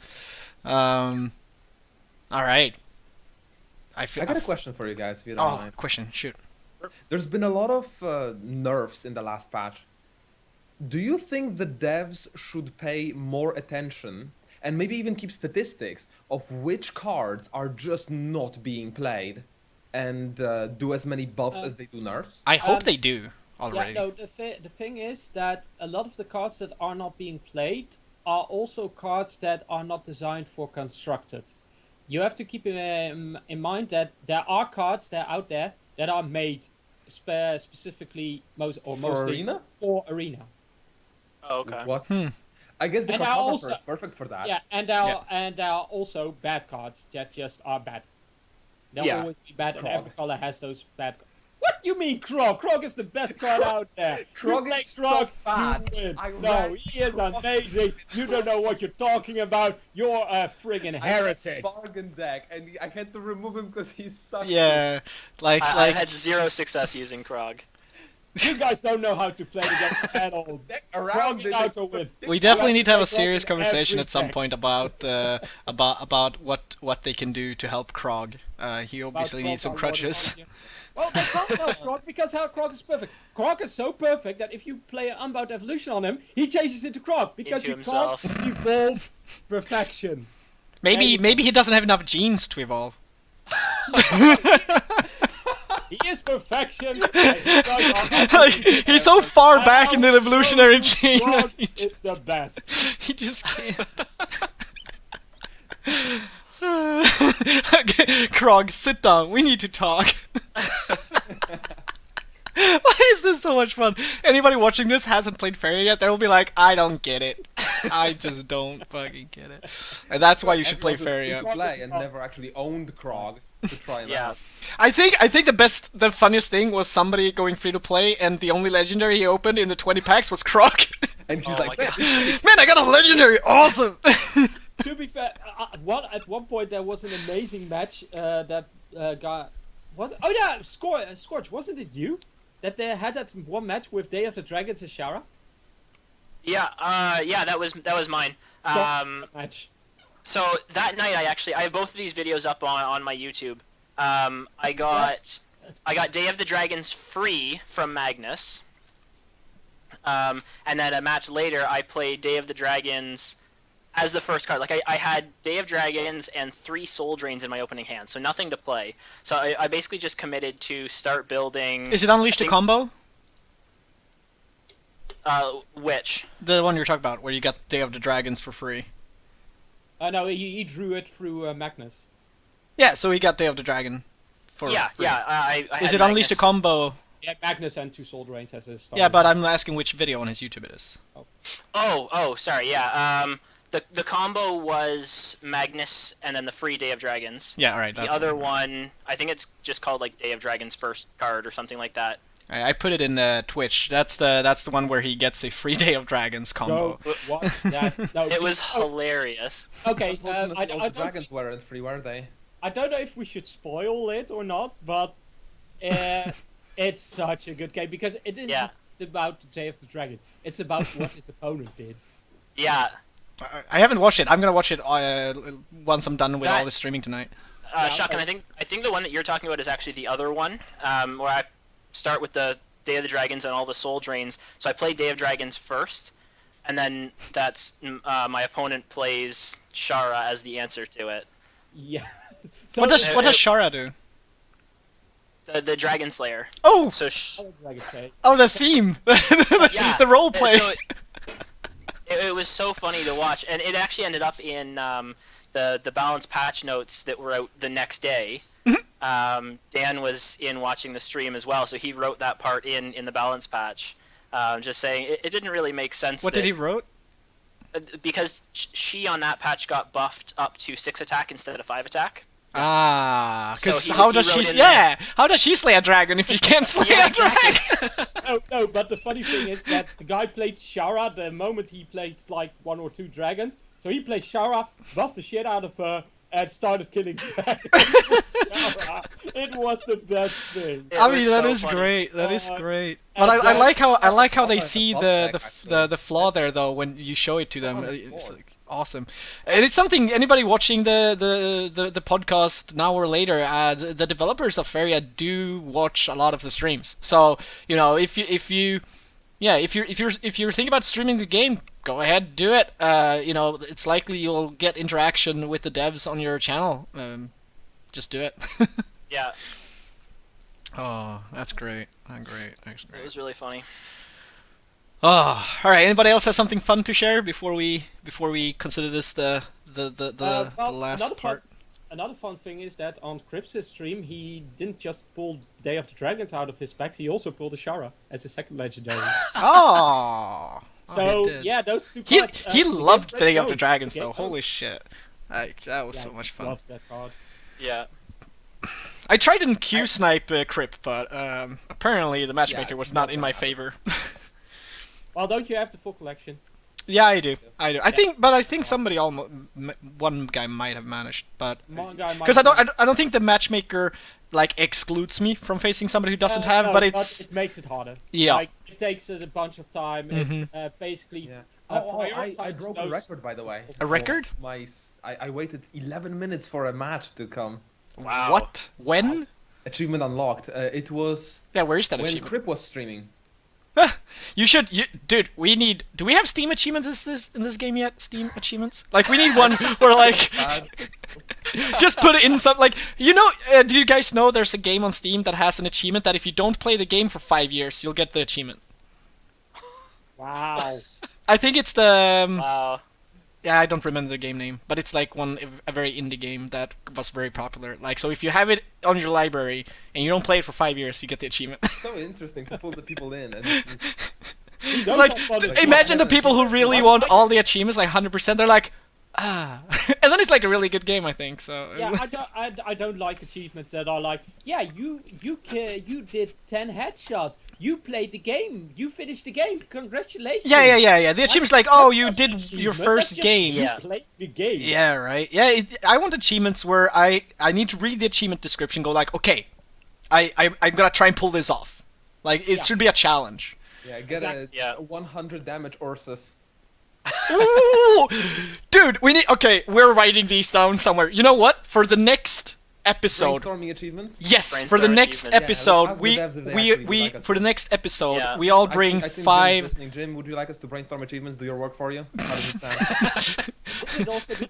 All right. I got a question for you guys, if you don't Oh, mind. question, shoot. There's been a lot of nerfs in the last patch. Do you think the devs should pay more attention and maybe even keep statistics of which cards are just not being played and do as many buffs as they do nerfs? I hope they do already. Yeah, no, the thing is that a lot of the cards that are not being played are also cards that are not designed for constructed. You have to keep in mind that there are cards that are out there that are made specifically mostly Arena? for Arena. Oh, okay. What? I guess the And I cartographer also- is perfect for that. Yeah, and there are also bad cards that just are bad. They'll Yeah, always be bad, Krog. and every color has those bad. What you mean, Krog? Krog is the best card out there. Krog You play is so Krog, bad. you win. I No, ran he is Krog. amazing. You don't know what you're talking about. You're a friggin' I had a heretic. bargain deck, and I had to remove him because he sucked. Yeah, like I like had 0 success using Krog. You guys don't know how to play the game at all. Deck Krog around is it. out to win. we definitely I need to have a like serious Krog in conversation every at some deck. point about what they can do to help Krog. He obviously About needs some Krog, crutches. Well, they can't help Krog because how Krog is perfect. Krog is so perfect that if you play an Unbound Evolution on him, he changes into Krog because Into you himself. can't evolve perfection. Maybe he doesn't have enough genes to evolve. He is perfection. He's so far back in the evolutionary chain. Krog He is just, the best. he just can't. Okay, Krog, sit down. We need to talk. Why is this so much fun? Anybody watching this hasn't played Faeria yet, they will be like, I don't get it. I just don't fucking get it. And that's why you should play Everyone Faeria. who play and never actually owned Krog to try it Yeah. out. I think the funniest thing was somebody going free to play, and the only legendary he opened in the 20 packs was Krog. And he's Oh like, my "Man, God. this is Man, I got a legendary! Awesome! To be fair, at one point there was an amazing match that got. Oh yeah, Scorch, wasn't it you? That they had that one match with Day of the Dragons and Shara? Yeah, that was mine. Match. So that night, I have both of these videos up on my YouTube. I got Day of the Dragons free from Magnus. And then a match later, I played Day of the Dragons as the first card. Like I had Day of Dragons and 3 Soul Drains in my opening hand, so nothing to play. So I basically just committed to start building. Is it Unleashed a combo? Which? The one you're talking about, where you got Day of the Dragons for free. No, he drew it through Magnus. Yeah, so he got Day of the Dragon for Yeah, free. yeah. I Is had it Unleashed a Magnus- combo? Yeah, Magnus and 2 Soul Drains as his. Yeah, but I'm asking which video on his YouTube it is. Oh, sorry. Yeah. The combo was Magnus and then the free Day of Dragons. Yeah, alright. The other one, I think it's just called like Day of Dragons first card or something like that. I put it in Twitch. That's the one where he gets a free Day of Dragons combo. No, what? That, no, It was oh, hilarious. okay. Unfortunately, I all the don't dragons weren't free, were they? I don't know if we should spoil it or not, but it's such a good game because it isn't Yeah. about the Day of the Dragon. It's about what his opponent did. Yeah. I haven't watched it. I'm gonna watch it once I'm done with That- all this streaming tonight. Yeah, Shotgun, okay. I think the one that you're talking about is actually the other one, where I start with the Day of the Dragons and all the Soul Drains. So I play Day of Dragons first, and then that's my opponent plays Shara as the answer to it. Yeah. So What does it- Shara do? The Dragon Slayer. Oh, So Dragon Slayer. oh, the theme, yeah, the role play. So it was so funny to watch, and it actually ended up in the balance patch notes that were out the next day. Dan was in watching the stream as well, so he wrote that part in the balance patch. Just saying, it didn't really make sense. What did he wrote? Because she on that patch got buffed up to 6 attack instead of 5 attack. Ah, because So how he does she? wrote in Yeah, how does she slay a dragon if you can't slay Yeah, a dragon? No, but the funny thing is that the guy played Shara the moment he played like 1 or 2 dragons. So he played Shara, buffed the shit out of her, and started killing dragons. Shara. It was the best thing. It I was mean, that so is funny. great. That is great. and But I then- like how they Kappa see above the deck, actually. the flaw there though when you show it to them. on It's board. like awesome, and it's something anybody watching the podcast now or later. The developers of Faeria do watch a lot of the streams. So you know if you're thinking about streaming the game, go ahead, do it. You know, it's likely you'll get interaction with the devs on your channel. Just do it. Yeah, Oh, that's great. Great. That's it great. was really funny. Oh, all right. Anybody else have something fun to share before we consider this the Well, last part? Another fun thing is that on Crips's stream, he didn't just pull Day of the Dragons out of his packs, he also pulled a Shara as his second legendary. Oh, So, he did. yeah, those two He cards. he loved Day Day of the Dragons though. Holy Holy shit, that was so much fun. Loves that card. Yeah. I tried in Q snipe Crip, but apparently the matchmaker was not in my favor. Well, don't you have the full collection? Yeah, I do. I think somebody one guy might have managed, but One guy might because I don't think the matchmaker like excludes me from facing somebody who doesn't have, no, but it's it makes it harder. Yeah. Like, it takes a bunch of time. Mhm. It's basically. Yeah. Uh, I prioritize broke a those- record, by the way. a record. I waited 11 minutes for a match to come. Wow. What? When? Achievement unlocked. It was Yeah, where is that when achievement? Crip was streaming. Dude, we need. Do we have Steam achievements in this game yet? Steam achievements? Like, we need one where like just put it in some like you know. Do you guys know there's a game on Steam that has an achievement that if you don't play the game for 5 years, you'll get the achievement. Wow. I think it's the. Wow. Yeah, I don't remember the game name, but it's like a very indie game that was very popular. Like, so if you have it on your library and you don't play it for 5 years, you get the achievement. So interesting to pull the people in. And It's like, imagine the people who really want all the achievements, like 100%. They're like, ah, and then it's like a really good game, I think. So Yeah, I don't like achievements that are like, yeah, you did 10 headshots, you played the game, you finished the game, congratulations. yeah. The achievement's like, oh, you That's did not an your achievement, first that's just game. You Yeah. played the game. Yeah, right. Yeah, I want achievements where I need to read the achievement description, go like, okay, I'm gonna try and pull this off. Like, it Yeah. should be a challenge. yeah, get Yeah. a 100 damage Ursus. Ooh, dude, we're writing these down somewhere. You know what? For the next episode, Brainstorming achievements. yes, for the Brainstorm next achievements. episode, Yeah, ask the we devs if they we actually would we like us for the to. next episode, Yeah. we all I bring think Jim is 5. listening. Jim, would you like us to brainstorm achievements? Do your work for you? How does it sound? Would it also be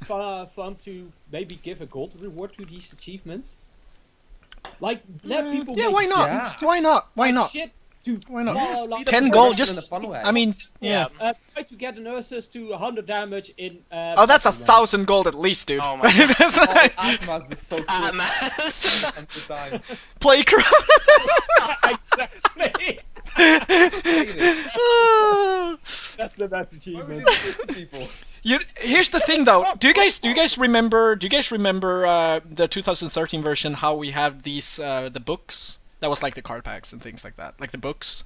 fun to maybe give a gold reward to these achievements? Like, let people Yeah, make why not? Yeah. Why not? Why like not? shit to Why not? follow, Speed like, up 10 the gold, progression just in a fun way. I mean, yeah. try to get an Ursus to 100 damage in. Oh, that's 1,000 gold at least, dude. Oh my God. That's Oh, like, Atmas is so cool. Atmas. 100 times. Playcraft. Exactly. That's the best Why would achievement. you do this to people? Here's the thing, though. Do you guys remember the 2013 version? How we have these the books? That was like the card packs and things like that, like the books.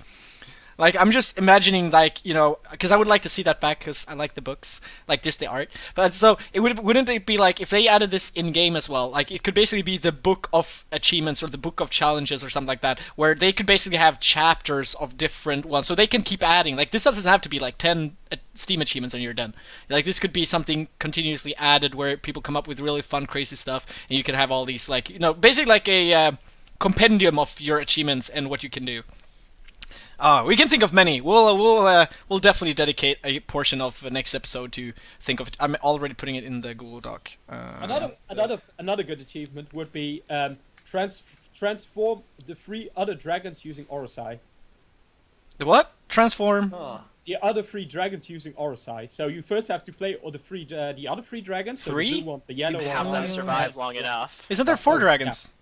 Like, I'm just imagining, like, you know, because I would like to see that back, because I like the books, like, just the art. But so, wouldn't it be like, if they added this in-game as well, like, it could basically be the book of achievements or the book of challenges or something like that, where they could basically have chapters of different ones, so they can keep adding. Like, this doesn't have to be, like, 10 Steam achievements and you're done. Like, this could be something continuously added, where people come up with really fun, crazy stuff, and you can have all these, like, you know, basically like a compendium of your achievements and what you can do. We can think of many. We'll definitely dedicate a portion of the next episode to think of. I'm already putting it in the Google Doc. Another good achievement would be transform the 3 other dragons using Orosai. The what? Transform. Huh. The other 3 dragons using Orosai. So you first have to play all the other 3 dragons. So 3? the blue one, the yellow You one. have them Oh. survive long enough. Isn't there 4 dragons?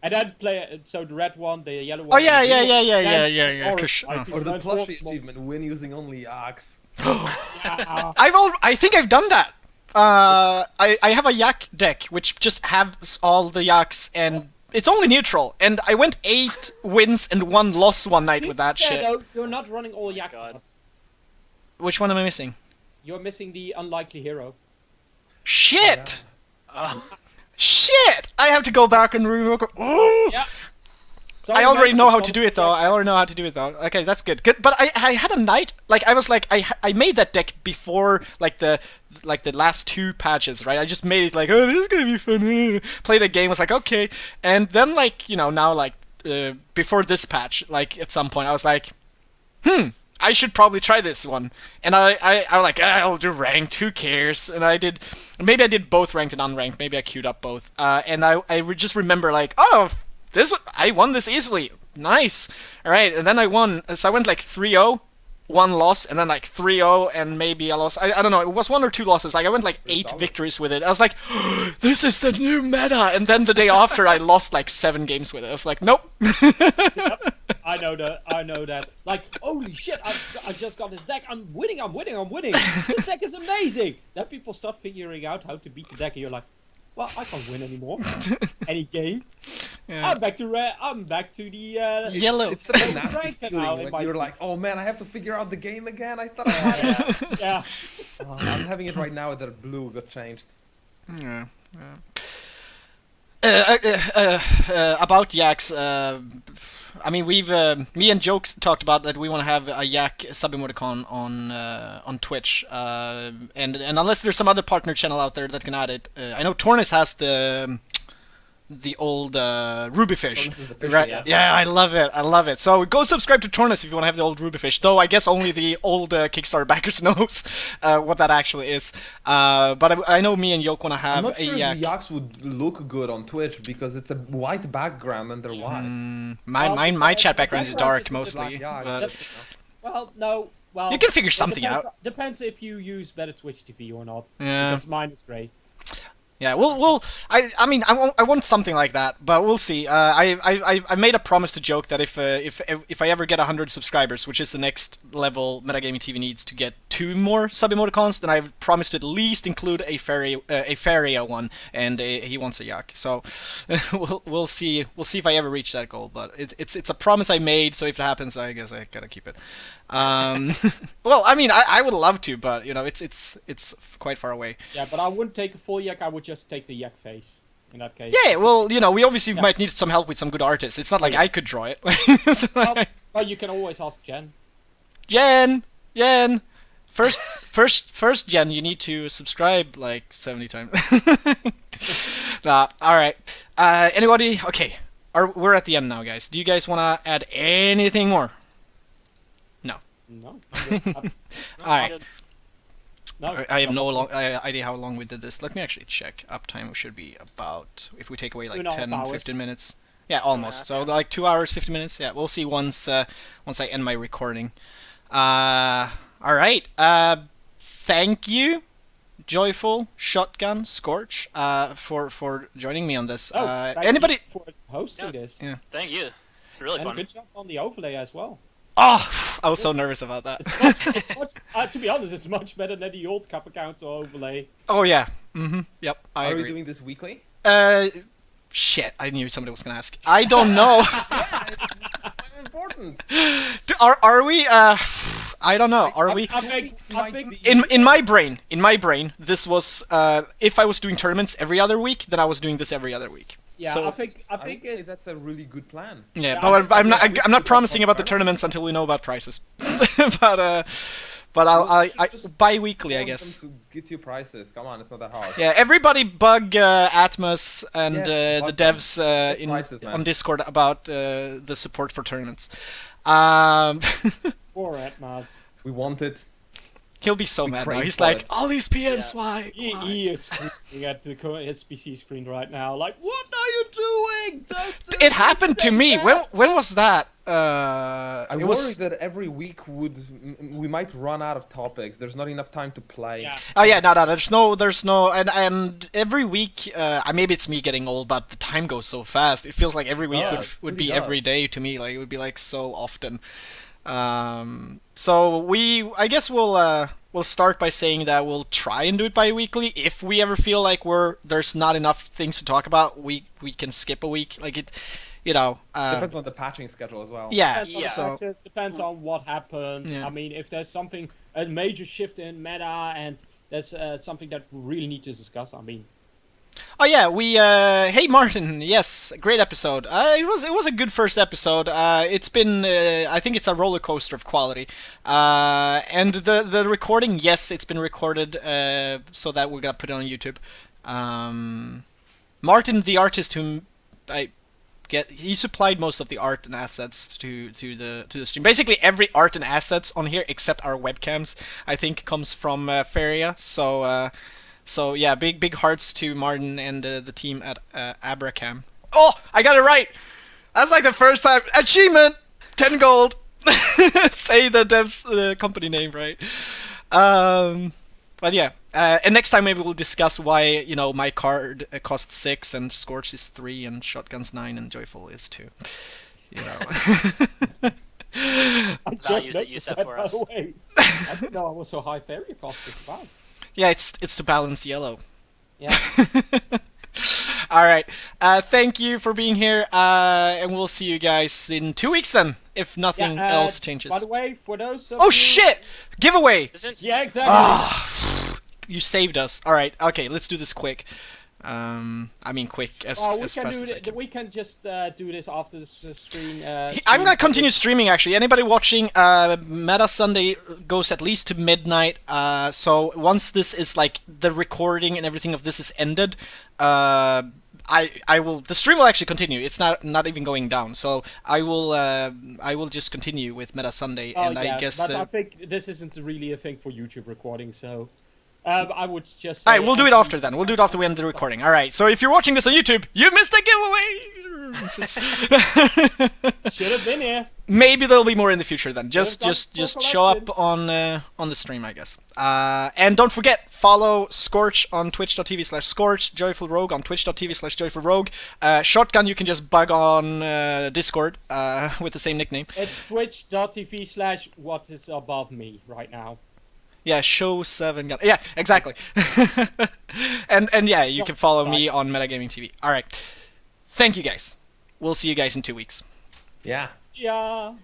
And then play so the red one, the yellow one. Oh yeah, and the yeah, green yeah, one, yeah, yeah, then yeah, the yeah. orange, like, Or the transform- plushie achievement, win using only yaks. Yeah. I think I've done that. I have a yak deck which just has all the yaks and it's only neutral. And I went 8 wins and 1 loss one night with that Yeah, shit. no, you're not running all yak God. cards. Which one am I missing? You're missing the unlikely hero. Shit! Oh, Shit! I have to go back and rework. Ooh! Yeah. I already know how to do it though. I already know how to do it though. Okay, that's good. Good, but I had a night like I was like I made that deck before like the last 2 patches, right? I just made it like, oh, this is gonna be fun. Played a game, was like, okay, and then like now like before this patch, like at some point I was like, I should probably try this one. And I was like, I'll do ranked, who cares? And maybe I did both ranked and unranked. Maybe I queued up both. And I just remember like, oh, I won this easily. Nice. All right, and then I won. So I went like 3-0, 1 loss, and then like 3-0, and maybe a loss. I don't know. It was 1 or 2 losses. Like I went like 8 victories with it. I was like, this is the new meta. And then the day after, I lost like 7 games with it. I was like, nope. Yep. I know that. Like, holy shit, I just got this deck. I'm winning. This deck is amazing. Then people start figuring out how to beat the deck, and you're like, well, I can't win anymore. Any game. Yeah. I'm back to the Yellow. It's such a Rank nasty it now feeling in when my- you're like, oh man, I have to figure out the game again. I thought I had it. Yeah. Oh, I'm having it right now that blue got changed. Yeah. About yaks, I mean, me and Jokes talked about that we want to have a yak sub-emoticon on Twitch, and unless there's some other partner channel out there that can add it, I know Tornis has the old Rubyfish. Tornis is the fish, Right? yeah. Yeah, I love it. So go subscribe to Tornis if you want to have the old Rubyfish. Though I guess only the old Kickstarter backers knows what that actually is. But I know me and Yoke want to have I'm not sure a yak. if the yaks would look good on Twitch because it's a white background and they're white. My chat background is dark It's a mostly. black yak, but- it's Well, no. Well, You can figure it something depends, out. Depends if you use better Twitch TV or not. Yeah. Because mine is grey. Yeah, I mean, I want something like that, but we'll see. I made a promise to Joke that if I ever get 100 subscribers, which is the next level Metagaming TV needs to get 2 more sub emoticons, then I promised to at least include a Faeria one, and he wants a yak. So we'll see if I ever reach that goal. But it's a promise I made, so if it happens, I guess I gotta keep it. Well, I mean, I would love to, but you know, it's quite far away. Yeah, but I wouldn't take a full yak. I would just take the yak face in that case. Yeah, well, you know, we obviously might need some help with some good artists. It's not like I could draw it. So, Well, you can always ask Jen. Jen, first, Jen, you need to subscribe like 70 times. Nah, all right. Anybody? Okay, we're at the end now, guys. Do you guys want to add anything more? No. All right. No. I have no idea how long we did this. Let me actually check. Uptime should be about, if we take away like 2.5 10, hours. 15 minutes. Yeah, almost. So like 2 hours, 50 minutes. Yeah, we'll see once I end my recording. All right. Thank you, Joyful, Shotgun, Scorch, for joining me on this. Thank Anybody? you for hosting this. Yeah. thank you. Really And fun. good job on the overlay as well. Oh, I was so nervous about that. It's much, to be honest, it's much better than the old Kappa Council overlay. Oh yeah. Yep. I Are agree. we doing this weekly? Shit. I knew somebody was gonna ask. I don't know. Important. Are we? I don't know. Are we? I think In my brain, this was if I was doing tournaments every other week, then I was doing this every other week. yeah, So- I think I would say that's a really good plan. Yeah, Yeah, but I'm I- not. I'm not promising about the tournaments until we know about prices. but I Just bi-weekly, I Want guess. them to get you prices. Come on, it's not that hard. Yeah, everybody bug Atmos and Yes, the bug them. devs Get prices, man. on Discord about the support for tournaments. for Atmas. We want it. He'll be so We mad now. crave He's for like, it. all these PMs, Yeah. why? He is screaming at his PC screen right now, like, what are you doing? Greg, don't It happened to say me. that. When was that? I It worry was. that every week we might run out of topics. There's not enough time to play. Yeah. Oh yeah, no. There's no, and every week, maybe it's me getting old, but the time goes so fast. It feels like every week Yeah, would it would really be every does. day to me. Like it would be like so often. So I guess we'll start by saying that we'll try and do it bi-weekly. If we ever feel like there's not enough things to talk about, we can skip a week. Like it, you know. Depends on the patching schedule as well. Yeah. Depends on the So patches, depends on what happened. Yeah. I mean, if there's something, a major shift in meta, and there's something that we really need to discuss. I mean, oh yeah, hey Martin, yes, great episode. It was a good first episode. It's been I think it's a roller coaster of quality. And the recording, yes, it's been recorded so that we're gonna put it on YouTube. Martin, the artist whom he supplied most of the art and assets to the stream. Basically, every art and assets on here except our webcams, I think, comes from Faeria. So yeah, big hearts to Martin and the team at Abrakam. Oh, I got it right. That's like the first time. Achievement, 10 gold. Say the dev's company name right. But yeah, and next time maybe we'll discuss why my card costs 6 and Scorch is 3 and Shotgun's 9 and Joyful is 2. I Values that you noticed set that, for by us. the way. I didn't know I was so high fairy cost. Wow. Yeah, it's to balance yellow. Yeah. All right. Thank you for being here, and we'll see you guys in 2 weeks then, if nothing else changes. By the way, for those of Oh you... shit! Giveaway! Isn't Yeah, exactly. You saved us. All right. Okay, let's do this quick. I mean, quick as we as can fast do as I can. We can just do this after the stream. I'm gonna continue streaming. Actually, anybody watching, Meta Sunday goes at least to midnight. So once this is like the recording and everything of this is ended, I will. The stream will actually continue. It's not even going down. So I will just continue with Meta Sunday, and yeah, I guess. but I think this isn't really a thing for YouTube recording, so I would just. All right, we'll do it after then. We'll do it after we end the recording. All right. So if you're watching this on YouTube, you missed a giveaway. Should have been here. Maybe there'll be more in the future then. Just done show collection. up on the stream, I guess. And don't forget, follow Scorch on twitch.tv/Scorch, JoyfulRogue on twitch.tv/JoyfulRogue. Shotgun, you can just bug on Discord with the same nickname. It's twitch.tv/what is above me right now. Yeah, show 7 gun. Yeah, exactly. and yeah, you can follow me on Metagamingtv. All right. Thank you guys. We'll see you guys in 2 weeks. Yeah. Yeah.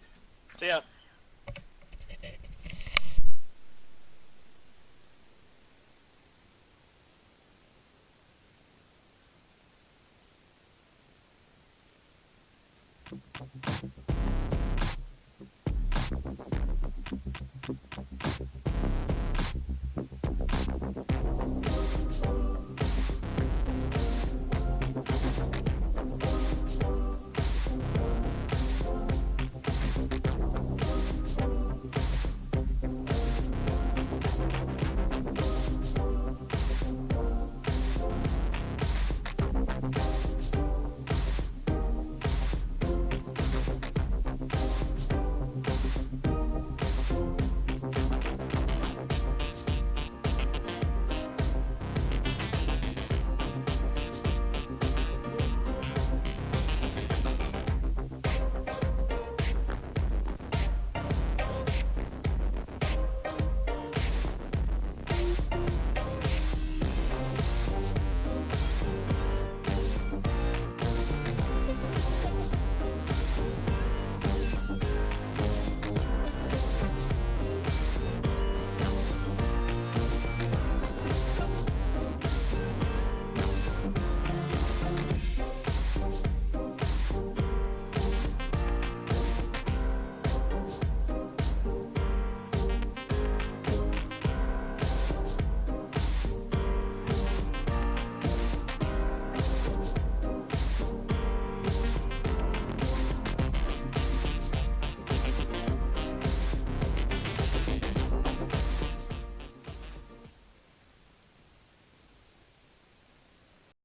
so yeah.